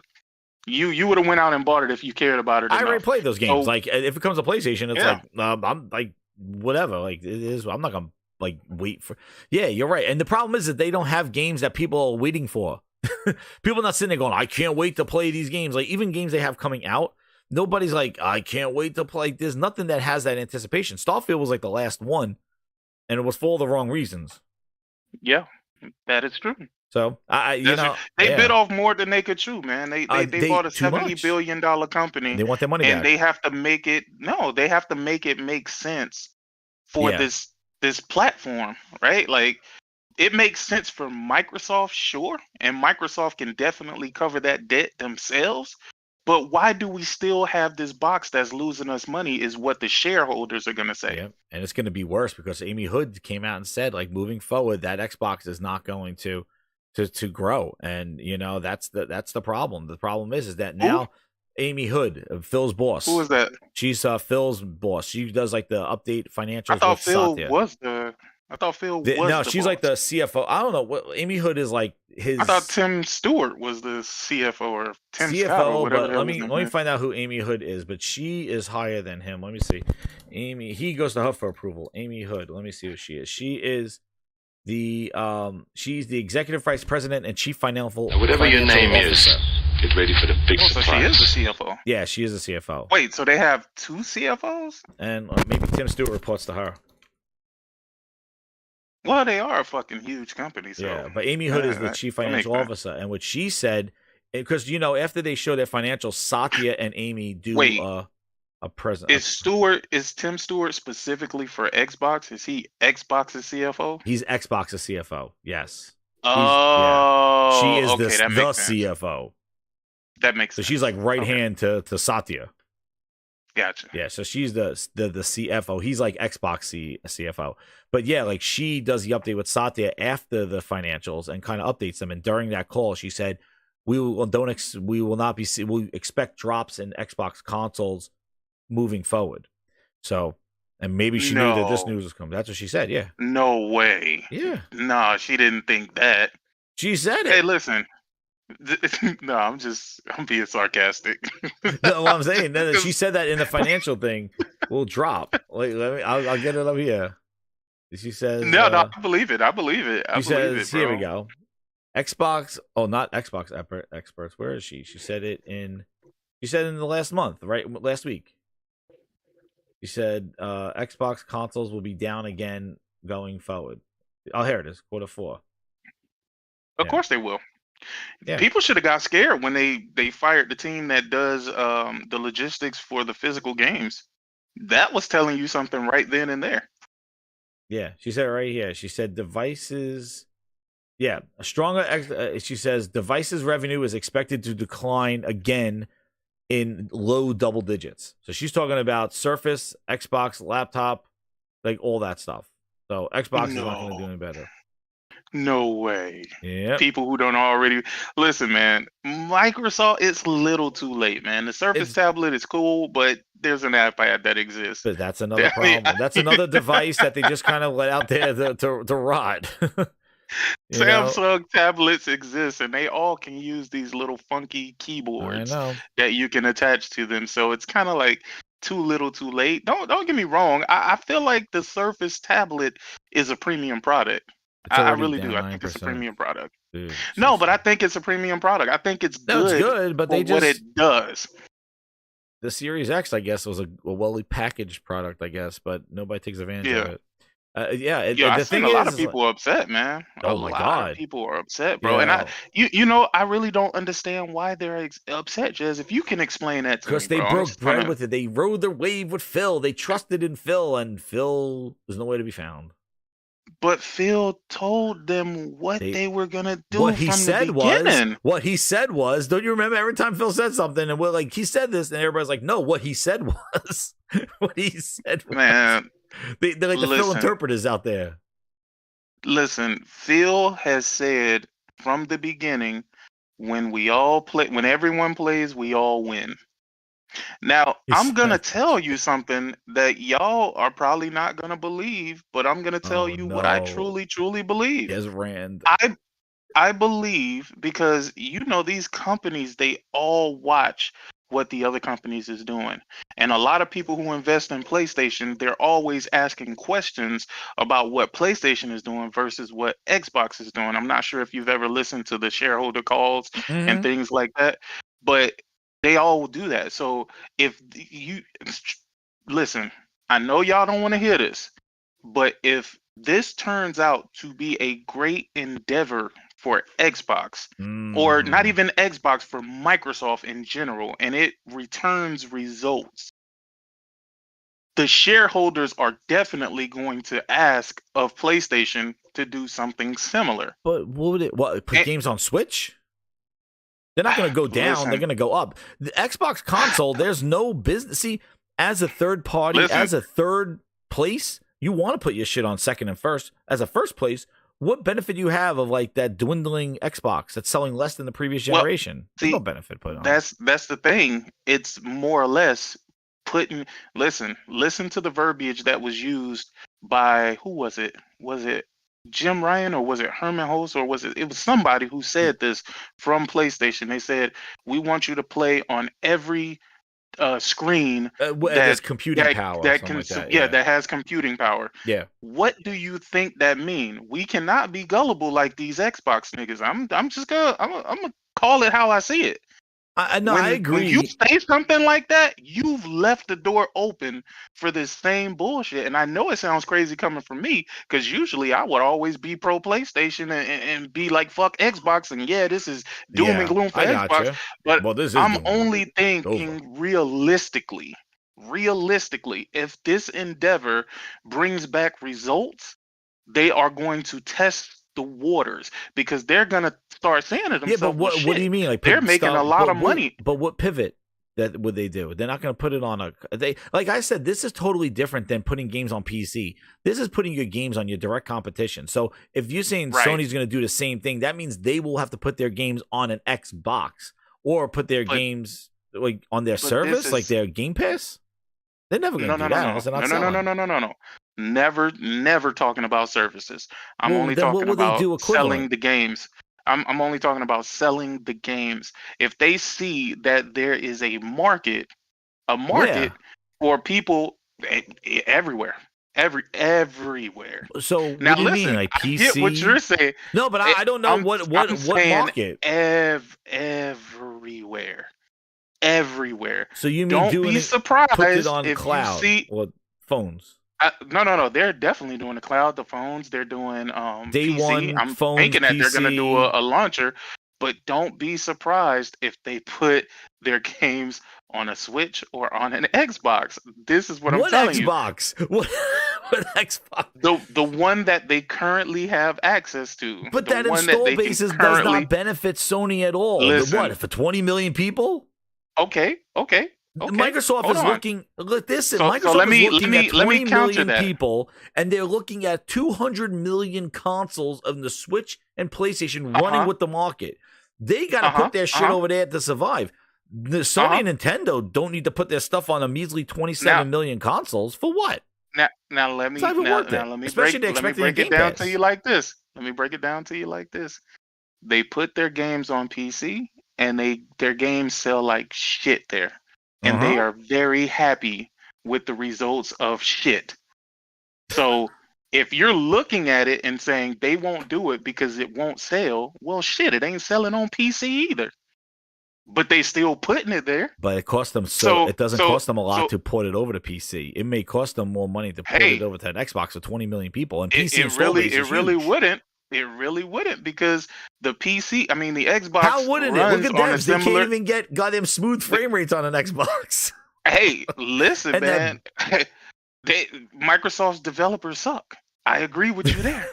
You would have went out and bought it if you cared about it.
I already
enough.
played those games.
So,
Like if it comes to PlayStation, it's
Yeah.
like I'm like whatever. Like it is. I'm not gonna like wait for. Yeah, you're right. And the problem is that they don't have games that people are waiting for. People are not sitting there going, "I can't wait to play these games." Like even games they have coming out, nobody's like, "I can't wait to play." There's nothing that has that anticipation. Starfield was like the last one, and it was for all the wrong reasons.
yeah, that is true.
So you
That's
know,
it. They
yeah.
bit off more than they could chew, man. They bought a
too
$70
much.
billion company.
They want their money
and
back.
they have to make it they have to make it make sense for
Yeah.
this platform, right? Like it makes sense for Microsoft, sure, and Microsoft can definitely cover that debt themselves. But why do we still have this box that's losing us money? Is what the shareholders are gonna say.
Yep. And it's going to be worse because Amy Hood came out and said, like, moving forward, that Xbox is not going to grow, and you know that's the problem. The problem is that now Amy Hood, Phil's boss.
Who is that?
She's Phil's boss. She does like the update financials.
I thought
with
Phil
Satya.
was the. I thought Phil was.
No,
the
she's
boss.
like the CFO. I don't know what Amy Hood is like. His
I thought Tim Stewart was the CFO or Tim Scott or
CFO,
whatever.
but
the hell
let
his
me
name
let me
is.
find out who Amy Hood is. But she is higher than him. Let me see. He goes to her for approval. Amy Hood. Let me see who she is. She is the she's the executive vice president and chief financial.
Now, whatever your
financial
name
officer.
is, get ready for the big
Oh, so she
surprise.
is the CFO.
Yeah, she is the CFO.
Wait, so they have two CFOs?
And maybe Tim Stewart reports to her.
Well, they are a fucking huge company. So
Yeah, but Amy Hood is the
that-
chief
that makes
financial
sense.
officer, and what she said, because you know, after they show their financials, Satya and Amy do
Wait.
a present.
Is Tim Stewart specifically for Xbox? Is he Xbox's CFO?
He's Xbox's CFO. Yes.
Oh,
She is
okay, that
the
makes sense.
CFO.
That makes
So
sense.
she's like right hand to Satya.
Gotcha.
Yeah, so she's the CFO. He's like Xbox CFO. But yeah, like she does the update with Satya after the financials and kind of updates them. And during that call, she said, we expect drops in Xbox consoles moving forward. So, and maybe she knew that this
No.
news was coming. That's what she said. Yeah.
No way.
Yeah.
No, she didn't think that.
She said
Hey,
it.
listen. No, I'm being sarcastic.
No, what I'm saying, no, she said that in the financial thing will drop. Like, I'll get it up here. She says,
No, I believe it. I believe it. I
She
believe
says,
it, bro.
here we go. Xbox, not Xbox experts. Where is she? She said in the last month, right? Last week. She said Xbox consoles will be down again going forward. Oh, here it is, Q4.
Of course they will.
Yeah.
People should have got scared when they fired the team that does the logistics for the physical games. That was telling you something right then and there.
Yeah, she said it right here. She said devices. Yeah, a stronger. She says devices revenue is expected to decline again in low double digits. So she's talking about Surface, Xbox, laptop, like all that stuff. So Xbox is not going to do any better.
No way.
Yeah.
People who don't already listen, man. Microsoft, it's a little too late, man. The Surface tablet is cool, but there's an iPad that exists.
But that's another problem. That's another device that they just kind of let out there to rot. You know?
Samsung tablets exist, and they all can use these little funky keyboards
I know.
that you can attach to them. So it's kind of like too little, too late. Don't get me wrong. I feel like the Surface tablet is a premium product.
It's
I
already
really do.
down
I think it's a
9%.
premian product.
Dude,
No, but I think it's a premium product. I think it's
No,
good.
it's good, but
for
they
what
just
it does.
the Series X, I guess, was a well packaged product, I guess, but nobody takes advantage of
Yeah.
it.
Yeah,
the
I've
thing
seen a lot
is,
of people upset, man.
Oh
a
my
lot
God.
of people are upset, bro. And you know, I really don't understand why they're upset, Jez. If you can explain that to me,
because they
bro, I'm
broke
just
bread
gonna-
with it. They rode their wave with Phil. They trusted in Phil, and Phil was nowhere to be found.
But Phil told them what they were gonna do
What he
from
said
the beginning.
was, don't you remember every time Phil said something and like he said this, and everybody's like, no, what he said was, what he said was.
Man,
They're like the Phil
listen.
interpreters out there.
Listen, Phil has said from the beginning, when we all play, when everyone plays, we all win. Now, I'm gonna tell you something that y'all are probably not gonna believe, but I'm gonna tell you what I truly, truly believe.
Yes, Rand.
I believe because these companies, they all watch what the other companies is doing. And a lot of people who invest in PlayStation, they're always asking questions about what PlayStation is doing versus what Xbox is doing. I'm not sure if you've ever listened to the shareholder calls and things like that, but they all do that. So if you listen, I know y'all don't want to hear this, but if this turns out to be a great endeavor for Xbox, or not even Xbox, for Microsoft in general, and it returns results, the shareholders are definitely going to ask of PlayStation to do something similar.
But what would it? What, put games on Switch? They're not going to go down.
Listen.
They're going to go up. The Xbox console, there's no business. See, as a third party, as a third place, you want to put your shit on second and first. As a first place, what benefit do you have of like that dwindling Xbox that's selling less than the previous generation? There's no benefit put on.
That's the thing. It's more or less putting. Listen to the verbiage that was used by, who was it? Was it Jim Ryan, or was it Herman Host, or was it was somebody who said this from PlayStation? They said, we want you to play on every screen
that has computing power,
that has computing power.
Yeah.
What do you think that mean? We cannot be gullible like these Xbox niggas. I'm just gonna call it how I see it.
I agree.
When you say something like that, you've left the door open for this same bullshit. And I know it sounds crazy coming from me, because usually I would always be pro PlayStation and be like, fuck Xbox, and this is doom and gloom for Xbox.
Gotcha.
But I'm
doom
only thinking realistically, if this endeavor brings back results, they are going to test the waters, because they're gonna start saying to themselves,
yeah, but what do you mean? Like,
they're making a lot of money.
But what pivot that would they do? They're not going to put it on like I said, this is totally different than putting games on PC. This is putting your games on your direct competition. So if you're saying Sony's going to do the same thing, that means they will have to put their games on an Xbox or put their games like on their service, like their Game Pass. They're never going to do that.
No. Never talking about services. I'm only talking about selling the games. I'm only talking about selling the games. If they see that there is a market for people everywhere.
So
now,
what do you mean, like PC?
I get what you're saying.
No, but I don't know what market.
Everywhere.
So you mean
don't
doing
be surprised
put it on
if
cloud
you see
or phones?
No. They're definitely doing the cloud, the phones. They're doing
Day
PC.
one
I'm
phones,
thinking that
PC.
they're going to do a launcher, but don't be surprised if they put their games on a Switch or on an Xbox. This is what I'm telling
Xbox?
you.
What Xbox?
The one that they currently have access to.
But
the
that
one
install
that
basis does not benefit Sony at all.
Listen.
What, for 20 million people?
Okay.
Microsoft is looking. Look, listen.
So
Microsoft is looking at 20 million
that.
people, and they're looking at 200 million consoles of the Switch and PlayStation running with the market. They got to put their shit over there to survive. The Sony and Nintendo don't need to put their stuff on a measly 27 million consoles for what?
Now let me
Especially
break it down to you like this. Let me break it down to you like this. They put their games on PC, and their games sell like shit there. And they are very happy with the results of shit. So if you're looking at it and saying they won't do it because it won't sell, well, shit, it ain't selling on PC either. But they still putting it there.
But it costs them it doesn't cost them a lot to port it over to PC. It may cost them more money to port it over to an Xbox with 20 million people. And PC
it really wouldn't. It really wouldn't, because the PC, I mean, the Xbox.
How wouldn't it? Look at them. They can't even get goddamn smooth frame rates on an Xbox.
Hey, listen, man. Microsoft's developers suck. I agree with you there.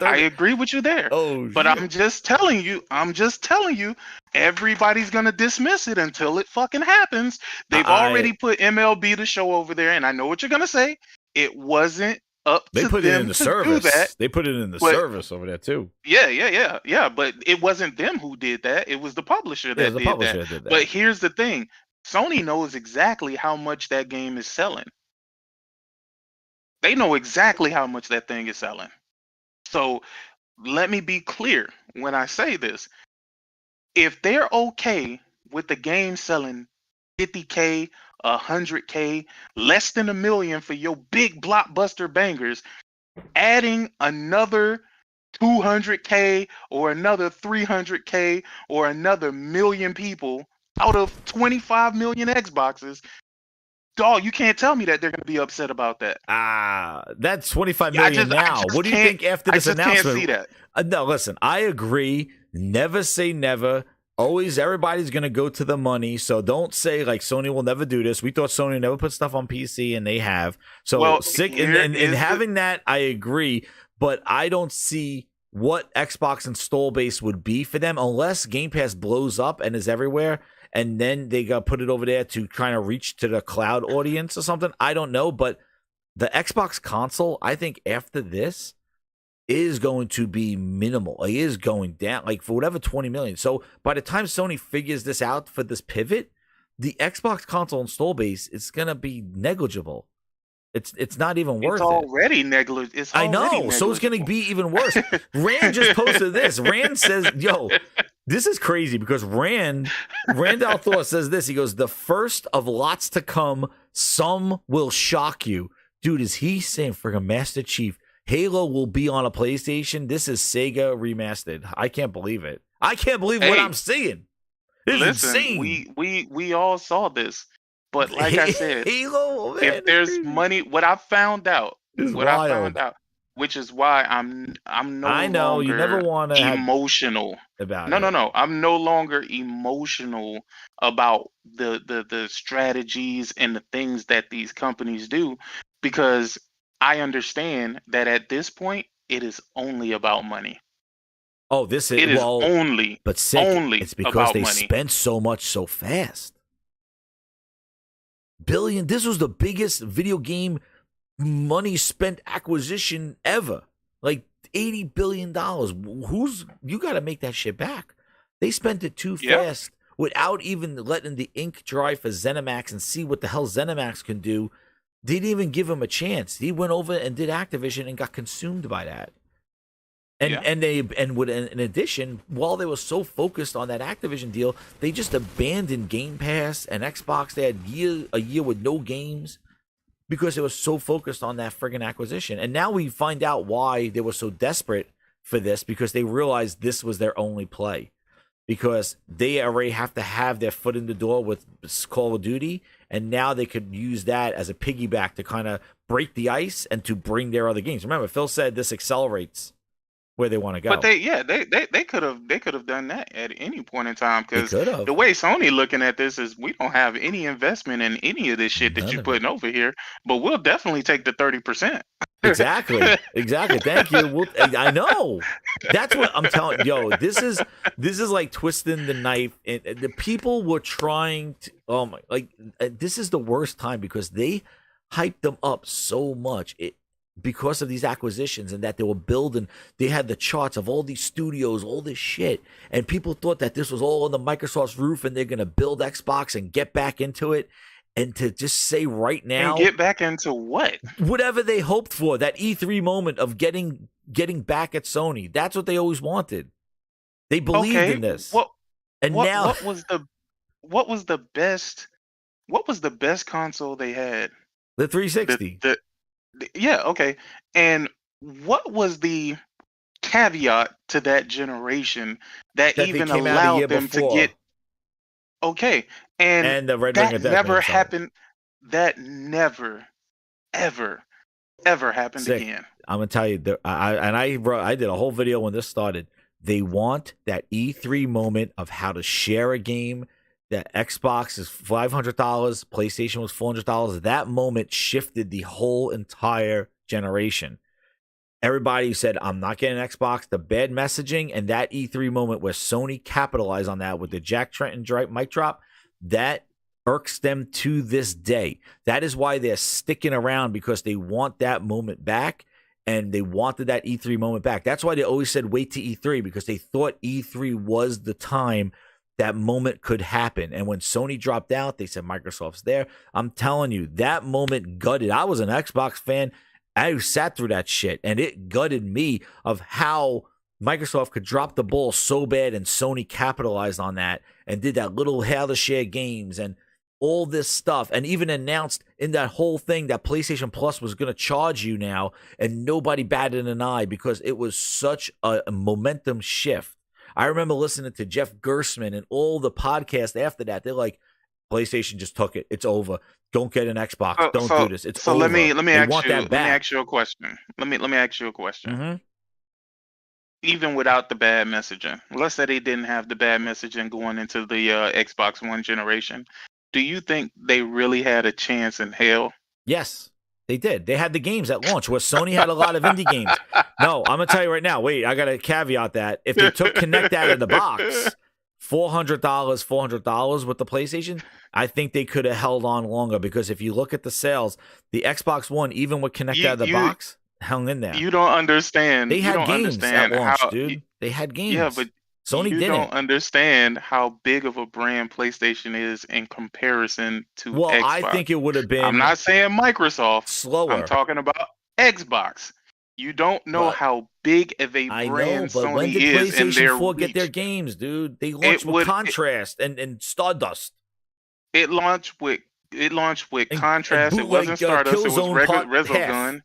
I agree with you there. But I'm just telling you, everybody's gonna dismiss it until it fucking happens. They've already put MLB The Show over there, and I know what you're gonna say. It wasn't up
They
to
put it
them
in the
to
service.
do that.
They put it in the
But
service over there too.
yeah. But it wasn't them who did that. It was the publisher
Yeah, it was
that
the
did
publisher
that.
that did that.
But here's the thing: Sony knows exactly how much that game is selling. They know exactly how much that thing is selling. So let me be clear when I say this. If they're okay with the game selling 50K, 100K, less than $1 million for your big blockbuster bangers, adding another 200K or another 300K or another million people out of 25 million Xboxes, dog, you can't tell me that they're going to be upset about that.
That's 25
Yeah,
million now. What do you think after this announcement?
Can't see that.
No, listen, I agree. Never say never. Always, everybody's going to go to the money. So don't say like Sony will never do this. We thought Sony never put stuff on PC, and they have. So
Well,
sick.
here
And
is the-
having that, I agree. But I don't see what Xbox install base would be for them unless Game Pass blows up and is everywhere. And then they got put it over there to kind of reach to the cloud audience or something. I don't know. But the Xbox console, I think after this, is going to be minimal. It is going down, like for whatever 20 million. So by the time Sony figures this out for this pivot, the Xbox console install base is going to be negligible. It's not even worth
It's
it.
already negligible.
I know. So it's going to be even worse. Rand just posted this. Rand says, yo, this is crazy because Rand Althor says this. He goes, the first of lots to come. Some will shock you. Dude, is he saying friggin' Master Chief, Halo will be on a PlayStation? This is Sega remastered. I can't believe it. I can't believe what I'm seeing. This is insane.
We all saw this. But like I said,
Halo, man,
if there's money, what I found out,
wild.
which is why I'm no
I know
longer
you never want to
emotional
about
no. I'm no longer emotional about the strategies and the things that these companies do, because I understand that at this point it is only about money.
Oh, it is
only
it's because
about
they
money.
spent so much so fast. Billion. This was the biggest video game money spent acquisition ever. Like $80 billion. You got to make that shit back. They spent it too fast without even letting the ink dry for ZeniMax and see what the hell ZeniMax can do. They didn't even give him a chance. He went over and did Activision and got consumed by that. And in addition, while they were so focused on that Activision deal, they just abandoned Game Pass and Xbox. They had a year with no games because they were so focused on that friggin' acquisition. And now we find out why they were so desperate for this, because they realized this was their only play. Because they already have to have their foot in the door with Call of Duty, and now they could use that as a piggyback to kind of break the ice and to bring their other games. Remember, Phil said this accelerates where they want to go.
But they could have done that at any point in time, because the way Sony looking at this is, we don't have any investment in any of this shit that you're putting over here, but we'll definitely take the 30%.
Exactly. Thank you. I know. That's what I'm telling. Yo, this is like twisting the knife. And the people were trying to. This is the worst time because they hyped them up so much. Because of these acquisitions and that they were building, they had the charts of all these studios, all this shit, and people thought that this was all on the Microsoft's roof and they're gonna build Xbox and get back into it. And to just say right now,
and get back into what?
Whatever they hoped for, that E3 moment of getting back at Sony. That's what they always wanted. They believed in this. What
was the best console they had?
The 360.
Yeah, okay. And what was the caveat to that generation that even allowed them to get? Okay, and
the Red
that never happened. That never, ever happened again.
I'm gonna tell you, I did a whole video when this started. They want that E3 moment of how to share a game. That Xbox is $500, PlayStation was $400. That moment shifted the whole entire generation. Everybody said, I'm not getting an Xbox. The bad messaging and that E3 moment where Sony capitalized on that with the Jack Tretton mic drop, that irks them to this day. That is why they're sticking around, because they want that moment back, and they wanted that E3 moment back. That's why they always said wait to E3, because they thought E3 was the time that moment could happen. And when Sony dropped out, they said Microsoft's there. I'm telling you, that moment gutted. I was an Xbox fan. I sat through that shit, and it gutted me of how Microsoft could drop the ball so bad, and Sony capitalized on that and did that little how to share games and all this stuff, and even announced in that whole thing that PlayStation Plus was going to charge you now, and nobody batted an eye because it was such a momentum shift. I remember listening to Jeff Gersman and all the podcasts after that. They're like, PlayStation just took it. It's over. Don't get an Xbox. Don't do this. It's over.
Let me
ask
you a question. Let me ask you a question.
Mm-hmm.
Even without the bad messaging, let's say they didn't have the bad messaging going into the Xbox One generation, do you think they really had a chance in hell?
Yes, they did. They had the games at launch, where Sony had a lot of indie games. No, I'm going to tell you right now. Wait, I got to caveat that. If they took Kinect out of the box, $400 with the PlayStation, I think they could have held on longer, because if you look at the sales, the Xbox One, even with Kinect out of the box, hung in there.
You don't understand.
They had
you don't
games
understand
at launch,
how,
dude. They had games.
Yeah, but
Sony
you
didn't.
don't understand how big of a brand PlayStation is in comparison to
Well,
Xbox.
I think it would have been.
I'm not saying Microsoft.
Slower.
I'm talking about Xbox. You don't know how big of a
I
brand
know, but
Sony
when did
is in their
PlayStation 4 get
reach.
their games, dude? They launched with Contrast and Stardust.
It launched with Contrast. It
bootleg,
wasn't Stardust. It was
Killzone Part
Resogun.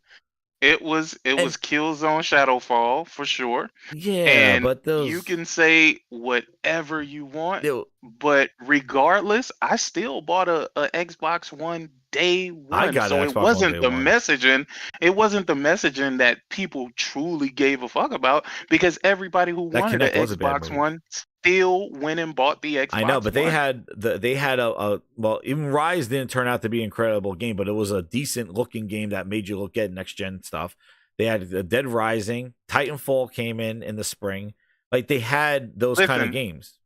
It was Killzone Shadowfall for sure.
Yeah,
and
but those
you can say whatever you want, but regardless, I still bought a Xbox One day one.
I got
so
an
it
Xbox
wasn't
One
the
day one.
messaging. It wasn't the messaging that people truly gave a fuck about, because everybody who
That
wanted an
Kinect was a bad
Xbox
move.
One still went and bought the Xbox
I know, but they
One.
had a well, even Rise didn't turn out to be an incredible game, but it was a decent looking game that made you look at next gen stuff. They had Dead Rising, Titanfall came in the spring. Like they had those kind of
Listen,
games.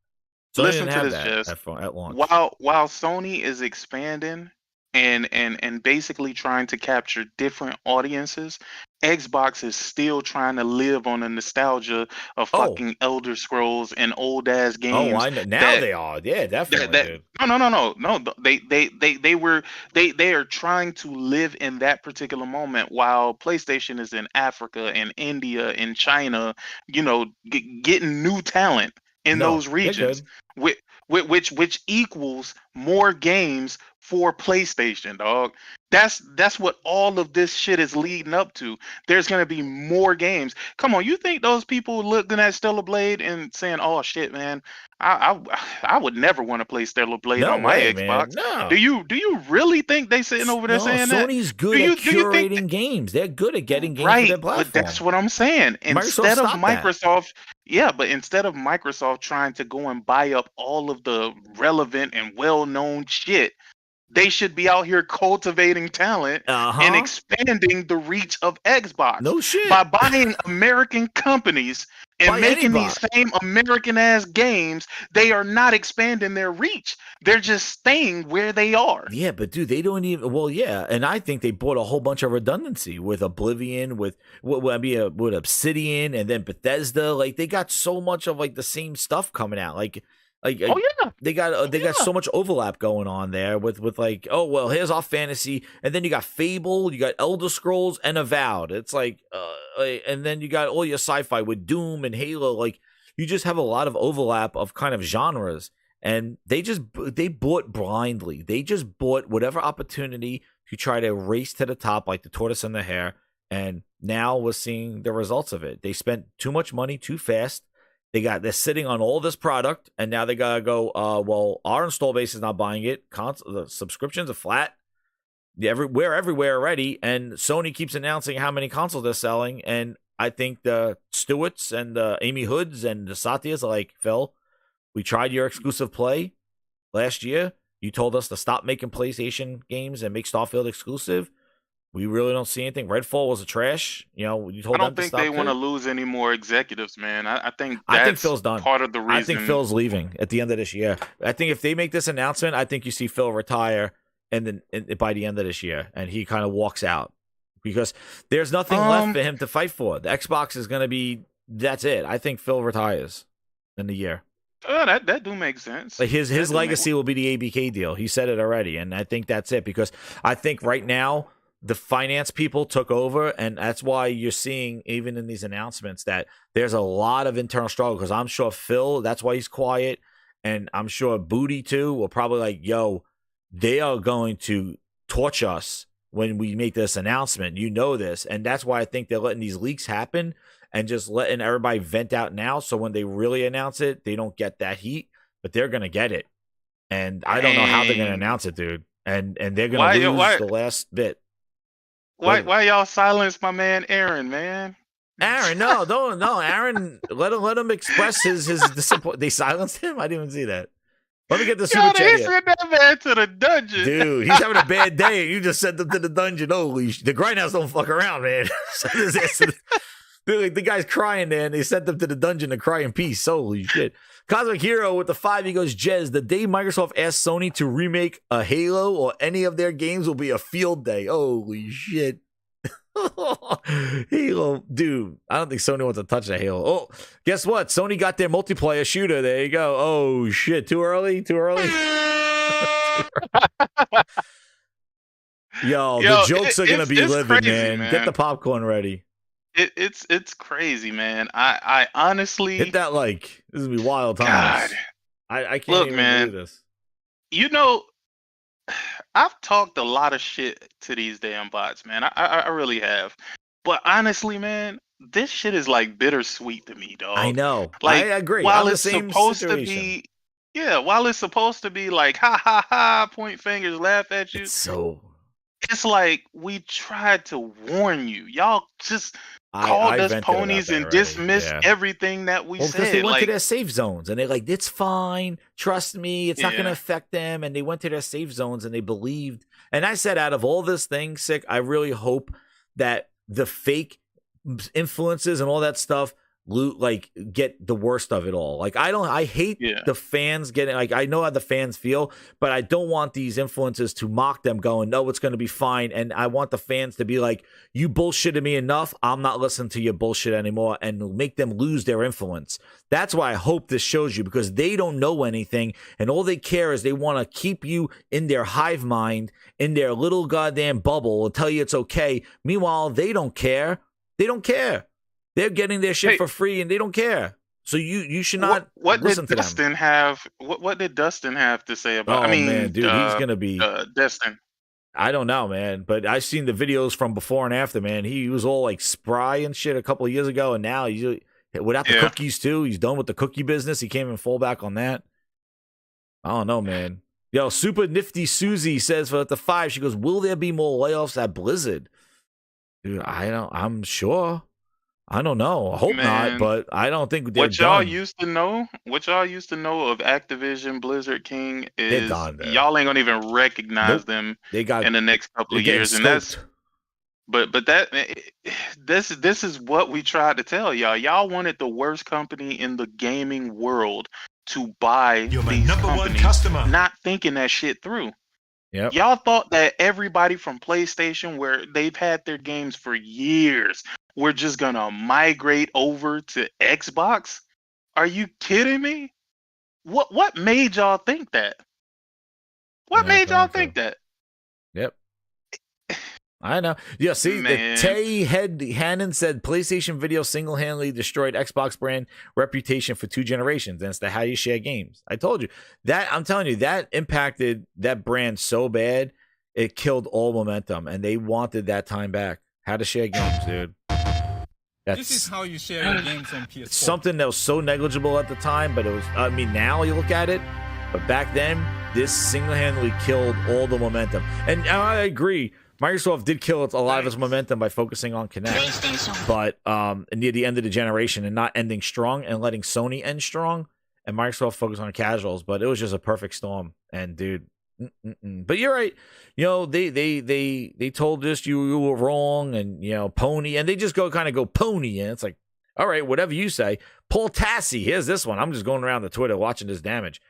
So
Listen
they
to
didn't
this,
have
Jess.
that at launch.
While Sony is expanding and basically trying to capture different audiences, Xbox is still trying to live on the nostalgia of fucking Elder Scrolls and old ass games.
Oh, I know. Now they are. Yeah, definitely. Dude.
No. They are trying to live in that particular moment, while PlayStation is in Africa and India and China, getting new talent in those regions, which equals more games for PlayStation, dog. That's what all of this shit is leading up to. There's gonna be more games. Come on, you think those people looking at Stellar Blade and saying, "Oh shit, man, I would never want to play Stellar Blade
No
on my
way,
Xbox."
man. No.
Do you really think they sitting over there saying that?
Sony's good at curating games. They're good at getting games for their platform.
But that's what I'm saying. Instead of Microsoft, but instead of Microsoft trying to go and buy up all of the relevant and well-known shit, they should be out here cultivating talent and expanding the reach of Xbox.
No shit.
By buying American companies and making these same American ass games, they are not expanding their reach. They're just staying where they are.
Yeah, but dude, they don't even. Well, yeah, and I think they bought a whole bunch of redundancy with Oblivion, with Obsidian, and then Bethesda. Like they got so much of like the same stuff coming out. They got so much overlap going on there with like, oh well, here's our fantasy, and then you got Fable, you got Elder Scrolls, and Avowed. It's like, and then you got all your sci-fi with Doom and Halo. Like you just have a lot of overlap of kind of genres, and they bought blindly. They just bought whatever opportunity to try to race to the top, like the tortoise and the hare. And now we're seeing the results of it. They spent too much money too fast. They're sitting on all this product, and now they gotta go. Well, our install base is not buying it. The subscriptions are flat. We're everywhere already, and Sony keeps announcing how many consoles they're selling. And I think the Stewarts and the Amy Hoods and the Satyas are like, Phil, we tried your exclusive play last year. You told us to stop making PlayStation games and make Starfield exclusive. We really don't see anything. Redfall was a trash. You know, you told
I
them
don't
to
think
stop
they want to
too.
lose any more executives, man. I think
I think
that's
Phil's done.
part of the reason.
I think Phil's leaving at the end of this year. I think if they make this announcement, I think you see Phil retire, and then by the end of this year, and he kind of walks out because there's nothing left for him to fight for. The Xbox is going to be. That's it. I think Phil retires in the year.
That do make sense.
Like his legacy will be the ABK deal. He said it already, and I think that's it because I think right now the finance people took over, and that's why you're seeing even in these announcements that there's a lot of internal struggle. Because I'm sure Phil, that's why he's quiet, and I'm sure Booty too will probably like, yo, they are going to torch us when we make this announcement. You know this, and that's why I think they're letting these leaks happen. And just letting everybody vent out now, so when they really announce it, they don't get that heat, but they're gonna get it. And I don't know how they're gonna announce it, dude. And they're gonna lose the last bit.
Why y'all silence my man Aaron, man?
Aaron, no, Aaron, let him express his disappointment. They silenced him. I didn't even see that. Let me get the super chat
They
here.
sent that man to the dungeon,
dude. He's having a bad day. You just sent him to the dungeon. Holy, the Grindhouse don't fuck around, man. Send his ass to the guy's crying there, and they sent them to the dungeon to cry in peace. Holy shit. Cosmic Hero with the 5, he goes, Jez, the day Microsoft asks Sony to remake a Halo or any of their games will be a field day. Holy shit. Halo, dude. I don't think Sony wants to touch that Halo. Oh, guess what? Sony got their multiplayer shooter. There you go. Oh, shit. Too early? Too early? Yo, the jokes are going to be living,
crazy,
man. Get the popcorn ready.
It's crazy, man. I honestly
hit that like. This is gonna be wild times.
God.
I can't
Look,
even
man,
believe this.
You know, I've talked a lot of shit to these damn bots, man. I really have. But honestly, man, this shit is like bittersweet to me, dog.
I know.
Like,
I agree.
While
I'm
it's
the same
supposed
situation.
to be, while it's supposed to be like ha ha ha, point fingers, laugh at you. It's like we tried to warn you. Y'all just called us ponies and dismissed everything that we said.
Because they went
like,
to their safe zones and they're like, it's fine. Trust me. It's not going to affect them. And they went to their safe zones and they believed. And I said, out of all this thing, Sick, I really hope that the fake influences and all that stuff like get the worst of it all. Like I hate the fans getting, like, I know how the fans feel, but I don't want these influences to mock them going, no, it's going to be fine. And I want the fans to be like, you bullshitted me enough, I'm not listening to your bullshit anymore, and make them lose their influence. That's why I hope this shows you, because they don't know anything and all they care is they want to keep you in their hive mind, in their little goddamn bubble, and tell you it's okay. Meanwhile, they don't care. They don't care. They're getting their shit for free and they don't care. So you should not listen to
Dustin
them.
What did Dustin have to say about?
Oh,
I mean,
man, dude, he's gonna be
Dustin.
I don't know, man, but I've seen the videos from before and after, man. He was all like spry and shit a couple of years ago, and now he's without the cookies too. He's done with the cookie business. He can't even fall back on that. I don't know, man. Yo, Super Nifty Susie says for the 5, she goes, will there be more layoffs at Blizzard? Dude, I'm sure. I don't know. I hope not, but I don't think they're
What y'all
done.
used to know of Activision, Blizzard King is
gone there.
y'all ain't gonna even recognize them
They got
in the next couple of
they're
years, and
getting
that's. But this is what we tried to tell y'all. Y'all wanted the worst company in the gaming world to buy these companies, not thinking that shit through.
Yep.
Y'all thought that everybody from PlayStation, where they've had their games for years, were just gonna migrate over to Xbox? Are you kidding me? What made y'all think that? What made y'all think that?
Yep. I know. Yeah, see, the Tay Hannon said PlayStation Video single-handedly destroyed Xbox brand reputation for 2 generations. And it's the how you share games. I told you. That, I'm telling you, that impacted that brand so bad, it killed all momentum. And they wanted that time back. How to share games, dude.
This is how you share your games on PS4.
Something that was so negligible at the time, but it was, I mean, now you look at it, but back then, this single-handedly killed all the momentum. And I agree. Microsoft did kill a lot of its momentum by focusing on Kinect, but near the end of the generation and not ending strong and letting Sony end strong, and Microsoft focus on casuals. But it was just a perfect storm. And dude, But you're right. You know, they told us you were wrong, and you know, pony, and they just go pony, and it's like, all right, whatever you say. Paul Tassi, here's this one. I'm just going around the Twitter watching this damage.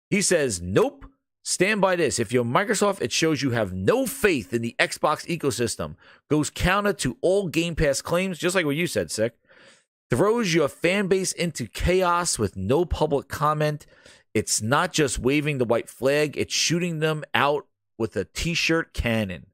He says, nope. Stand by this. If you're Microsoft, it shows you have no faith in the Xbox ecosystem. Goes counter to all Game Pass claims, just like what you said, Sick. Throws your fan base into chaos with no public comment. It's not just waving the white flag, it's shooting them out with a t-shirt cannon.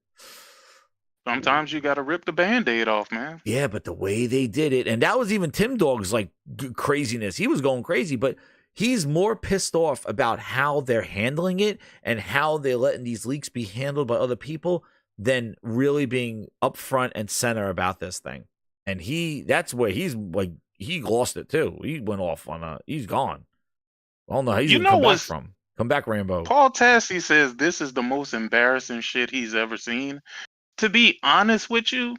Sometimes you got to rip the Band-Aid off, man.
Yeah, but the way they did it, and that was even Tim Dog's like craziness. He was going crazy, but he's more pissed off about how they're handling it and how they're letting these leaks be handled by other people than really being upfront and center about this thing. And that's where he's like, he lost it too. He went off on he's gone. I don't know how he's going to come back from. Come back, Rambo.
Paul Tassi says this is the most embarrassing shit he's ever seen. To be honest with you,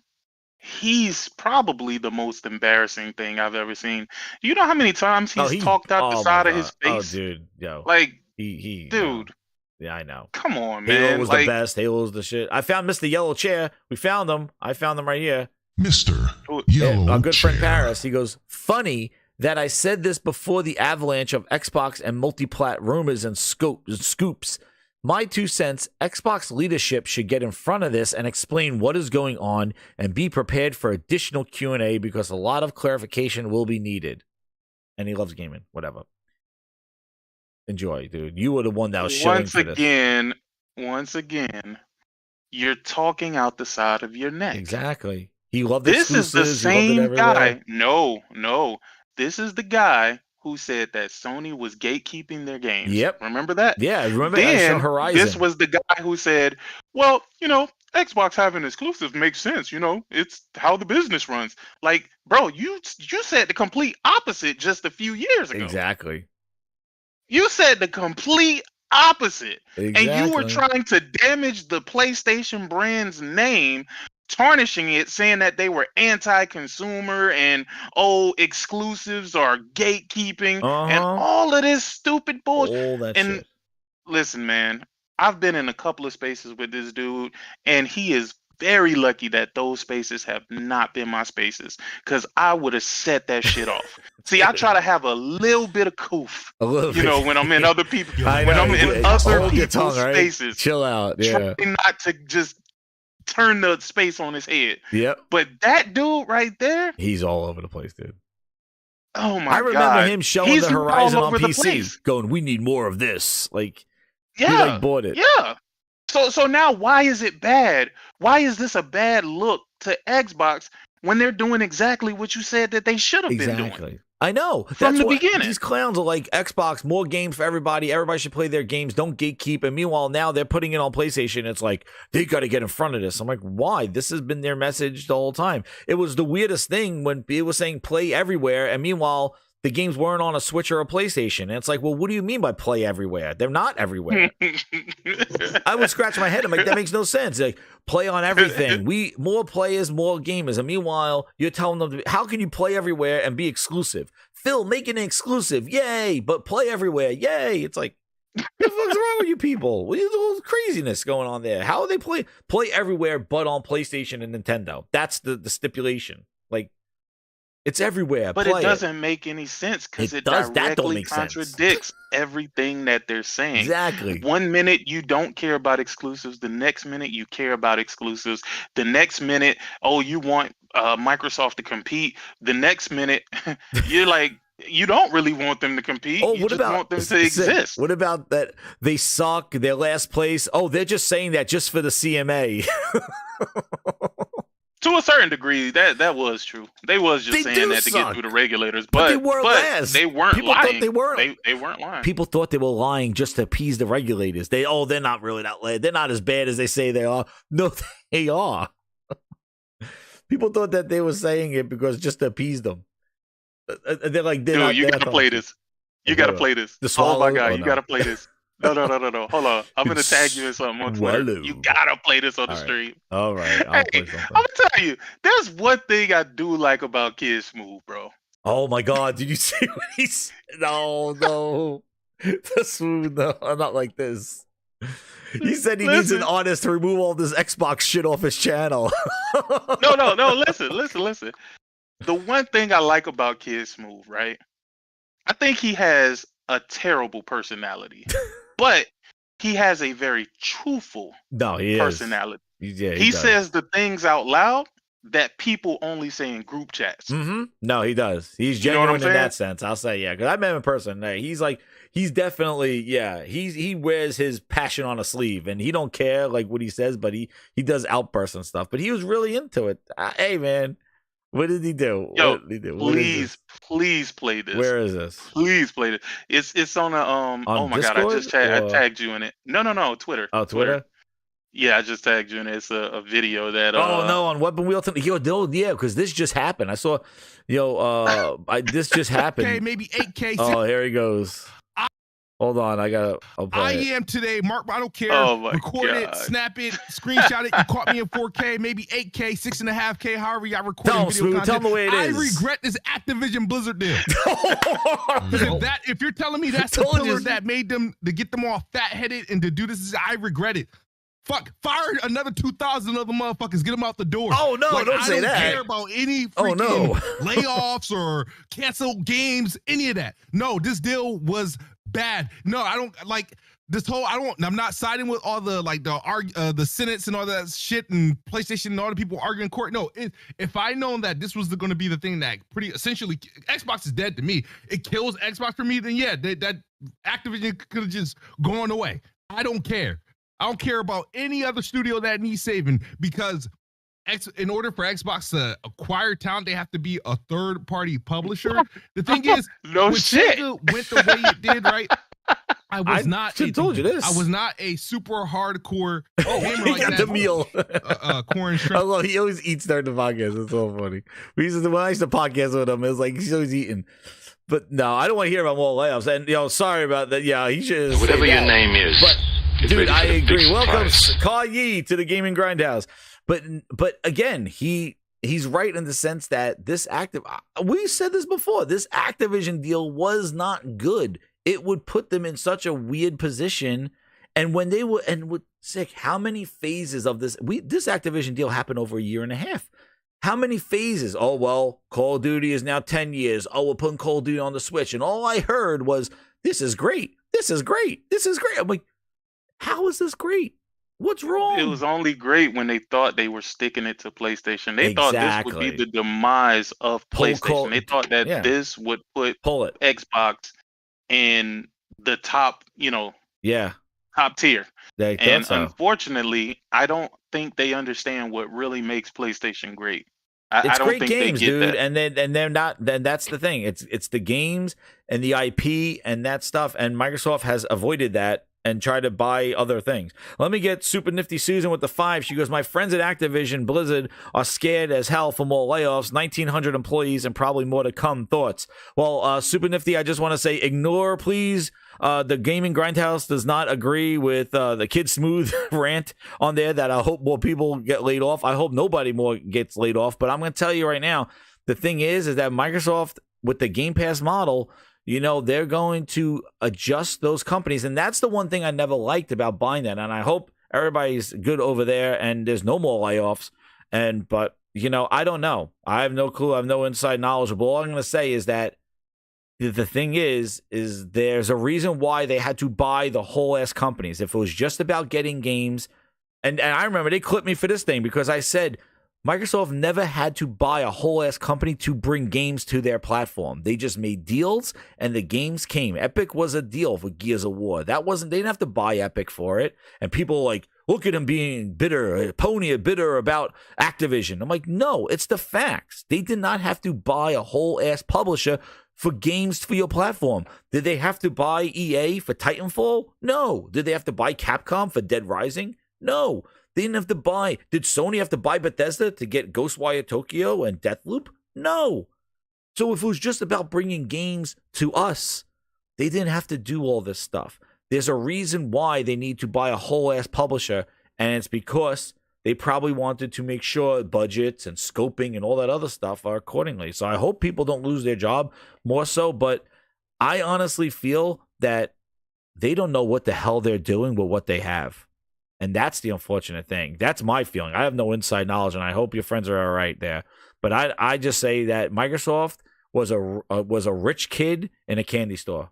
he's probably the most embarrassing thing I've ever seen. You know how many times he's talked out the side of his face?
Oh, dude, yo,
like
dude. Yeah, I know.
Come on, man.
Halo was the best. Halo was the shit. I found Mr. Yellow Chair. We found him. I found him right here.
Mr. Yellow
Our good friend
Chair.
Paris. He goes, funny that I said this before the avalanche of Xbox and multi-plat rumors and scoops. My 2 cents, Xbox leadership should get in front of this and explain what is going on and be prepared for additional Q&A because a lot of clarification will be needed. And he loves gaming, whatever. Enjoy, dude. You were the one that was showing for this.
Once again, you're talking out the side of your neck.
Exactly. He loved
this is the
exclusives.
same guy. No. This is the guy who said that Sony was gatekeeping their games.
Yep.
Remember that?
Yeah, I remember
then,
Horizon.
This was the guy who said, well, you know, Xbox having exclusives makes sense. You know, it's how the business runs. Like, bro, you said the complete opposite just a few years ago.
Exactly.
You said the complete opposite.
Exactly.
And you were trying to damage the PlayStation brand's name, tarnishing it, saying that they were anti-consumer and exclusives are gatekeeping and all of this stupid bullshit.
All that
and
shit.
Listen, man, I've been in a couple of spaces with this dude, and he is very lucky that those spaces have not been my spaces, because I would have set that shit off. See, I try to have a little bit of coof, when I'm in other people, I'm in other people's spaces.
Chill out, yeah.
Try not to just turn the space on his head.
Yep.
But that dude right there,
he's all over the place, dude.
Oh my god!
I remember him showing
He's
the Horizon
all
on
over the
PC,
place.
going, "We need more of this." Like,
yeah,
he like bought it.
Yeah. So now, why is it bad? Why is this a bad look to Xbox when they're doing exactly what you said that they should have been doing?
I know.
From the beginning.
These clowns are like, Xbox, more games for everybody. Everybody should play their games. Don't gatekeep. And meanwhile, now they're putting it on PlayStation. It's like, they got to get in front of this. I'm like, why? This has been their message the whole time. It was the weirdest thing when it was saying play everywhere. And meanwhile, the games weren't on a Switch or a PlayStation. And it's like, well, what do you mean by play everywhere? They're not everywhere. I would scratch my head. I'm like, that makes no sense. Like, play on everything. More players, more gamers. And meanwhile, you're telling them, how can you play everywhere and be exclusive? Phil, make it exclusive. Yay. But play everywhere. Yay. It's like, what the fuck's wrong with you people? What is all this craziness going on there? How are they play everywhere but on PlayStation and Nintendo? That's the stipulation. Like, it's everywhere.
But
play
it doesn't make any sense because it
does. That don't
directly
make sense.
contradicts everything that they're saying.
Exactly.
1 minute you don't care about exclusives. The next minute you care about exclusives. The next minute, you want Microsoft to compete. The next minute, you're like, you don't really want them to compete. You just want them to exist.
What about that they suck, their last place? Oh, they're just saying that just for the CMA.
To a certain degree, that was true. They was just saying that to get through the regulators, but
they were last.
They weren't
People
lying.
Thought they weren't.
They weren't lying.
People thought they were lying just to appease the regulators. They're not really that late. They're not as bad as they say they are. No, they are. People thought that they were saying it because just to appease them. They're like,
dude, you gotta play this. You gotta play this. Oh my god, you gotta play this. No. Hold on. I'm gonna tag you in something on Twitter. You gotta play this on the stream.
All right. I'll play something.
I'm gonna tell you, there's one thing I do like about Kid Smooth, bro.
Oh my god, did you see what he said? No. The Smooth, no, not like this. He said he needs an artist to remove all this Xbox shit off his channel.
No. Listen. The one thing I like about Kid Smooth, right? I think he has a terrible personality, but he has a very truthful personality. He says the things out loud that people only say in group chats.
Mm-hmm. No, he does. He's genuine in that sense. I'll say, yeah, because I met him in person. He's definitely, he wears his passion on a sleeve, and he don't care like what he says, but he does outbursts and stuff. But he was really into it. Hey, man, what did he do?
Yo, please play this.
Where is this?
Please play this. It's on a oh my
Discord,
god, I tagged you in it. No, Twitter.
Oh, Twitter.
Yeah, I just tagged you in it. It's a video that.
On Weapon Wheel. Because this just happened. I saw, this just happened.
8K, maybe 8K.
Oh, here he goes. Hold on, I'll play
I
it.
am today, Mark. I don't care.
Oh my
Record
God.
it, snap it, screenshot it. You caught me in 4K, maybe 8K, 6.5K. However, y'all recording video content.
Tell me the way it is.
I regret this Activision Blizzard deal. If you're telling me that's the pillar that made them to get them all fat headed and to do this, I regret it. Fuck, fire another 2,000 other motherfuckers. Get them out the door.
Oh no, don't say that.
I don't care about any freaking layoffs or canceled games, any of that. No, this deal was bad. No, I don't like this whole. I'm not siding with all the the senates and all that shit and PlayStation and all the people arguing in court. No, if I known that this was going to be the thing that pretty essentially Xbox is dead to me, it kills Xbox for me. Then yeah, that Activision could have just gone away. I don't care. I don't care about any other studio that needs saving because in order for Xbox to acquire talent, they have to be a third-party publisher. The thing is,
no shit.
Sega went the way it did, right? I
told you this.
I was not a super hardcore gamer
He
like
got
that.
the meal.
Corn shrimp.
I love. He always eats during the podcast. It's so funny. When I used to podcast with him, it was like he's always eating. But no, I don't want to hear about more layoffs. And sorry about that. Yeah, he should.
Whatever your name is.
But dude, I agree. Welcome, Call Yee, to the Gaming Grindhouse. But again, he's right in the sense that this we said this before. This Activision deal was not good. It would put them in such a weird position. And when they were sick, how many phases of this Activision deal happened over a year and a half? How many phases? Oh, well, Call of Duty is now 10 years. Oh, we're putting Call of Duty on the Switch. And all I heard was, this is great. This is great. This is great. I'm like, how is this great? What's wrong?
It was only great when they thought they were sticking it to PlayStation. They thought this would be the demise of PlayStation. They thought that this would put Xbox in the top, top tier. And unfortunately, I don't think they understand what really makes PlayStation great.
It's
I don't
great
think
games,
they get
dude,
that.
and they're not. Then that's the thing. It's the games and the IP and that stuff. And Microsoft has avoided that and try to buy other things. Let me get Super Nifty Susan with the 5. She goes, my friends at Activision Blizzard are scared as hell for more layoffs, 1,900 employees, and probably more to come. Thoughts? Well, Super Nifty, I just want to say, ignore, please. The Gaming Grindhouse does not agree with the Kid Smooth rant on there that I hope more people get laid off. I hope nobody more gets laid off. But I'm going to tell you right now, the thing is that Microsoft, with the Game Pass model, they're going to adjust those companies. And that's the one thing I never liked about buying that. And I hope everybody's good over there and there's no more layoffs. But I don't know. I have no clue. I have no inside knowledge. But all I'm going to say is that the thing is there's a reason why they had to buy the whole ass companies. If it was just about getting games, and I remember they clipped me for this thing because I said Microsoft never had to buy a whole ass company to bring games to their platform. They just made deals and the games came. Epic was a deal for Gears of War. They didn't have to buy Epic for it. And people like, look at him being bitter, bitter about Activision. I'm like, no, it's the facts. They did not have to buy a whole ass publisher for games for your platform. Did they have to buy EA for Titanfall? No. Did they have to buy Capcom for Dead Rising? No. They didn't have to buy. Did Sony have to buy Bethesda to get Ghostwire Tokyo and Deathloop? No. So if it was just about bringing games to us, they didn't have to do all this stuff. There's a reason why they need to buy a whole ass publisher, and it's because they probably wanted to make sure budgets and scoping and all that other stuff are accordingly. So I hope people don't lose their job more so, but I honestly feel that they don't know what the hell they're doing with what they have. And that's the unfortunate thing. That's my feeling. I have no inside knowledge, and I hope your friends are all right there. But I just say that Microsoft was a rich kid in a candy store.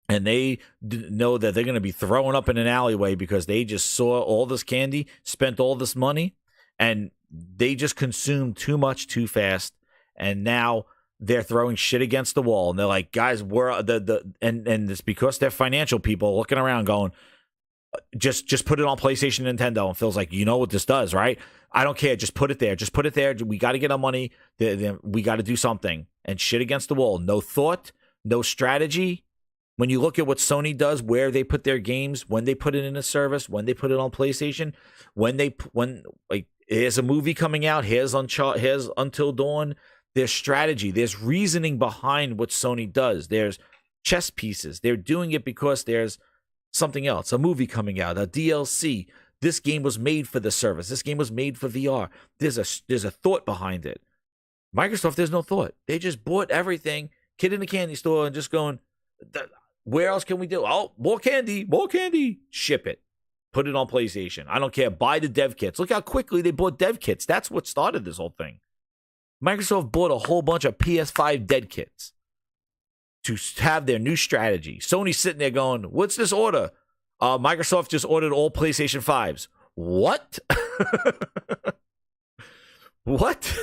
And they know that they're going to be throwing up in an alleyway because they just saw all this candy, spent all this money, and they just consumed too much too fast. And now they're throwing shit against the wall. And they're like, guys, we're and it's because they're financial people looking around going, just put it on PlayStation, Nintendo. And Phil's like, you know what this does, right? I don't care. Just put it there. Just put it there. We got to get our money. We got to do something. And shit against the wall. No thought, no strategy. When you look at what Sony does, where they put their games, when they put it in a service, when they put it on PlayStation, when like here's a movie coming out, here's Until Dawn, there's strategy, there's reasoning behind what Sony does. There's chess pieces. They're doing it because there's something else, a movie coming out, a DLC. This game was made for the service. This game was made for VR. There's a thought behind it. Microsoft, there's no thought. They just bought everything, kid in the candy store, and just going, where else can we do? Oh, more candy. Ship it. Put it on PlayStation. I don't care. Buy the dev kits. Look how quickly they bought dev kits. That's what started this whole thing. Microsoft bought a whole bunch of PS5 dev kits to have their new strategy. Sony's sitting there going, what's this order? Microsoft just ordered all PlayStation 5s. What? What?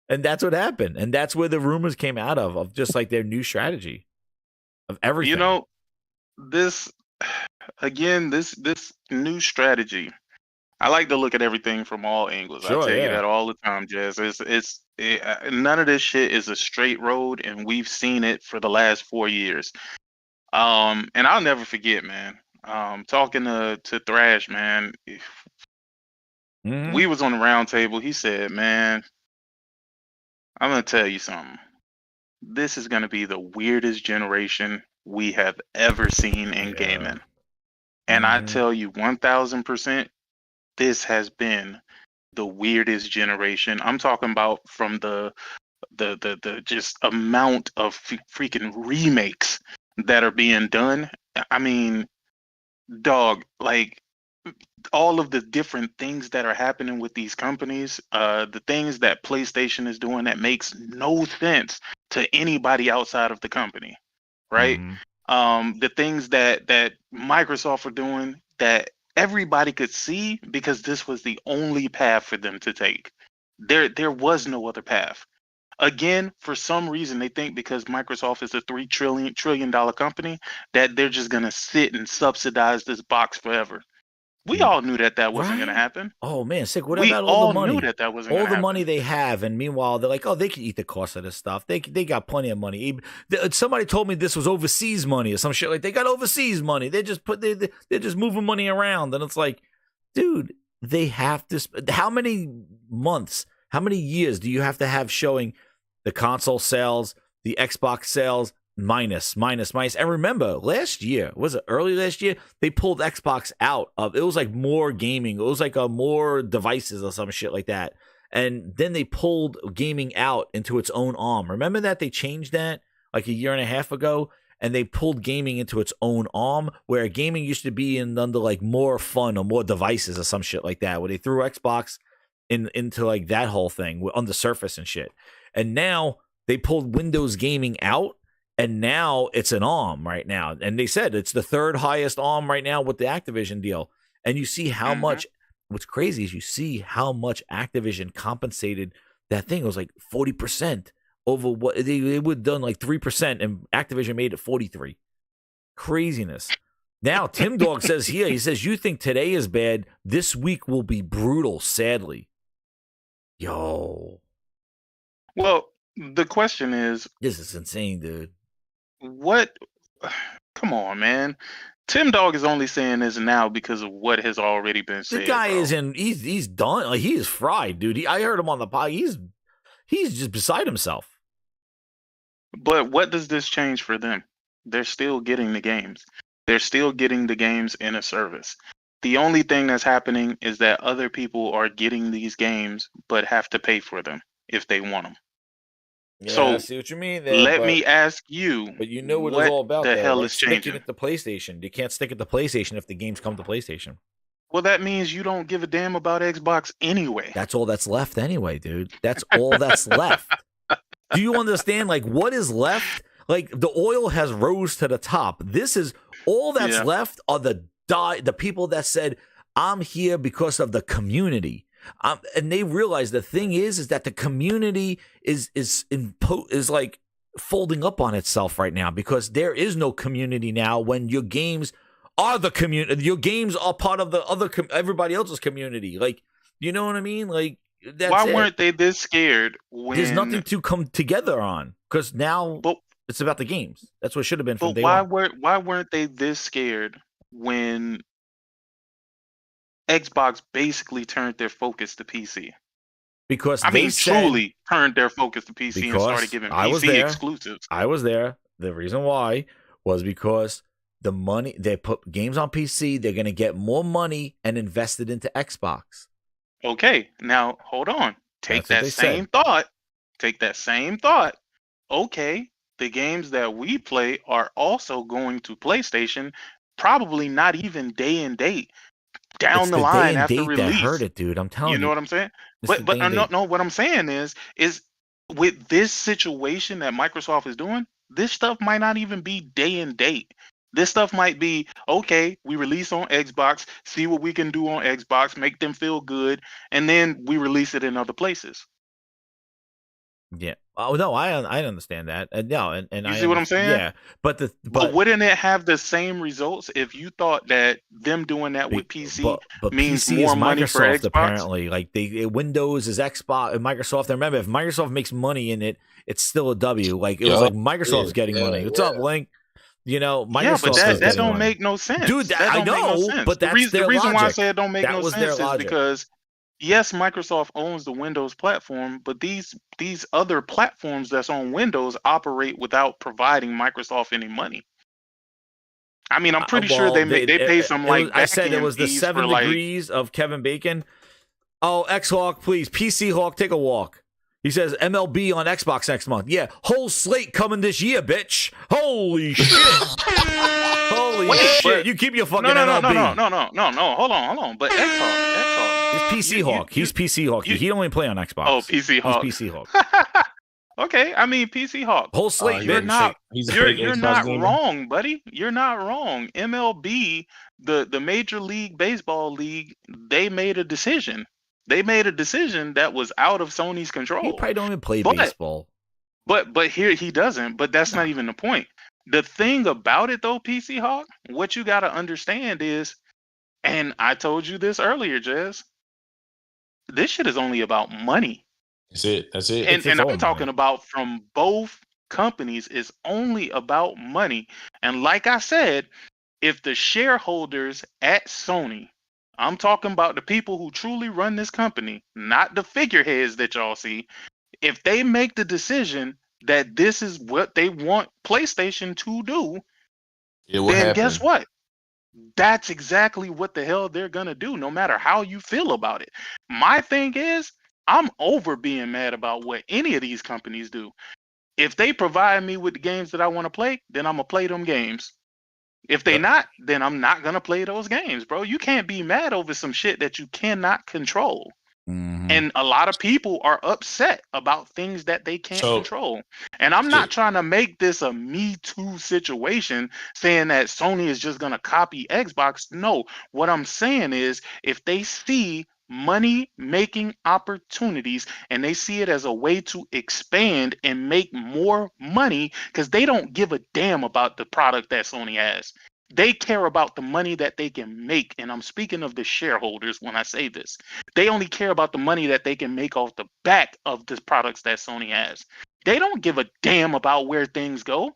And that's what happened. And that's where the rumors came out of just like their new strategy. Of everything.
You know, this new strategy. I like to look at everything from all angles.
Sure,
I tell you
yeah.
that all the time, Jazz. None of this shit is a straight road, and we've seen it for the last 4 years. And I'll never forget, man. Talking to Thrash, man. We was on the round table. He said, "Man, I'm gonna tell you something. This is going to be the weirdest generation we have ever seen in gaming." And I tell you 1000%, this has been the weirdest generation. I'm talking about from the just amount of freaking remakes that are being done. I mean, dog, like all of the different things that are happening with these companies, the things that PlayStation is doing that makes no sense to anybody outside of the company, right? The things that Microsoft are doing that everybody could see because this was the only path for them to take. There was no other path. Again, for some reason, they think because Microsoft is a $3 trillion company that they're just gonna sit and subsidize this box forever. We all knew that wasn't going to happen.
Oh man, sick. What
We
about all the
all
money?
knew that wasn't
all
gonna
the
happen.
money they have, and meanwhile they're like, oh, they can eat the cost of this stuff. They got plenty of money. Somebody told me this was overseas money or some shit. Like they got overseas money. They're just moving money around, and it's like, dude, they have to. How many months? How many years do you have to have showing the console sales, the Xbox sales? Minus. And remember, last year, was it early last year? They pulled Xbox out of it. Was like more gaming. It was like more devices or some shit like that. And then they pulled gaming out into its own arm. Remember that they changed that like a year and a half ago, and they pulled gaming into its own arm, where gaming used to be under like more fun or more devices or some shit like that, where they threw Xbox into like that whole thing on the Surface and shit. And now they pulled Windows gaming out. And now it's an ARM right now. And they said it's the third highest ARM right now with the Activision deal. And you see how much, what's crazy is you see how much Activision compensated that thing. It was like 40% over what they would have done, like 3%, and Activision made it 43. Craziness. Now, Tim Dog says here, he says, you think today is bad. This week will be brutal, sadly. Yo.
Well, the question is,
this is insane, dude.
What? Come on, man. Tim Dog is only saying this now because of what has already been said.
The guy is in. He's done. Like he is fried, dude. I heard him on the pod. He's just beside himself.
But what does this change for them? They're still getting the games. They're still getting the games in a service. The only thing that's happening is that other people are getting these games, but have to pay for them if they want them.
Yeah,
So
I see what you mean there.
let
but,
me ask you,
but you know what it's all about,
the
though,
hell
right?
is
Sticking
changing?
it to PlayStation. You can't stick it to PlayStation if the games come to PlayStation.
Well, that means you don't give a damn about Xbox anyway.
That's all that's left anyway, dude. That's all that's left. Do you understand? Like, what is left? Like, the oil has rose to the top. This is all that's left are the people that said, I'm here because of the community. And they realize the thing is that the community is like folding up on itself right now, because there is no community now when your games are the community. Your games are part of the other everybody else's community. Like, you know what I mean? Like, that's
why weren't they this scared when
there's nothing to come together on? Because now it's about the games. That's what should have been from day one.
Why weren't they this scared when Xbox basically turned their focus to PC?
Because
truly turned their focus to PC and started giving PC exclusives.
I was there. The reason why was because the money they put games on PC, they're going to get more money and invest it into Xbox.
Okay, now hold on. Take that same thought. Okay, the games that we play are also going to PlayStation, probably not even day and date down the line after release.
That hurt it, dude. I'm telling you.
You know what I'm saying? But no, what I'm saying is with this situation that Microsoft is doing, this stuff might not even be day and date. This stuff might be, okay, we release on Xbox, see what we can do on Xbox, make them feel good, and then we release it in other places.
Yeah. Oh no, I understand that. No, and
you see what I'm saying?
Yeah, but
wouldn't it have the same results if you thought that them doing that with PC means
PC
more
is
money
Microsoft,
for Xbox?
apparently? Like Windows is Xbox and Microsoft. And remember, if Microsoft makes money in it, it's still a W. Like it was like Microsoft's getting money. What's up, Link? You know, Microsoft.
Yeah, but that don't make no sense,
dude. I know, but that's
the reason why I say it don't make no
was
sense is because yes, Microsoft owns the Windows platform, but these other platforms that's on Windows operate without providing Microsoft any money. I mean, I'm pretty sure they pay some
I said it was the 7 degrees of Kevin Bacon. Oh, X Hawk, please, PC Hawk, take a walk. He says MLB on Xbox next month. Yeah, whole slate coming this year, bitch. Holy shit. Holy shit. You keep your fucking MLB.
No. Hold on. But X Hawk.
He's PC Hawk. He's PC Hawk. He don't even play on Xbox.
Oh, PC Hawk.
He's PC Hawk.
Okay, I mean PC Hawk.
Whole slate.
You're not wrong, buddy. You're not wrong. MLB, the Major League Baseball league, they made a decision. They made a decision that was out of Sony's control.
He probably don't even play baseball.
But here he doesn't. But that's not even the point. The thing about it though, PC Hawk, what you got to understand is, and I told you this earlier, Jez, this shit is only about money.
That's it.
And I'm talking about from both companies, it's only about money. And like I said, if the shareholders at Sony, I'm talking about the people who truly run this company, not the figureheads that y'all see, if they make the decision that this is what they want PlayStation to do, then guess what? That's exactly what the hell they're going to do, no matter how you feel about it. My thing is, I'm over being mad about what any of these companies do. If they provide me with the games that I want to play, then I'm going to play them games. If they not, then I'm not going to play those games, bro. You can't be mad over some shit that you cannot control.
Mm-hmm.
And a lot of people are upset about things that they can't control. And I'm not trying to make this a Me Too situation, saying that Sony is just going to copy Xbox. No, what I'm saying is if they see money making opportunities and they see it as a way to expand and make more money, because they don't give a damn about the product that Sony has. They care about the money that they can make. And I'm speaking of the shareholders when I say this. They only care about the money that they can make off the back of the products that Sony has. They don't give a damn about where things go.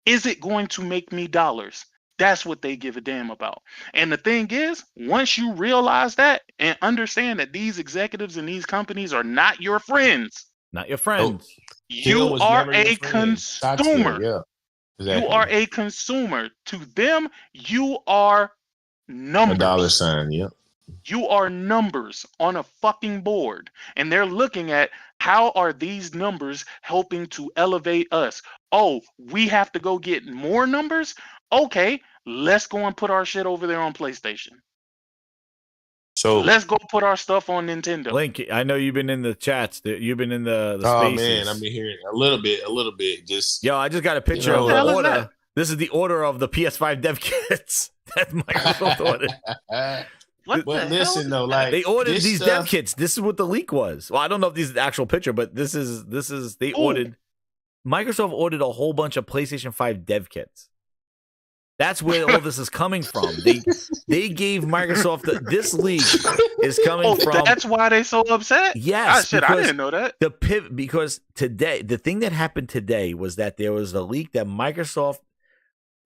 Is it going to make me dollars? That's what they give a damn about. And the thing is, once you realize that and understand that these executives and these companies are not your friends.
Not your friends.
You are a consumer.
Yeah. Exactly.
You are a consumer. To them, you are numbers.
A dollar sign, yep.
You are numbers on a fucking board, and they're looking at how are these numbers helping to elevate us. Oh, we have to go get more numbers? Okay, let's go and put our shit over there on PlayStation.
So
let's go put our stuff on Nintendo.
Link, I know you've been in the chats. You've been in the
oh
spaces.
man, I've been hearing a little bit. Just
Yo, I just got a picture of the order. This is the order of the PS5 dev kits that Microsoft ordered.
What
but listen though, like
they ordered these dev kits. This is what the leak was. Well, I don't know if this is the actual picture, but this is they ordered. Microsoft ordered a whole bunch of PlayStation 5 dev kits. That's where all this is coming from. They gave Microsoft this leak is coming from.
That's why they so upset.
Yes,
I didn't know that.
Because today, the thing that happened today was that there was a leak that Microsoft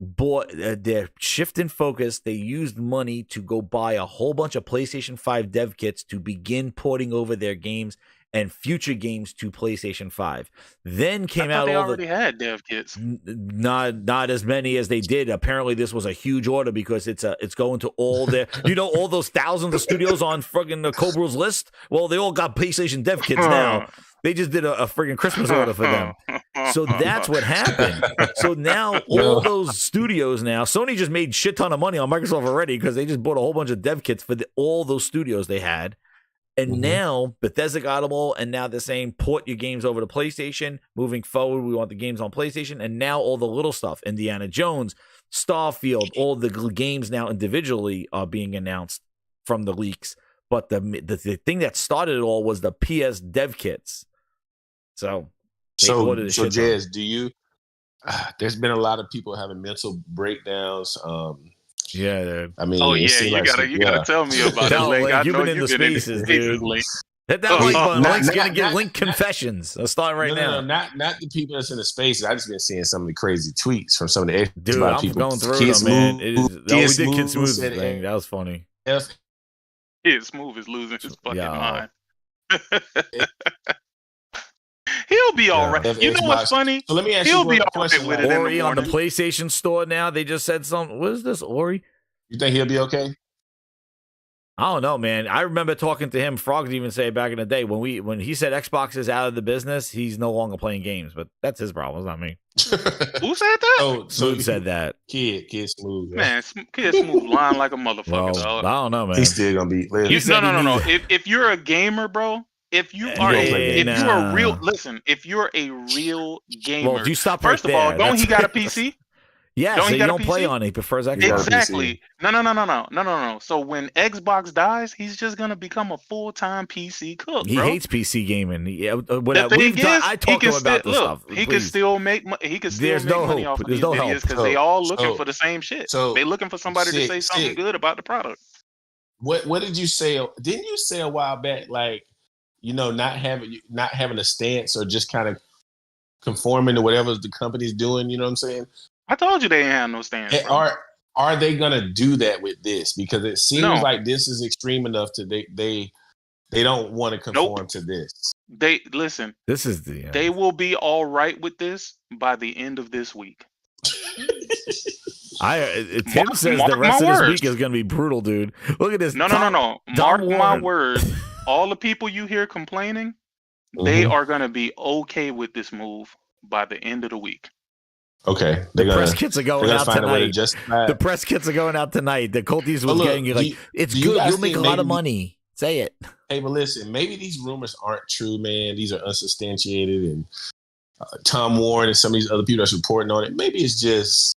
bought. Their shift in focus. They used money to go buy a whole bunch of PlayStation 5 dev kits to begin porting over their games and future games to PlayStation 5. Then came out
they
all
already had dev kits.
Not as many as they did. Apparently, this was a huge order because it's going to all their all those thousands of studios on friggin' the Cobra's list. Well, they all got PlayStation dev kits now. They just did a friggin' Christmas order for them. So that's what happened. So now all those studios now, Sony just made shit ton of money on Microsoft already because they just bought a whole bunch of dev kits for all those studios they had. And now Bethesda got them all, and now they're saying port your games over to PlayStation. Moving forward, we want the games on PlayStation. And now all the little stuff, Indiana Jones, Starfield, all the games now individually are being announced from the leaks. But the thing that started it all was the PS dev kits. So
Jazz, do you? There's been a lot of people having mental breakdowns.
Yeah, dude.
I mean,
you gotta tell me about it.
Like, you've been in the spaces, dude. Hit that like button. Link's gonna get Link confessions. Let's start right now.
Not the people that's in the spaces. I just been seeing some of the crazy tweets from some of the
dude. I'm
people.
Going through them, man. It is. We did Kid Smooth's thing. That was funny.
Kid Smooth is losing his fucking mind. He'll be all right. You know what's funny?
So let me ask
He'll
you
be
a
all
question.
right with it.
Ori on the PlayStation Store now. They just said something. What is this, Ori?
You think he'll be okay?
I don't know, man. I remember talking to him. Frogs even say back in the day when he said Xbox is out of the business, he's no longer playing games. But that's his problem. It's not me.
Who said that?
Smooth said that.
Kid Smooth.
Man, Kid Smooth lying like a motherfucker.
Well, I don't know, man.
He's still gonna be.
No. If you're a gamer, bro. If you're a real gamer,
well, you stop
first
right
of all,
there.
don't he got a PC?
Yeah, so you don't play on it. He prefers Xbox.
Exactly. No. So when Xbox dies, he's just gonna become a full-time PC cook.
He hates PC gaming.
I
talked to him about this stuff.
He can still make money. Money off of these videos because they all looking for the same shit. So they looking for somebody to say something good about the product.
What did you say? Didn't you say a while back, like, not having a stance or just kind of conforming to whatever the company's doing? You know what I'm saying?
I told you they ain't have no stance.
Are they gonna do that with this? Because it seems like this is extreme enough to they don't want to conform to this.
They listen.
This is
They will be all right with this by the end of this week.
Tim says the rest of this week is gonna be brutal, dude. Look at this.
No. Mark my words. All the people you hear complaining, they are gonna be okay with this move by the end of the week.
Okay,
the press kits are going out tonight. The press kits are going out tonight. The Colties was getting it's good. You'll make a lot of money. Say it.
Hey, but listen, maybe these rumors aren't true, man. These are unsubstantiated, and Tom Warren and some of these other people that's reporting on it. Maybe it's just.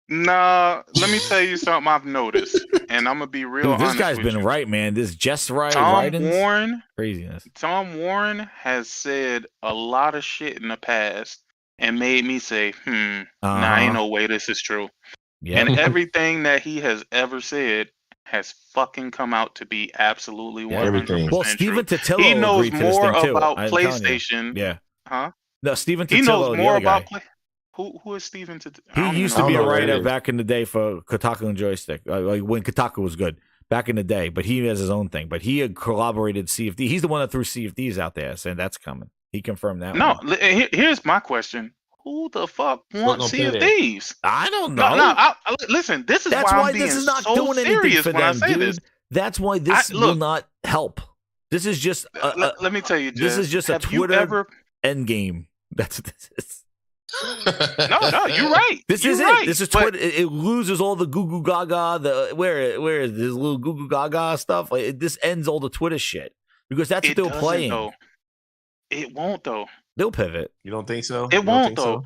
Nah, let me tell you something I've noticed, and I'm gonna be real honest.
This guy's been right, man. This just right.
Tom Warren,
craziness.
Tom Warren has said a lot of shit in the past. And made me say, nah, ain't no way this is true. Yep. And everything that he has ever said has fucking come out to be absolutely 100%
Well, Stephen Totillo
he knows
agreed
more
to this thing
about
too.
PlayStation.
Yeah.
Huh?
No, Stephen Totillo.
He knows more about
guy.
Who is Stephen Totillo?
He used to be a writer back in the day for Kotaku and Joystick, like when Kotaku was good back in the day. But he has his own thing. But he had collaborated CFD. He's the one that threw CFDs out there, saying that's coming. He confirmed that.
No, here's my question. Who the fuck wants Sea of Thieves?
I don't know.
No, listen, this is why I'm being
this is not
so
doing anything
serious
for
when I
them,
say
dude.
this.
That's why this will not help. This is just.
Let me tell you, Jez,
this is just a Twitter end game. That's what this is.
No, you're right.
This is it. This is Twitter. It loses all the goo goo gaga. Where is this little goo goo gaga stuff? Like this ends all the Twitter shit because that's what they were playing.
Though. It won't though.
They'll pivot.
You don't think so?
It won't though.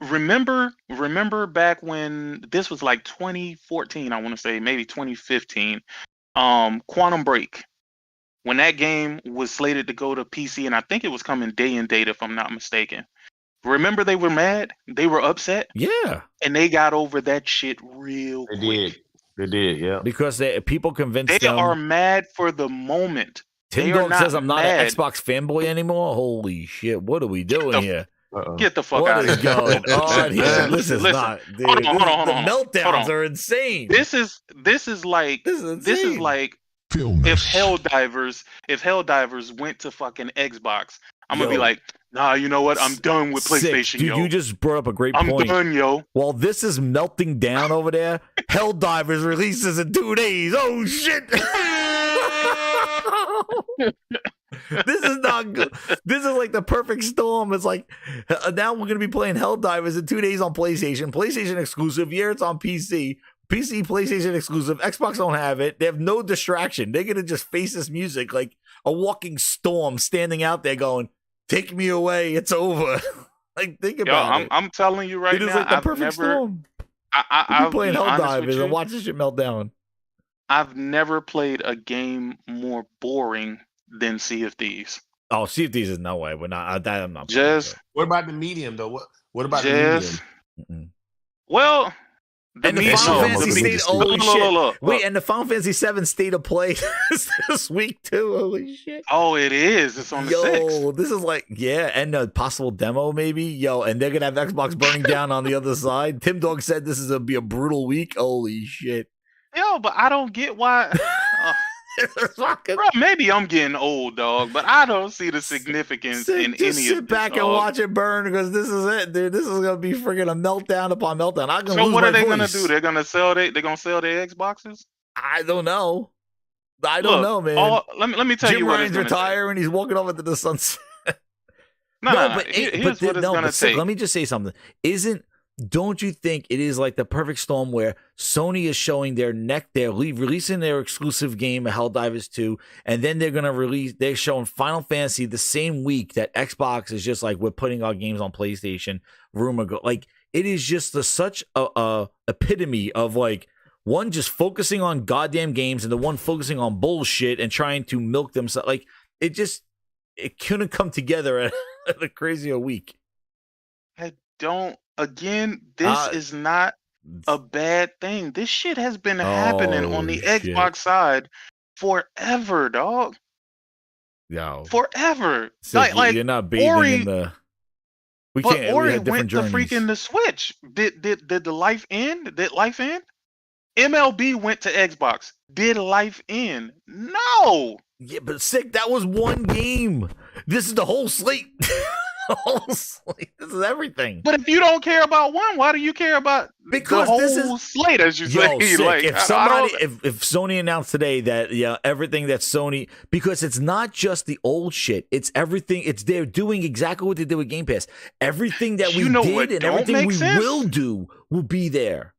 Remember back when this was like 2014, I want to say maybe 2015. Quantum Break, when that game was slated to go to PC, and I think it was coming day and date if I'm not mistaken. Remember they were mad? They were upset?
Yeah.
And they got over that shit real quick.
They did, yeah.
Because people convinced
They
them.
are mad for the moment.
Tim Dog says I'm not an Xbox fanboy anymore. Holy shit. What are we doing here?
Get the fuck
what
out of
is
here.
going on here? This is not, dude.
Hold on.
The meltdowns are insane.
This is like if Helldivers went to fucking Xbox, I'm gonna be like, nah, you know what? I'm done with PlayStation,
Dude,
yo.
you just brought up a great point.
I'm done, yo.
While this is melting down over there, Helldivers releases in 2 days. Oh shit! This is not good. This is like the perfect storm. It's like now we're gonna be playing Helldivers in 2 days on PlayStation. PlayStation exclusive. Yeah, it's on PC. PC, PlayStation exclusive. Xbox don't have it. They have no distraction. They're gonna just face this music like a walking storm, standing out there going, "Take me away. It's over." Like think about it.
I'm telling you right now.
It is like the perfect storm. I've been playing Helldivers and watch this shit melt down.
I've never played a game more boring than Sea of Thieves.
Oh, Sea of Thieves is no way. We're not. I'm not.
Just
what about the medium though? What about the medium?
Well,
and the Final Fantasy State. Holy shit! Wait, and the Final Fantasy 7 State of Play this week too. Holy shit!
Oh, it is. It's on the 6th.
This is like and a possible demo maybe. And they're gonna have Xbox burning down on the other side. Tim Dog said this is gonna be a brutal week. Holy shit!
Yo, but I don't get why. Bro, maybe I'm getting old, dog, but I don't see the significance in any of this.
Sit back and watch it burn because this is it, dude. This is gonna be freaking a meltdown upon meltdown. I'm gonna
so
lose
what
my
are they
voice.
gonna do? They're gonna sell their Xboxes?
I don't know. I don't know, man.
Let me tell
Jim
you what
Ryan's retiring. He's walking off into the sunset.
Here's what it's gonna take.
Let me just say something. Don't you think it is like the perfect storm where Sony is showing they're releasing their exclusive game, Helldivers 2, and then they're showing Final Fantasy the same week that Xbox is just like, we're putting our games on PlayStation. Like, it is just such a epitome of like, one just focusing on goddamn games and the one focusing on bullshit and trying to milk themselves. Like, it couldn't come together at a crazier week.
Again, this is not a bad thing. This shit has been happening on the Xbox side forever, dog.
Yo.
Forever.
Like you're not bathing in the. We can't.
Ori
we have different
went to
journeys.
freaking the Switch. Did the life end? Did life end? MLB went to Xbox. Did life end? No.
Yeah, but sick. That was one game. This is the whole slate. This is everything.
But if you don't care about one, why do you care about the whole slate, as you say?
Sick.
Like,
if Sony announced today that everything that Sony, because it's not just the old shit, it's everything. They're doing exactly what they did with Game Pass. Everything that we did and everything we will do will be there.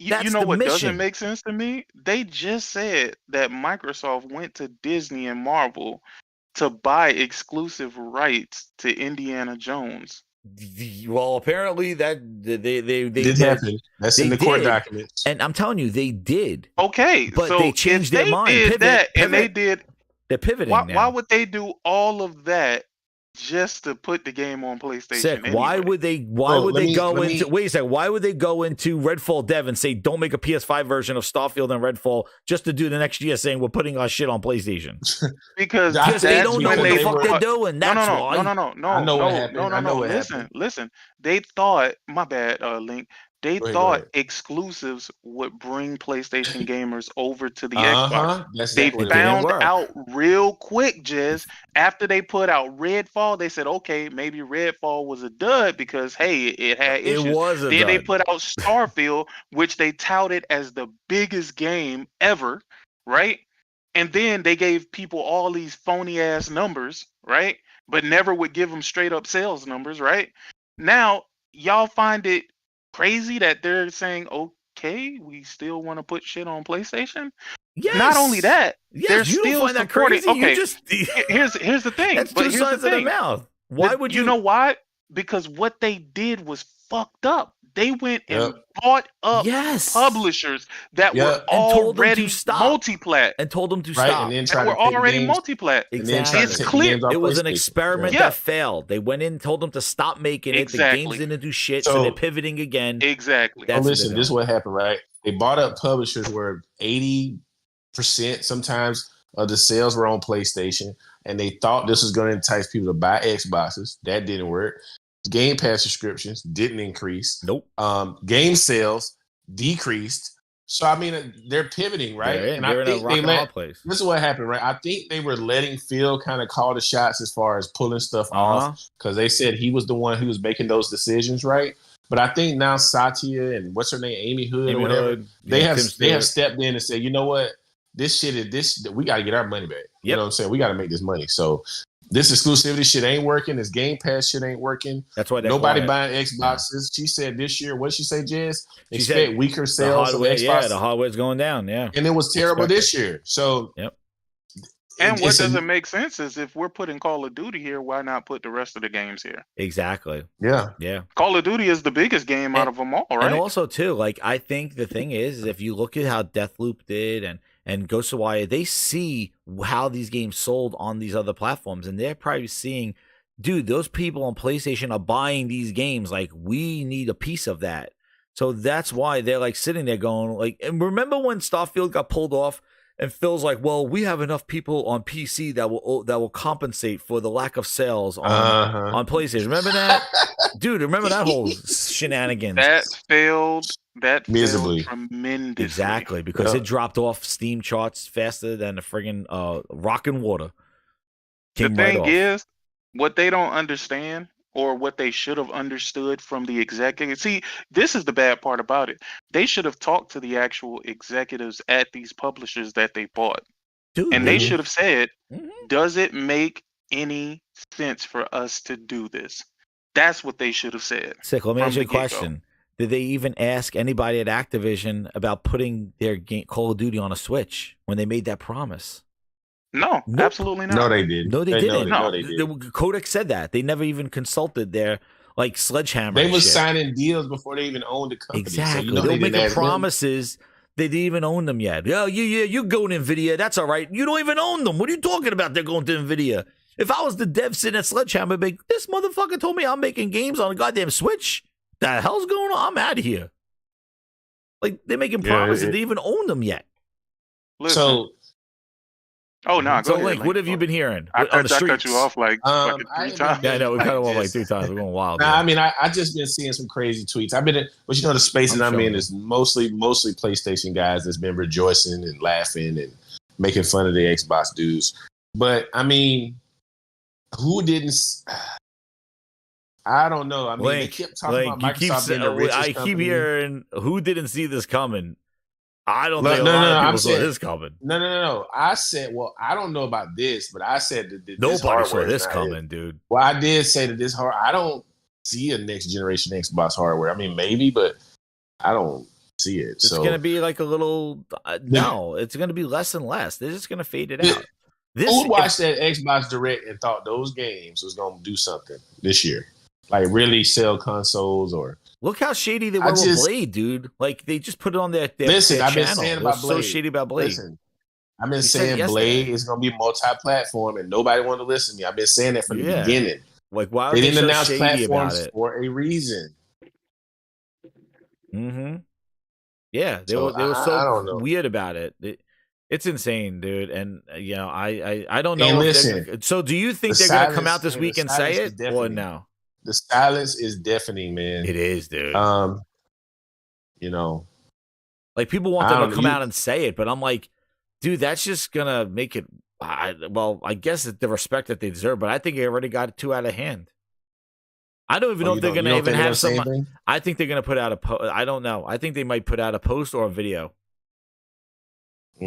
You know what doesn't make sense to me? They just said that Microsoft went to Disney and Marvel to buy exclusive rights to Indiana Jones.
Well, apparently that they
did happen. That's in the court documents.
And I'm telling you, they did.
Okay,
but
so
they changed their mind.
And they did.
They're pivoting now.
Why would they do all of that just to put the game on PlayStation?
Sick.
Anyway?
Why would they go into wait a second, why would they go into Redfall Dev and say don't make a PS5 version of Starfield and Redfall just to do the next year saying we're putting our shit on PlayStation?
Because
they don't know what the fuck they're doing. That's why.
No.
I know what happened.
Listen. They thought, my bad, Link. They thought exclusives would bring PlayStation gamers over to the Xbox. They found out real quick, Jez, after they put out Redfall. They said, okay, maybe Redfall was a dud because, hey, it had issues.
It was a
then
dud.
They put out Starfield, which they touted as the biggest game ever. right? And then they gave people all these phony ass numbers, right? But never would give them straight up sales numbers, right? Now, y'all find it crazy that they're saying, okay, we still want to put shit on PlayStation?
Yes.
Not only that, they're
Yes, you don't
still
find that
supporting.
crazy. You
Okay,
just
here's the thing.
that's
But
two
here's the
sides of the
thing.
mouth. Why would you?
You know why? Because what they did was fucked up. They went and
Yep.
bought up
Yes.
publishers that were
Yep.
And told them to
already
stop.
multi-plat.
And told them to
Right,
stop.
and then
That
try
were
to take the
already
games,
multi-plat.
and then try to
It's
take the
clear.
games off
It was an
PlayStation.
experiment
Yeah.
that failed. They went in, told them to stop making it. The
Exactly.
games didn't do shit, so
So-
they're pivoting again.
Exactly.
That's what
listen,
they're
this is
doing.
what happened, right? They bought up publishers where 80% sometimes of the sales were on PlayStation, and they thought this was going to entice people to buy Xboxes. That didn't work. Game Pass subscriptions didn't increase.
Nope.
Game sales decreased. So I mean, they're pivoting, right?
They're in,
and
they're
I
in a
think
rock
they
and roll
let.
place.
This is what happened, right? I think they were letting Phil kind of call the shots as far as pulling stuff off because they said he was the one who was making those decisions, right? But I think now Satya and what's her name, Amy Hood or
Amy
whatever,
Hood,
they
yeah,
have
Tim
they have
Stewart.
stepped in and said, you know what, this shit is this. We got to get our money back. You know what I'm saying? We got to make this money. So this exclusivity shit ain't working. This Game Pass shit ain't working.
That's why they're
nobody
quiet.
buying Xboxes. She said this year, what did she say, Jez?
She
Expect
said
weaker
the
sales of
hardware,
Xbox.
yeah, the hardware's going down, yeah.
And it was terrible
Expect
this year. So
yep.
And what
it's a-
doesn't make sense is if we're putting Call of Duty here, why not put the rest of the games here?
Exactly.
Yeah.
Yeah.
Call of Duty is the biggest game out of them all, right?
And also too, like I think the thing is if you look at how Deathloop did and Ghost of Wire, they see how these games sold on these other platforms, and they're probably seeing, dude, those people on PlayStation are buying these games. Like, we need a piece of that. So that's why they're like sitting there going like, and remember when Starfield got pulled off and Phil's like, well, we have enough people on PC that will compensate for the lack of sales on PlayStation. Remember that? Dude, remember that whole shenanigans?
That failed
miserably.
Tremendously.
Exactly, because it dropped off Steam charts faster than the friggin' rock and water.
The
Came right
thing
off.
is, what they don't understand, or what they should have understood from the executives. See, this is the bad part about it. They should have talked to the actual executives at these publishers that they bought.
Dude,
and they should have said, does it make any sense for us to do this? That's what they should have said.
Sick, let me
from
ask you a
the get-go.
question. Did they even ask anybody at Activision about putting their game Call of Duty on a Switch when they made that promise?
No,
Nope.
absolutely not.
No, they didn't.
No, they didn't.
No, they didn't.
The Kodak said that. They never even consulted their like Sledgehammer.
They
and
was
shit.
signing deals before they even owned the company.
Exactly.
So you know
they were
they didn't
making
ask them.
promises. They didn't even own them yet. Yeah, you go to NVIDIA. That's all right. You don't even own them. What are you talking about? They're going to NVIDIA. If I was the dev sitting at Sledgehammer, I'd be like, this motherfucker told me I'm making games on a goddamn Switch. The hell's going on? I'm out of here. Like, they're making promises. They even own them yet.
Listen.
So,
oh, no,
So,
go ahead.
Link, what have you been hearing
I
on the
cut
streets?
you off like fucking
I
3 times.
Yeah, I know. We
like
cut him off like
this.
3 times. We're going wild.
Nah,
yeah.
I mean, I just been seeing some crazy tweets. I've been, but you know, the space that I'm in is mostly PlayStation guys that's been rejoicing and laughing and making fun of the Xbox dudes. But I mean, who didn't? I don't know. I mean,
Link,
they kept talking about Microsoft being the richest
I keep
company.
hearing who didn't see this coming. I don't
No,
think a
no,
lot
no,
of people
I'm
saw
saying-
this coming.
No. I said, well, I don't know about this, but I said that this
Nobody saw
hardware is
this
not
coming,
it.
dude.
Well, I did say that this hard. I don't see a next generation Xbox hardware. I mean, maybe, but I don't see it.
It's
So
going to be like a little. No, it's going to be less and less. They're just going to fade it out.
who watched that Xbox Direct and thought those games was going to do something this year? Like really sell consoles or.
Look how shady they
I
were with
just-
Blade, dude. Like they just put it on their
Listen,
their
I've been
channel.
saying
They
about
were
Blade.
so shady about Blade.
Listen, I've been
You said
saying
yesterday.
Blade is going to be multi-platform, and nobody wanted to listen to me. I've been saying that from the
Yeah.
beginning.
Like why are
They
they,
didn't
so
announce
shady about
platforms
it?
for a reason.
Mm-hmm. Yeah, they
So,
were
I
so
don't know.
weird about it. It's insane, dude. And you know, I don't know.
And
if they're
listen,
gonna- so do you think
the
they're gonna come
silence-
out this
and
week
the
and say
silence
it
is
or
deafening.
no?
The silence is deafening, man.
It is, dude.
You know,
Like people want
I
them
don't
to
know.
come out and say it, but I'm like, dude, that's just gonna make it. Well, I guess it's the respect that they deserve, but I think they already got it too out of hand. I don't even know if they're gonna even have some. I think they're gonna put out a post. I don't know. I think they might put out a post or a video. They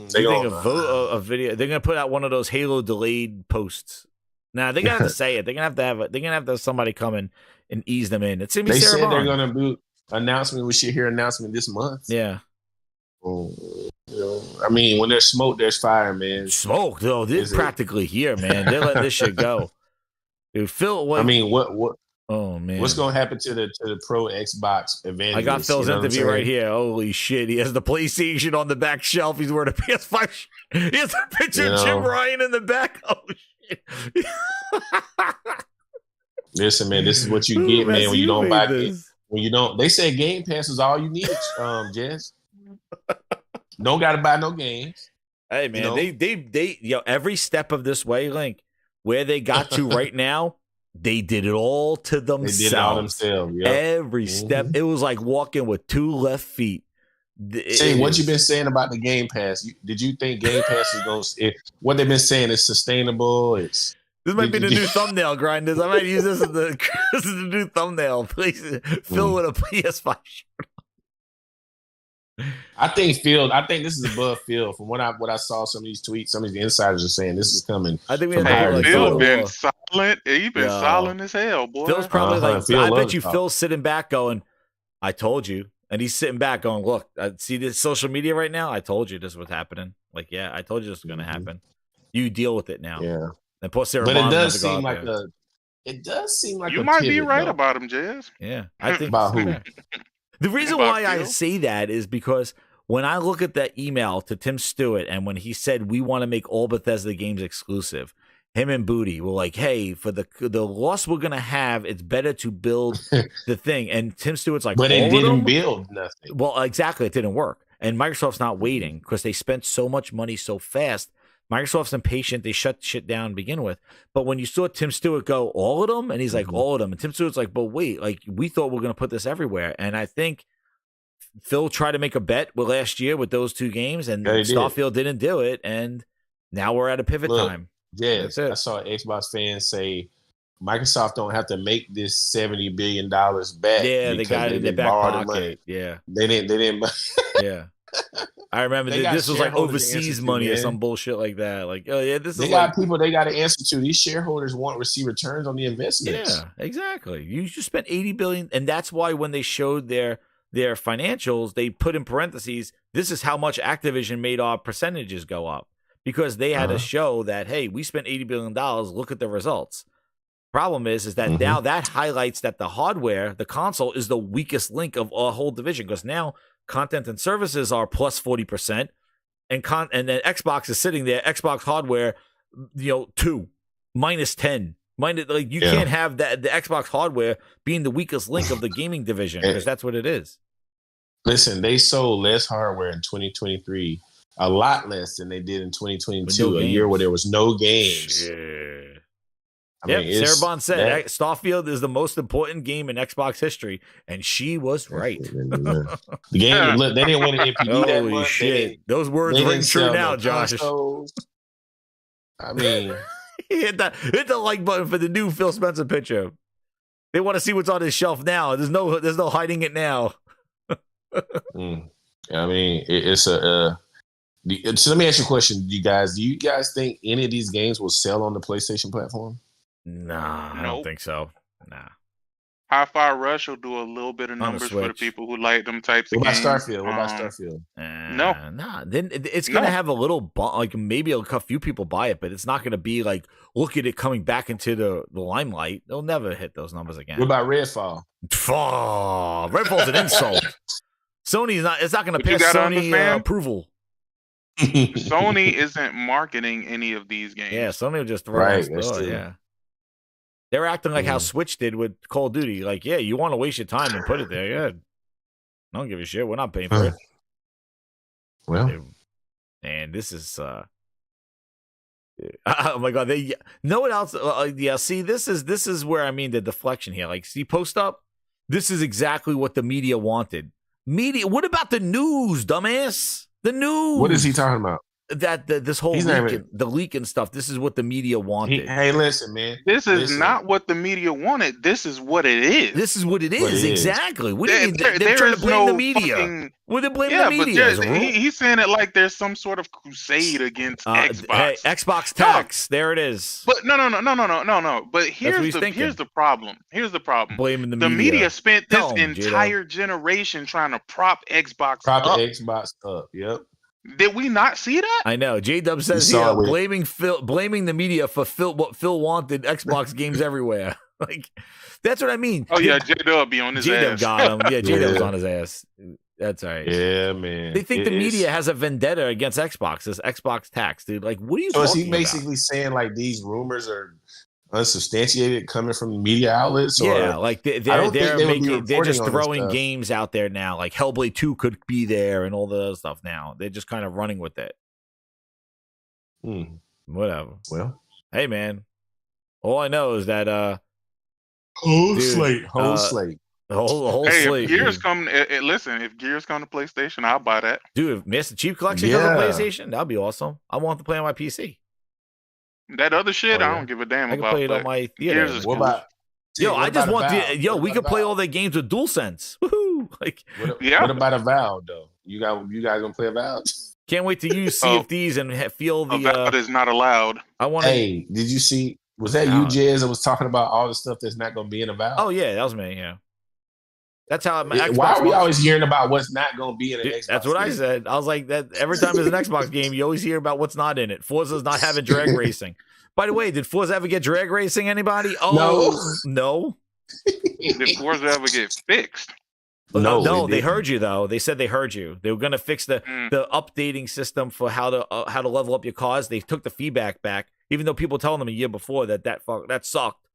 think a video. They're gonna put out one of those Halo delayed posts. Nah, they're gonna have to say it. They're gonna have to have somebody come in and ease them in. It's gonna be
They
Sarah
said they're
Bond.
gonna do announcement. We should hear announcement this month.
Yeah.
I mean, when there's smoke, there's fire, man.
Smoke, though. They're practically here, man. They're letting this shit go. Dude, Phil.
I mean, what?
Oh man,
what's gonna happen to the pro Xbox evangelists?
I got Phil's interview right here. Holy shit, he has the PlayStation on the back shelf. He's wearing a PS5. He has a picture of Jim Ryan in the back. Oh shit.
Listen, man, this is what you get, man, when you don't buy it. When you don't, they say Game Pass is all you need, Jess. Don't gotta buy no games.
Hey man, they every step of this way, Link, where they got to right now, they did it all to themselves.
They did it all themselves. Yep.
Every step, it was like walking with two left feet.
Say what you been saying about the Game Pass. Did you think Game Pass is going? What they've been saying is sustainable. This
might be the new thumbnail, Grinders. I might use this as the new thumbnail. Please, Phil with a PS5 shirt.
I think this is above Phil. From what I saw, some of these tweets, some of these insiders are saying this is coming.
I think
Phil been silent. He been silent as hell, boy.
Phil's probably I bet you Phil's sitting back going, "I told you," and he's sitting back going, "Look, I see this social media right now. I told you this was happening. Like, yeah, I told you this was going to happen. You deal with it now."
Yeah.
And poor Sarah
but
Bond
it does seem like
you might be right about him, Jazz.
Yeah, I think
about who.
The reason why I say that is because when I look at that email to Tim Stewart and when he said we want to make all Bethesda games exclusive, him and Booty were like, hey, for the loss we're going to have, it's better to build the thing. And Tim Stewart's like,
but it didn't build nothing.
Well, exactly. It didn't work. And Microsoft's not waiting because they spent so much money so fast. Microsoft's impatient. They shut shit down to begin with. But when you saw Tim Stewart go, all of them, and he's like, all of them. And Tim Stewart's like, but wait, like we thought we were going to put this everywhere. And I think Phil tried to make a bet last year with those two games, and Starfield didn't do it. And now we're at a pivot time.
Yes, I saw an Xbox fan say Microsoft don't have to make this $70 billion back.
Yeah, they got it in their back pocket. Yeah.
They didn't.
Yeah. I remember this was like overseas money or some bullshit like that. Like, oh yeah, this is
got people they got to answer to. These shareholders want to receive returns on the investments.
Yeah, exactly. You just spent $80 billion, and that's why when they showed their financials, they put in parentheses, this is how much Activision made our percentages go up, because they had to show that, hey, we spent $80 billion. Look at the results. Problem is that now that highlights that the hardware, the console, is the weakest link of a whole division, because now content and services are plus 40%, and then Xbox is sitting there. Xbox hardware, 2 minus 10. You can't have the Xbox hardware being the weakest link of the gaming division, because that's what it is.
Listen, they sold less hardware in 2023, a lot less than they did in 2022, a year where there was no games.
Yeah.
I mean,
Sarah Bond said Starfield is the most important game in Xbox history, and she was right.
The game, look, they didn't win an NPD that much.
Shit. Those words ring true now, Josh.
I mean,
hit the like button for the new Phil Spencer picture. They want to see what's on his shelf now. There's no hiding it now.
I mean, it's a. So let me ask you a question, you guys. Do you guys think any of these games will sell on the PlayStation platform?
Nah, I don't think so. Nah.
Hi-Fi Rush will do a little bit of numbers for the people who like them types of games.
What about Starfield?
No.
Then it's gonna have a little like maybe a few people buy it, but it's not gonna be like, look at it coming back into the limelight. They'll never hit those numbers again.
What about Redfall?
Redfall's an insult. It's not gonna pass Sony approval.
Sony isn't marketing any of these games.
Yeah, Sony will just throw it. Yeah. They're acting like how Switch did with Call of Duty. Like, yeah, you want to waste your time and put it there. Yeah. I don't give a shit. We're not paying for it.
Well.
And this is oh my god, no one else see, this is where the deflection here. Like, see, post up, this is exactly what the media wanted. What about the news, dumbass? The news.
What is he talking about?
this whole the leak and stuff. This is what the media wanted.
Hey, listen, man.
This is not what the media wanted. This is what it is.
This is what it is. Exactly. What do you mean? They're trying to blame the media. What they blame the media?
But he's saying it like there's some sort of crusade against Xbox.
Hey, Xbox tax. There it is.
But no. But here's the problem. Here's the problem.
Blaming the
media. The media spent this
Tell 'em,
entire generation trying to prop Xbox
Prop
up.
the Xbox up. Yep.
Did we not see that?
I know. J-Dub says blaming the media for what Phil wanted Xbox games everywhere. Like, that's what I mean.
Oh yeah, J-Dub be on his ass.
J-Dub got him. Yeah, J-Dub's on his ass. That's all right.
Yeah, man.
They think the media has a vendetta against Xbox. This Xbox tax, dude. Like, what are you talking about?
So is he basically saying like these rumors are unsubstantiated coming from media outlets? Or,
yeah, like they're just throwing games out there now. Like Hellblade 2 could be there and all the other stuff now. They're just kind of running with it. Whatever.
Well,
hey man, all I know is that
whole slate.
The whole
hey,
slate.
If Gears come, listen, if Gears come to PlayStation, I'll buy that.
Dude, if Master Chief Collection comes to PlayStation, that'd be awesome. I want to play on my PC.
That other shit, I don't give a damn
I
about.
can play it on my theater.
What about?
I just want we could play all their games with DualSense. Woohoo! Like,
what about Avowed though? You guys gonna play Avowed?
Can't wait to use CFDs and feel the.
Avowed is not allowed.
I want.
Hey, did you see? Was that you, Jez, that was talking about all the stuff that's not gonna be in Avowed?
Oh yeah, that was me. Yeah. That's how.
Why are we always hearing about what's not going to be in an Xbox?
That's what I said. I was like, that every time there's an Xbox game, you always hear about what's not in it. Forza's not having drag racing. By the way, did Forza ever get drag racing? Anybody? Oh no.
Did Forza ever get fixed?
No, they heard you though. They said they heard you. They were going to fix the updating system for how to level up your cars. They took the feedback back, even though people were telling them a year before that sucked.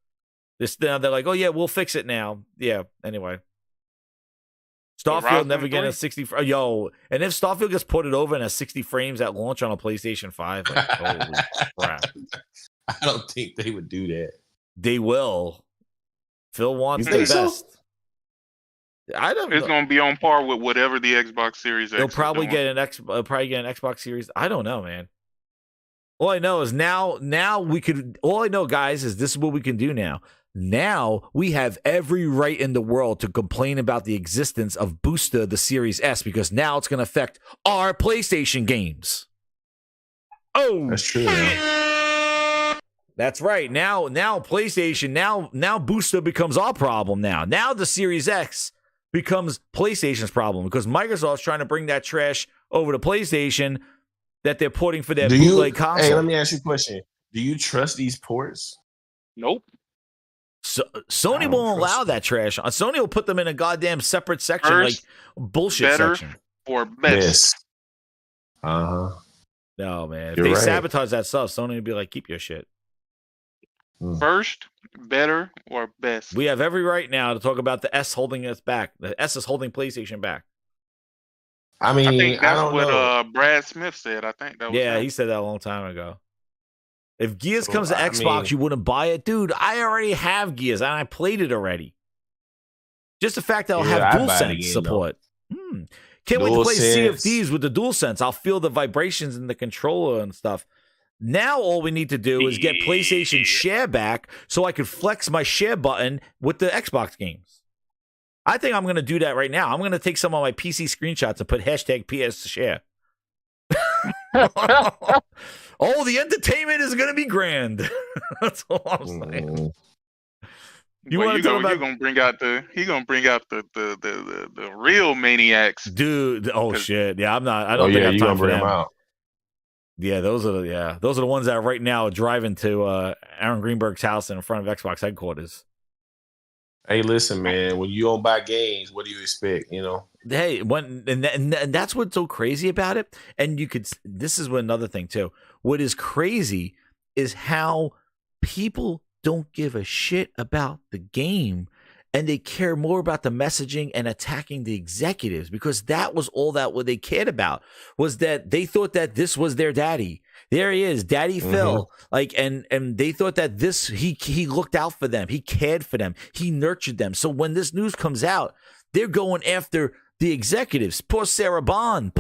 They're like, oh yeah, we'll fix it now. Yeah. Anyway. Starfield never getting a 60. And if Starfield gets ported over and has 60 frames at launch on a PlayStation 5, like, holy crap!
I don't think they would do that.
They will. Phil wants the best.
So?
I don't.
It's going to be on par with whatever the Xbox Series X.
They'll probably get an Xbox Series. I don't know, man. All I know is now we could. All I know, guys, is this is what we can do now. Now we have every right in the world to complain about the existence of Booster, the Series S, because now it's going to affect our PlayStation games. Oh,
that's true.
That's right. Now PlayStation. Now Booster becomes our problem. Now the Series X becomes PlayStation's problem because Microsoft's trying to bring that trash over to PlayStation that they're porting for their bootleg console.
Hey, let me ask you a question. Do you trust these ports?
Nope.
So, Sony won't allow that trash. Sony will put them in a goddamn separate section,
First,
like bullshit
better,
section.
Or best.
No,
man. If
You're
they
right.
sabotage that stuff, Sony would be like, keep your shit.
First, better, or best.
We have every right now to talk about the S holding us back. The S is holding PlayStation back.
I mean,
I think that's
don't
what
know.
Brad Smith said. I think that was him.
He said that a long time ago. If Gears comes to Xbox, you wouldn't buy it? Dude, I already have Gears, and I played it already. Just the fact that I'll have DualSense support. Can't wait to play Sea of Thieves with the DualSense. I'll feel the vibrations in the controller and stuff. Now all we need to do is get PlayStation Share back so I could flex my share button with the Xbox games. I think I'm going to do that right now. I'm going to take some of my PC screenshots and put hashtag PS Share. Oh, the entertainment is going to be grand. That's all I'm saying.
You're gonna bring out the real maniacs,
dude. Oh shit! Yeah, I'm not. I don't think I have time for them. Out. Yeah, those are the ones that right now are driving to Aaron Greenberg's house in front of Xbox headquarters.
Hey, listen, man. When you don't buy games, what do you expect? You know.
Hey, and that's what's so crazy about it. And you could. This is another thing too. What is crazy is how people don't give a shit about the game, and they care more about the messaging and attacking the executives, because that was all that what they cared about, was that they thought that this was their daddy. There he is, Daddy Phil. Like, and they thought that this he looked out for them, he cared for them, he nurtured them. So when this news comes out, they're going after the executives. Poor Sarah Bond.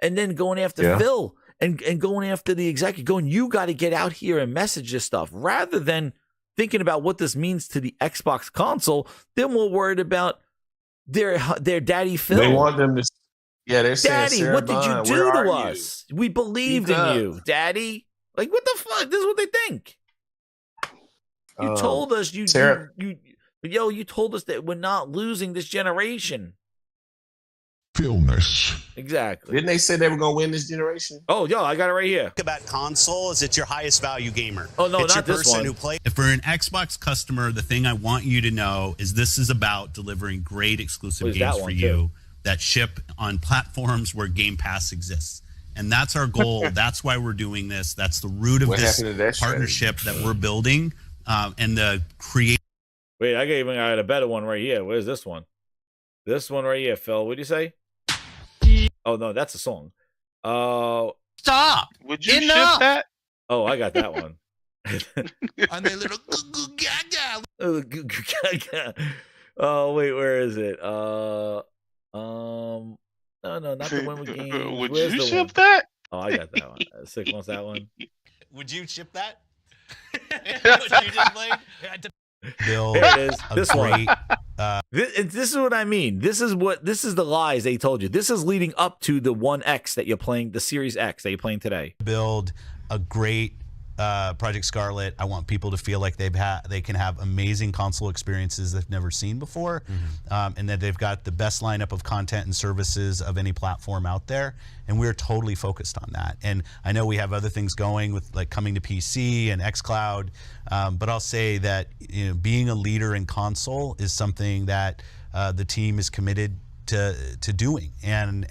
and then going after Phil and going after the executive, going, you got to get out here and message this stuff rather than thinking about what this means to the Xbox console. They're more worried about their daddy Phil.
They want them to. Yeah, they're saying,
Daddy,
Sarah
what did you
Bond,
do
where
to
are
us? We believed
Speak
in
up.
you, Daddy. Like, what the fuck? This is what they think. You told us you told us that we're not losing this generation.
Philness.
Exactly.
Didn't they say they were going to win this generation?
Oh, I got it right here.
About console is it's your highest value gamer.
Oh, no,
it's
not
your
this
person
one.
who plays.
If we're an Xbox customer, the thing I want you to know is this is about delivering great exclusive
What is
games
that
for
one,
you
too?
that ship on platforms where Game Pass exists. And that's our goal. That's why we're doing this. That's the root of
What
this
happened to that
partnership that we're building. And the create.
Wait, I got a better one right here. Where's this one? This one right here, Phil. What'd you say? Oh, no, that's a song.
Stop. Would you ship that?
Oh, I got that one.
On their little gaga.
Oh, wait, where is it? No, not the one with games.
Would
Where's
you
the
ship
one?
that?
Oh, I got that one. Sick wants that one.
Would you ship that? What you just played? Build
There it is.
a
This one.
great,
This is what I mean. This is the lies they told you. This is leading up to the 1X that you're playing, the Series X that you're playing today.
build a great Project Scarlet. I want people to feel like they can have amazing console experiences they've never seen before, and that they've got the best lineup of content and services of any platform out there. And we're totally focused on that. And I know we have other things going with like coming to PC and xCloud, but I'll say that being a leader in console is something that the team is committed to doing. And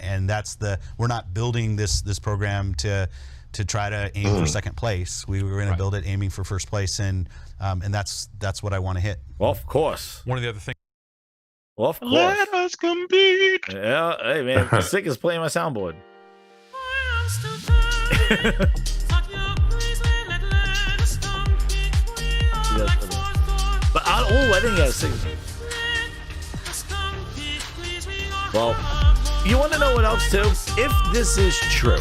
we're not building this program to try to aim for second place. We were going to build it aiming for first place, and that's what I want to hit.
Well, of course.
One of the other things.
Well, of course.
Let us compete.
Yeah, hey man, Sick is playing my soundboard. But I didn't get a sing. Well, you want to know what else too? If this is true,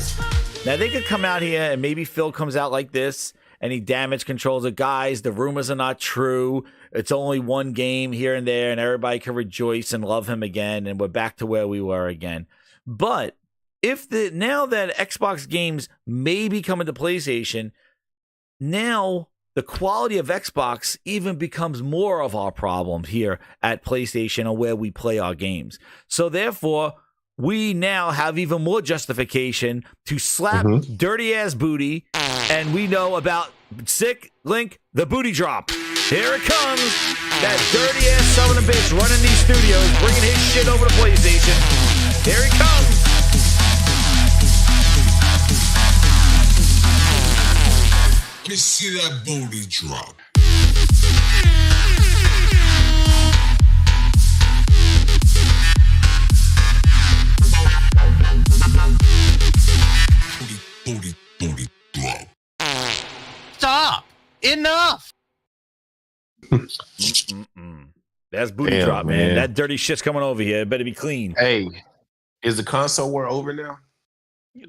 now they could come out here and maybe Phil comes out like this and he damage controls it. Guys, the rumors are not true. It's only one game here and there, and everybody can rejoice and love him again, and we're back to where we were again. But now that Xbox games may be coming to PlayStation, now the quality of Xbox even becomes more of our problem here at PlayStation and where we play our games. So therefore, we now have even more justification to slap dirty ass booty, and we know about Sick Link, the booty drop. Here it comes. That dirty ass son of a bitch running these studios, bringing his shit over to PlayStation. Here he comes.
Let me see that booty drop. Booty drop.
Stop. Enough.
That's booty
Damn,
drop, man.
man.
That dirty shit's coming over here. It better be clean.
Hey, is the console war over now?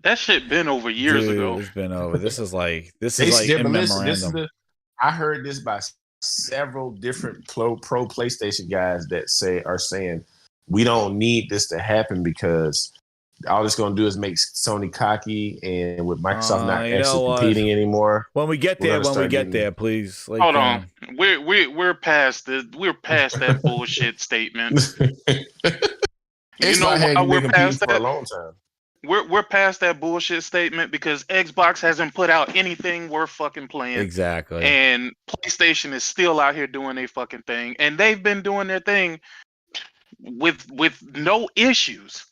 That shit been over years
Dude,
ago.
It's been over. This is like
They
in
but listen, this is
memorandum.
I heard this by several different pro PlayStation guys that are saying we don't need this to happen because all it's going to do is make Sony cocky, and with Microsoft not
you know
actually
what?
competing anymore.
When we get
we're
there,
gonna start getting-
please. Like,
Hold on. We're past that bullshit statement.
It's
know
not had
why
been
we're
competing
past
for
that?
a long time.
We're past that bullshit statement because Xbox hasn't put out anything worth fucking playing.
Exactly.
And PlayStation is still out here doing their fucking thing. And they've been doing their thing with no issues.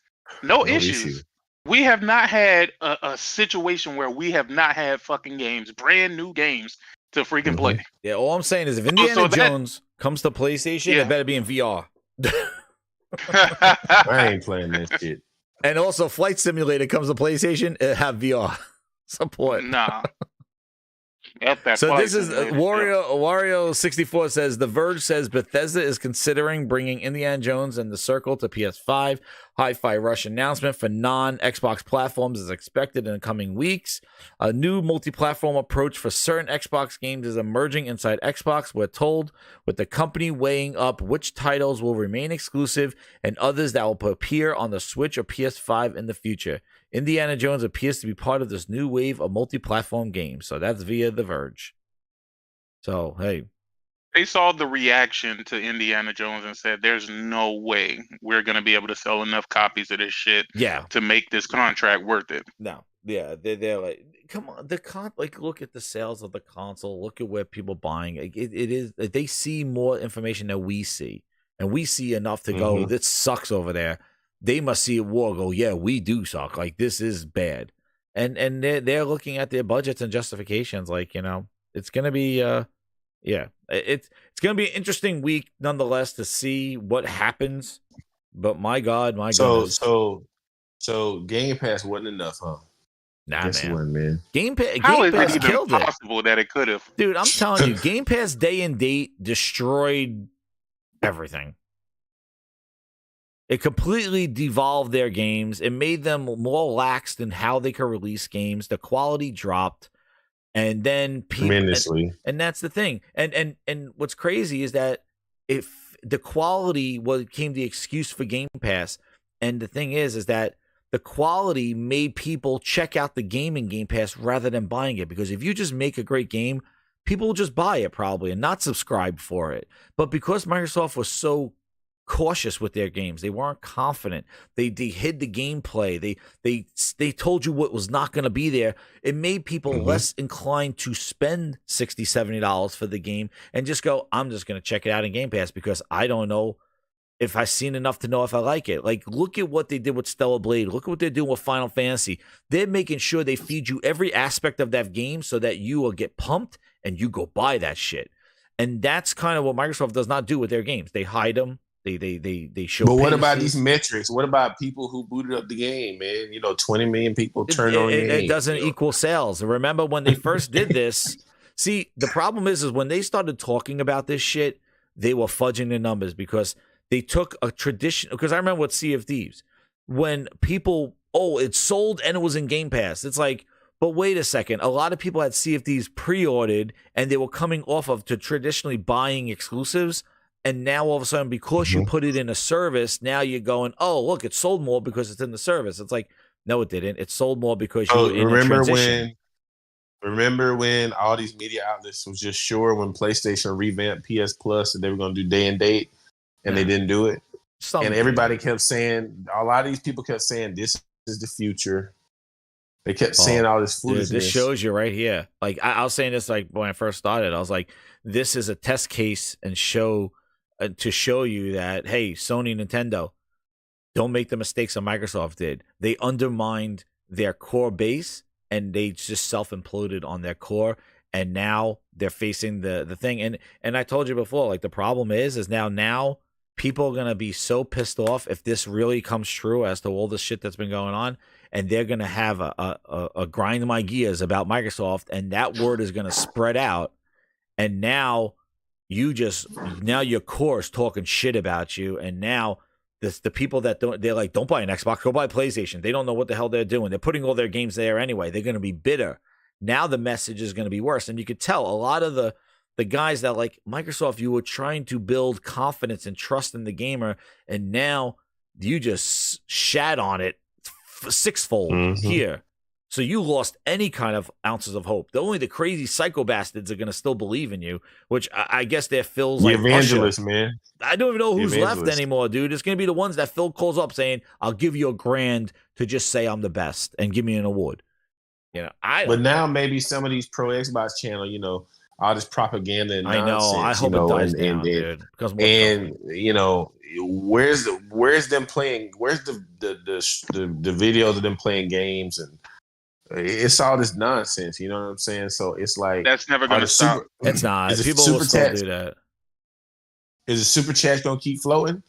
No issues. We have not had a situation where we have not had fucking games, brand new games to freaking play.
Yeah, all I'm saying is if Indiana
that-
Jones comes to PlayStation, it better be in VR.
I ain't playing that shit.
And also, Flight Simulator comes to PlayStation, it have VR support.
Nah. Yep, that
So
Flight
this is
Simulator,
Wario 64 says The Verge says Bethesda is considering bringing Indiana Jones and the Circle to PS5. Hi-Fi Rush announcement for non-Xbox platforms is expected in the coming weeks. A new multi-platform approach for certain Xbox games is emerging inside Xbox, we're told, with the company weighing up which titles will remain exclusive and others that will appear on the Switch or PS5 in the future. Indiana Jones appears to be part of this new wave of multi-platform games. So that's via The Verge. So, hey.
They saw the reaction to Indiana Jones and said, "There's no way we're gonna be able to sell enough copies of this shit to make this contract worth it."
No, yeah, they're like, come on, like look at the sales of the console, look at where people buying it. It is they see more information than we see, and we see enough to go, this sucks over there. They must see a war, go, yeah, we do suck. Like this is bad, and they're looking at their budgets and justifications. Like it's gonna be yeah, it's gonna be an interesting week nonetheless to see what happens. But my God, goodness.
So Game Pass wasn't enough, huh?
Nah,
Guess
man.
it wasn't, man.
Game Pass
It
killed it.
possible that it could have?
Dude, I'm telling you, Game Pass day and date destroyed everything. It completely devolved their games. It made them more lax in how they could release games. The quality dropped. And then
tremendously.
And that's the thing. And what's crazy is that if the quality became the excuse for Game Pass, and the thing is that the quality made people check out the game in Game Pass rather than buying it. Because if you just make a great game, people will just buy it probably and not subscribe for it. But because Microsoft was so cautious with their games, they weren't confident. They hid the gameplay. They told you what was not going to be there. It made people less inclined to spend $60, $70 for the game and just go, I'm just going to check it out in Game Pass because I don't know if I've seen enough to know if I like it. Like, look at what they did with Stellar Blade. Look at what they're doing with Final Fantasy. They're making sure they feed you every aspect of that game so that you will get pumped and you go buy that shit. And that's kind of what Microsoft does not do with their games. They hide them. They show.
But what about these metrics? What about people who booted up the game, man? 20 million people turned on the game.
It doesn't equal sales. Remember when they first did this? See, the problem is when they started talking about this shit, they were fudging the numbers because they took a tradition. Because I remember with Sea of Thieves, when people, it sold and it was in Game Pass. It's like, but wait a second. A lot of people had Sea of Thieves pre-ordered and they were coming off of to traditionally buying exclusives. And now all of a sudden, because you put it in a service, now you're going, oh, look, it sold more because it's in the service. It's like, no, it didn't. It sold more because you were in a transition.
Remember when all these media outlets was just sure when PlayStation revamped PS Plus that they were going to do day and date, and they didn't do it? And everybody kept saying, a lot of these people kept saying, this is the future. They kept saying all this foolishness.
Dude, this shows you right here. Like, I was saying this like when I first started. I was like, this is a test case and to show you that, hey, Sony and Nintendo, don't make the mistakes that Microsoft did. They undermined their core base and they just self-imploded on their core. And now they're facing the thing. And I told you before, like the problem is now people are going to be so pissed off if this really comes true as to all the shit that's been going on. And they're going to have a grind my gears about Microsoft. And that word is going to spread out. And now your core is talking shit about you, and now the people that they're like, don't buy an Xbox, go buy a PlayStation. They don't know what the hell they're doing. They're putting all their games there anyway. They're going to be bitter. Now the message is going to be worse, and you could tell a lot of the guys that like Microsoft, you were trying to build confidence and trust in the gamer, and now you just shat on it sixfold here. So you lost any kind of ounces of hope. Only the crazy psycho bastards are going to still believe in you, which I guess they're Phil's
the
like
evangelist,
Usher.
man.
I don't even know who's left anymore, dude. It's going to be the ones that Phil calls up saying, I'll give you $1,000 to just say I'm the best and give me an award.
But now maybe some of these pro Xbox channel, all this propaganda and nonsense.
I hope it dies down, dude.
Where's them playing? Where's the videos of them playing games and it's all this nonsense, you know what I'm saying? So it's like
that's never going to stop.
It's not. People will still do that.
Is the super chat going to keep floating?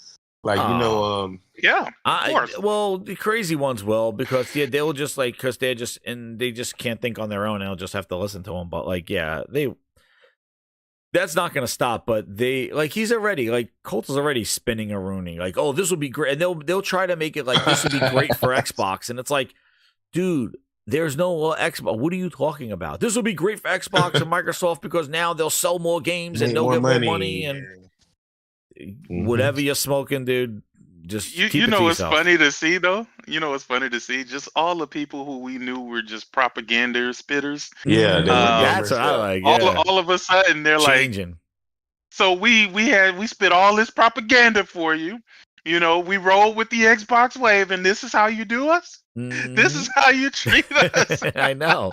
Like
yeah, of course.
Well, the crazy ones will because they'll just like because they just can't think on their own. And they'll just have to listen to them. But like, yeah, that's not going to stop. But he's already like Colt is already spinning a Rooney. Like, oh, this will be great, and they'll try to make it like this would be great for Xbox, and it's like, dude. There's no Xbox. What are you talking about? This will be great for Xbox and Microsoft because now they'll sell more games and they'll get more money and whatever you're smoking, dude. Just keep
you
it
know
to
what's
yourself.
funny to see though? You know what's funny to see? Just all the people who we knew were just propaganda spitters.
Yeah,
that's what I like. Yeah.
All of a sudden they're
changing.
Like, so we spit all this propaganda for you. You know, we rolled with the Xbox Wave, and this is how you do us. This is how you treat us.
I know.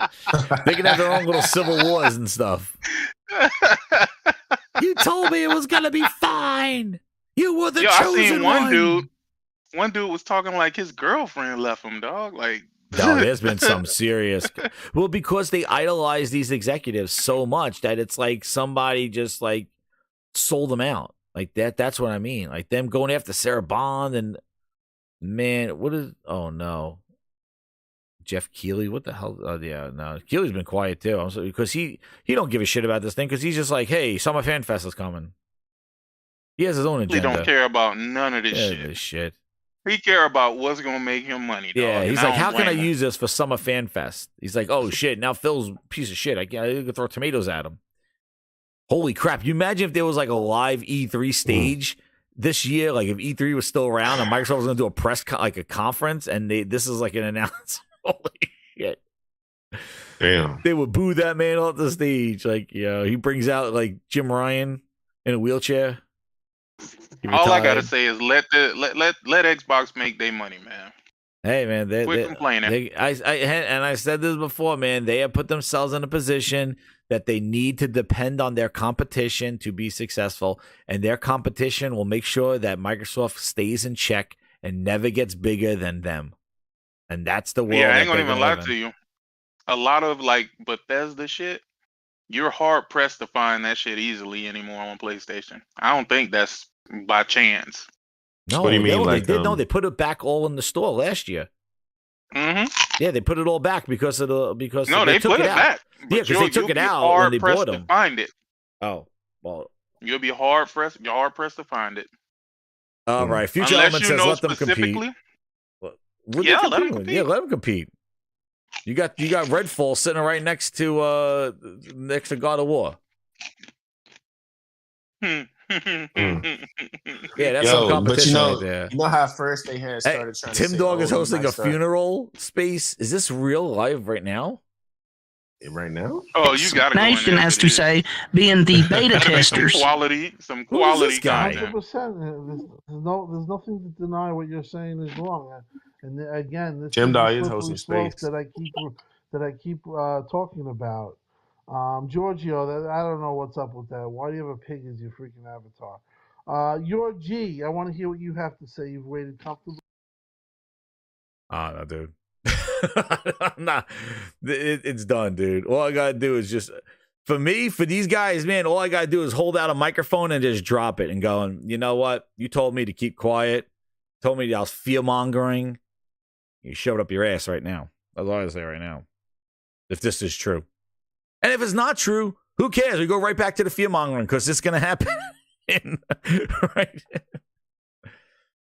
They can have their own little civil wars and stuff. You told me it was gonna be fine. You were the chosen
I seen
one.
One dude was talking like his girlfriend left him, dog. Like,
no, there's been some serious. Well, because they idolize these executives so much that it's like somebody just like sold them out. Like that's what I mean. Like them going after Sarah Bond and man, oh no. Jeff Keighley, what the hell? Oh yeah, no. Keighley's been quiet too. Because he don't give a shit about this thing because he's just like, hey, Summer Fan Fest is coming. He has his own agenda.
He don't care about none of this shit. He care about what's gonna make him money. Dog,
yeah, he's like, how can I use this for Summer Fan Fest? He's like, oh shit, now Phil's a piece of shit. I can throw tomatoes at him. Holy crap! You imagine if there was like a live E3 stage this year, like if E3 was still around and Microsoft was going to do a like a conference, and this is like an announcement. Holy shit!
Damn,
they would boo that man off the stage. Like, he brings out like Jim Ryan in a wheelchair.
All I gotta say is let Xbox make their money, man.
Hey man,
quit complaining.
I said this before, man. They have put themselves in a position that they need to depend on their competition to be successful, and their competition will make sure that Microsoft stays in check and never gets bigger than them. And that's the world.
Yeah, I ain't gonna even lie to you. A lot of like Bethesda shit, you're hard pressed to find that shit easily anymore on PlayStation. I don't think that's by chance.
No,
what do you mean?
They put it back all in the store last year.
Mm-hmm.
Yeah, they put it all back because they
took it
out.
back.
Yeah, because they took it out when they bought them.
To find it.
Oh well,
you'll be hard pressed. You're hard pressed to find it.
All right, Future Element says let them compete.
Yeah, let them compete.
Yeah, let them compete. You got Redfall sitting right next to God of War. Yeah, that's some competition right there.
You know how first they had started trying
Tim
to say,
Dog is hosting a funeral space. Is this real live right now?
Right now?
Oh, you got to
Nation has to say, being the beta testers.
Some quality content.
100%. There's nothing to deny what you're saying is wrong. And again, this
Tim Dog is
slippery
hosting
slope
space
that I keep talking about. Giorgio, I don't know what's up with that. Why do you have a pig as your freaking avatar? Your G, I want to hear what you have to say. You've waited comfortably.
No, dude. Nah, it's done, dude. All I gotta do is just for these guys, man. All I gotta do is hold out a microphone and just drop it and go. You know what? You told me to keep quiet. Told me I was fear mongering. You shove it up your ass right now. That's all I say right now. If this is true. And if it's not true, who cares? We go right back to the fear mongering because it's going to happen. Right?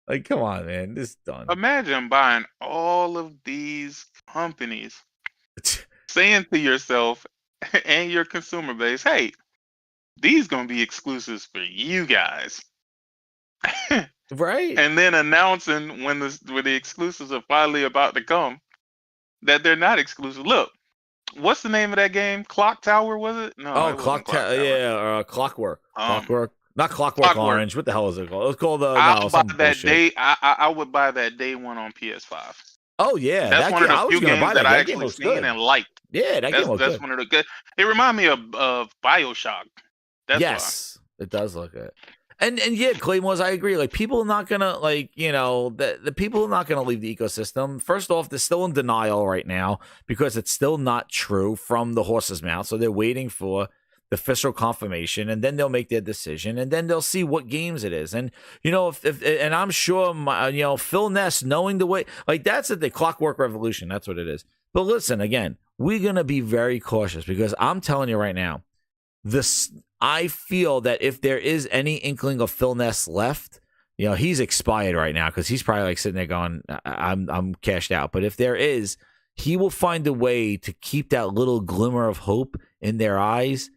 Like, come on, man. This is done.
Imagine buying all of these companies, saying to yourself and your consumer base, hey, these going to be exclusives for you guys.
Right.
And then announcing when the exclusives are finally about to come that they're not exclusive. Look. What's the name of that game? Clock Tower, was it? No.
Oh, Clock Tower. Yeah, Clockwork. Clockwork. Not Clockwork Orange. What the hell is it called? It was called
I would buy that day one on PS5.
Oh yeah,
that's one of the few games that I actually seen and liked.
Yeah, that game was good.
That's one of the good. It reminded me of BioShock.
Yes, it does look good. And yeah, Claymores, I agree. Like, people are not gonna the people are not gonna leave the ecosystem. First off, they're still in denial right now because it's still not true from the horse's mouth. So they're waiting for the official confirmation, and then they'll make their decision, and then they'll see what games it is. And if and I'm sure Phil Ness, knowing the way, like that's the Clockwork Revolution, that's what it is. But listen, again, we're gonna be very cautious because I'm telling you right now, I feel that if there is any inkling of Phil Ness left, he's expired right now because he's probably like sitting there going, I'm cashed out. But if there is, he will find a way to keep that little glimmer of hope in their eyes.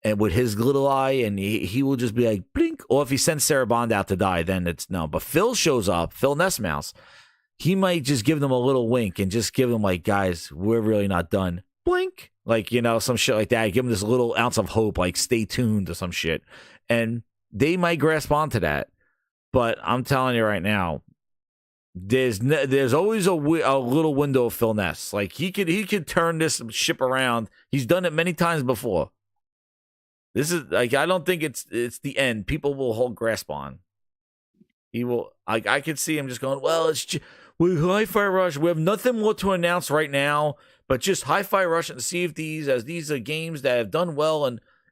And with his little eye, and he will just be like, blink. Or if he sends Sarah Bond out to die, then it's no. But Phil shows up, Phil Nessmouse. He might just give them a little wink and just give them like, guys, we're really not done. Blink. Like, some shit like that. Give them this little ounce of hope, like stay tuned or some shit. And they might grasp onto that. But I'm telling you right now, there's always a little window of Phil Ness. Like he could turn this ship around. He's done it many times before. This is like, I don't think it's the end. People will hold grasp on. He will. I could see him just going, well, it's just, with Hi-Fi Rush. We have nothing more to announce right now, but just Hi-Fi Rush and see if these are games that have done well,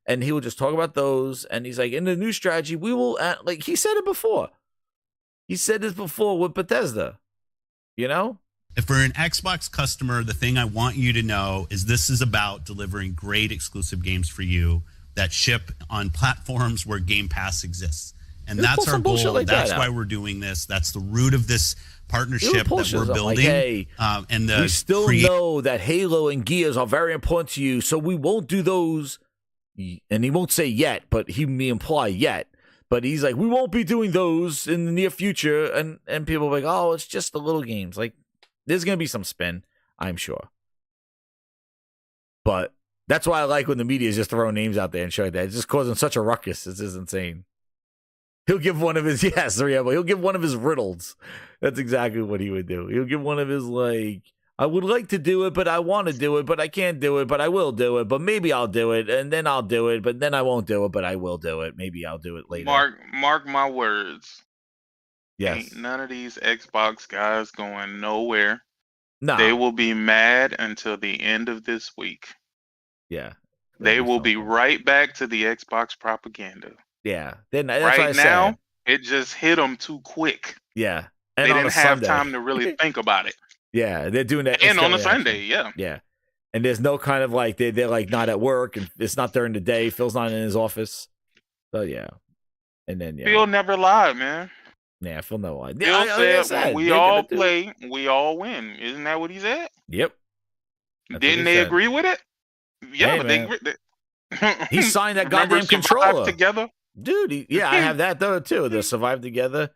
and he will just talk about those. And he's like, in the new strategy, we will like he said it before. He said this before with Bethesda.
If we're an Xbox customer, the thing I want you to know is this is about delivering great exclusive games for you that ship on platforms where Game Pass exists. And that's our goal. That's why we're doing this. That's the root of this partnership that we're building. Like, hey, we still know that Halo and Gears are very important to you, so we won't do those. And he won't say yet, but he may imply yet. But he's like, we won't be doing those in the near future. And people are like, oh, it's just the little games. Like, there's going to be some spin, I'm sure. But that's why I like when the media is just throwing names out there and showing that. It's just causing such a ruckus. It's just insane. He'll give one of his, he'll give one of his riddles. That's exactly what he would do. He'll give one of his, like, I would like to do it, but I want to do it, but I can't do it, but I will do it, but maybe I'll do it, and then I'll do it, but then I won't do it, but I will do it. Maybe I'll do it later.
Mark my words.
Yes.
Ain't none of these Xbox guys going nowhere.
No.
They will be mad until the end of this week.
Yeah.
They will be right back to the Xbox propaganda.
Yeah. That's
right now, it just hit them too quick.
Yeah.
And they didn't have time to really think about it.
Yeah, they're doing that.
And on a Sunday, yeah.
Yeah. And there's no kind of like, they're like not at work, and it's not during the day. Phil's not in his office. So, yeah. And then, yeah.
Phil never lied, man.
Yeah, Phil never lied.
Phil said, when we all play, we all win. Isn't that what he said?
Yep.
Didn't they agree with it? Yeah,
hey,
but
he signed that goddamn controller.
Together?
Dude, I have that though too. The Survive Together.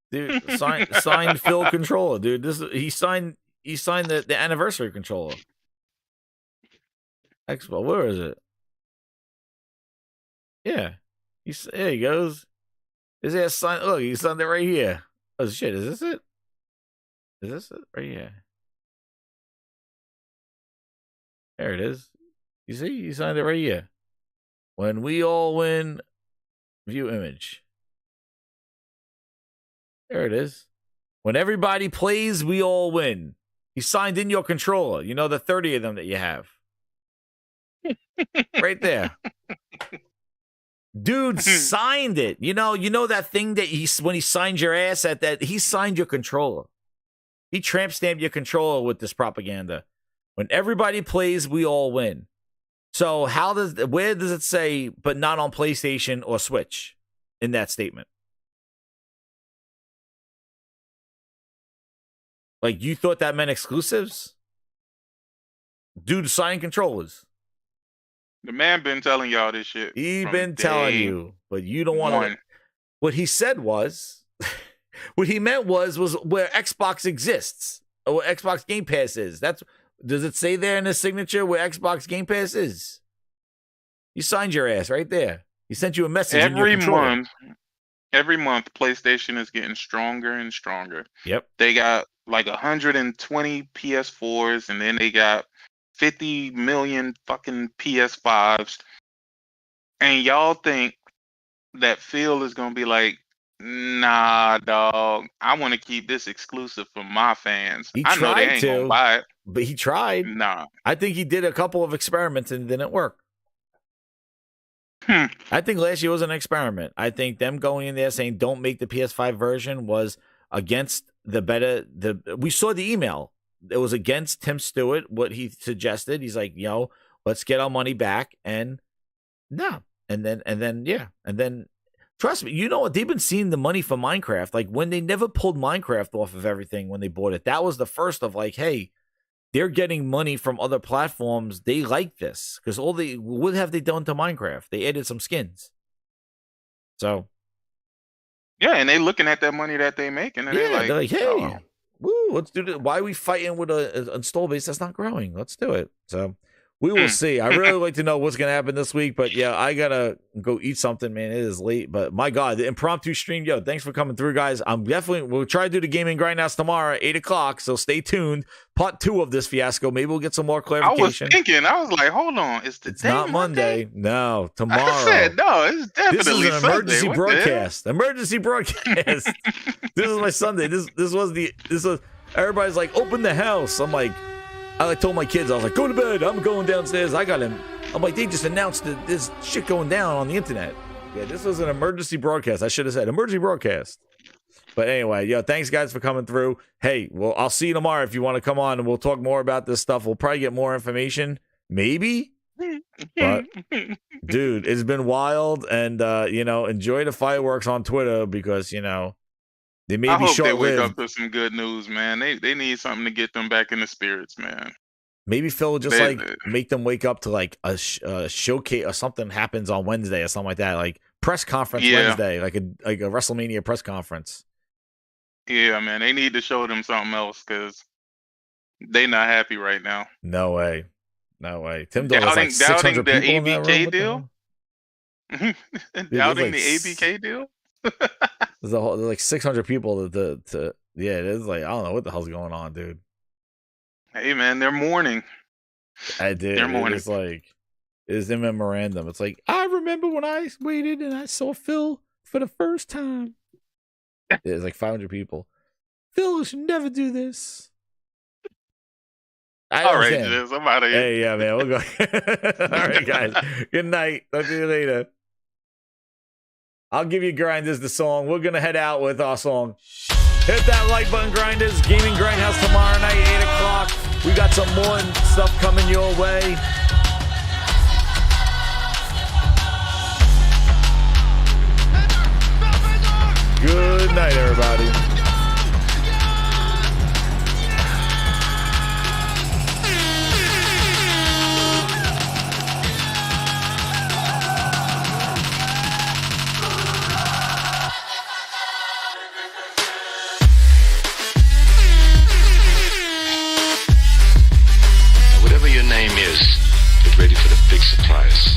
Dude, signed Phil controller, dude. He signed the anniversary controller. Expo, where is it? Yeah. There he goes. Is there a sign? Look, he signed it right here. Oh shit, is this it? Is this it? Right here. There it is. You see? He signed it right here. When we all win, view image. There it is. When everybody plays, we all win. He signed in your controller. You know, the 30 of them that you have. Right there. Dude signed it. You know that thing that when he signed your ass at that, he signed your controller. He tramp stamped your controller with this propaganda. When everybody plays, we all win. So where does it say, but not on PlayStation or Switch in that statement? Like, you thought that meant exclusives? Dude signing controllers.
The man been telling y'all this shit.
He been telling you, but you don't want to. What he said was, what he meant was where Xbox exists, or where Xbox Game Pass is. Does it say there in the signature where Xbox Game Pass is? You signed your ass right there. He sent you a message
Every month, PlayStation is getting stronger and stronger.
Yep.
They got like 120 PS4s, and then they got 50 million fucking PS5s. And y'all think that Phil is going to be like, nah, dog, I want to keep this exclusive for my fans.
He
I know they ain't going to buy it.
But he tried.
Nah.
I think he did a couple of experiments and it didn't work. I think last year was an experiment. I think them going in there saying don't make the PS5 version was against we saw the email. It was against Tim Stewart, what he suggested. He's like, let's get our money back. And no. And then trust me, you know what? They've been seeing the money for Minecraft. Like when they never pulled Minecraft off of everything when they bought it. That was the first of like, hey, they're getting money from other platforms. They like this because what have they done to Minecraft? They added some skins. So.
Yeah, and they looking at that money that they making, and they're like,
hey, woo, let's do this. Why are we fighting with an install base that's not growing? Let's do it. So we will see. I really like to know what's going to happen this week, but yeah, I got to go eat something, man. It is late, but my God, the impromptu stream. Yo, thanks for coming through, guys. We'll try to do the gaming Grindhouse tomorrow at 8:00. So stay tuned. Part 2 of this fiasco. Maybe we'll get some more clarification.
I was like, hold on.
It's not Monday. No, tomorrow.
I said, no, it's definitely
This is an emergency
Sunday.
broadcast. Emergency broadcast. This is my Sunday. This was everybody's like, open the house. I'm like, I told my kids, I was like, go to bed. I'm going downstairs. I got him. I'm like, they just announced that there's shit going down on the internet. Yeah, this was an emergency broadcast. I should have said emergency broadcast. But anyway, thanks guys for coming through. Hey, well, I'll see you tomorrow if you want to come on and we'll talk more about this stuff. We'll probably get more information. Maybe. But dude, it's been wild. And enjoy the fireworks on Twitter because, they may
I
be
hope
short-lived.
they wake up to some good news, man. They need something to get them back in the spirits, man.
Maybe Phil will just make them wake up to like a showcase or something happens on Wednesday or something like that, like press conference Wednesday, like a WrestleMania press conference.
Yeah, man, they need to show them something else because they not happy right now.
No way. Tim Dillon was like 600
the
people in that room.
ABK deal. Doubting the ABK deal.
There's like 600 people it's like I don't know what the hell's going on, dude.
Hey man, they're mourning.
I did.
They're mourning.
It's like it's a memorandum. It's like I remember when I waited and I saw Phil for the first time. There's like 500 people. Phil should never do this.
All right, Jizz, I'm out of here.
Hey, yeah, man, we'll go. All right, guys. Good night. Talk to you later. I'll give you Grinders the song. We're gonna head out with our song. Hit that like button, Grinders. Gaming Grindhouse tomorrow night, 8:00. We got some more stuff coming your way. Good night, everybody.
Whatever your name is, get ready for the big surprise.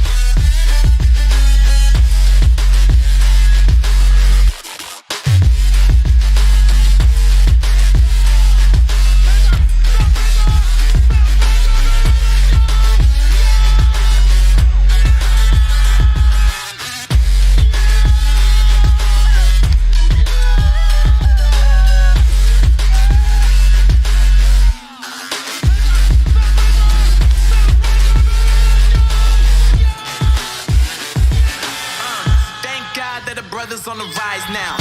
On the rise now.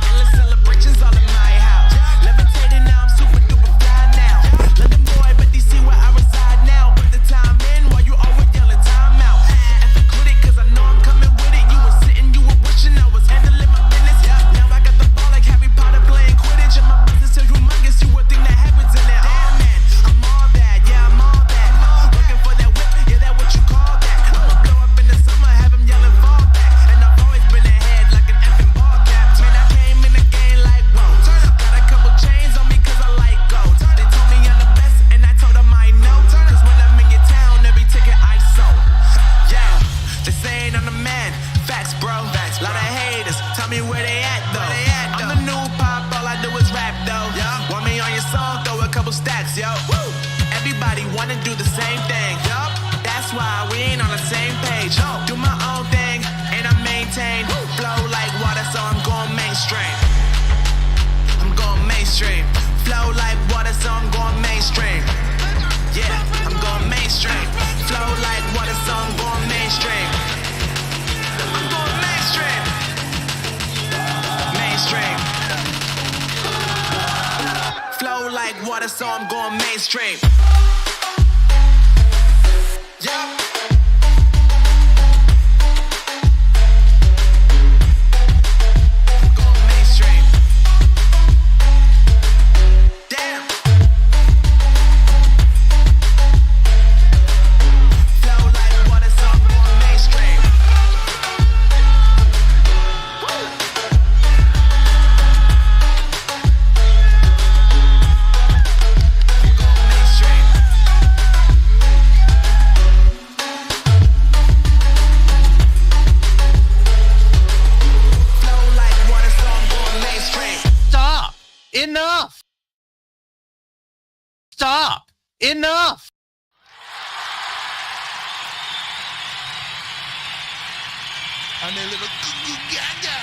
Endless celebrations all in my house. Levitating now, I'm super duper fly now. London boy, but they see where I reside now. Put the time in while you always yelling time out. And for quit it, cause I know I'm coming with it. You were sitting, you were wishing I was handling my business. Now I got the ball like Harry Potter playing Quidditch. And my business is humongous, you would think that happens in it. Oh man, I'm all that, yeah, I'm all that. Looking for that whip, yeah, that what you call that. I'ma blow up in the summer, have them yelling fall back. And I've always been ahead like an effing ball cap. Man, I came in the game like, whoa. Got a couple chains on me cause I like gold. They told me I'm the best and I told them I know. Cause when I'm in your town, every ticket I sold. Yeah, they saying I'm the man. Facts, bro. Lot of haters, tell me where they at though. I'm the new pop, all I do is rap though. Want me on your song, throw a couple stacks, yo. Everybody wanna do the same thing. That's why we ain't on the same page. Do my own thing and I maintain. Flow like water, so I'm going mainstream. I'm going mainstream. Flow like water, so I'm going mainstream. Yeah, I'm going mainstream. Flow like water, so I'm going mainstream. water, so I'm going mainstream. Yeah. Going mainstream. Damn. Flow like water, so I'm going mainstream.
Stop! Enough! Stop! Enough!
On their little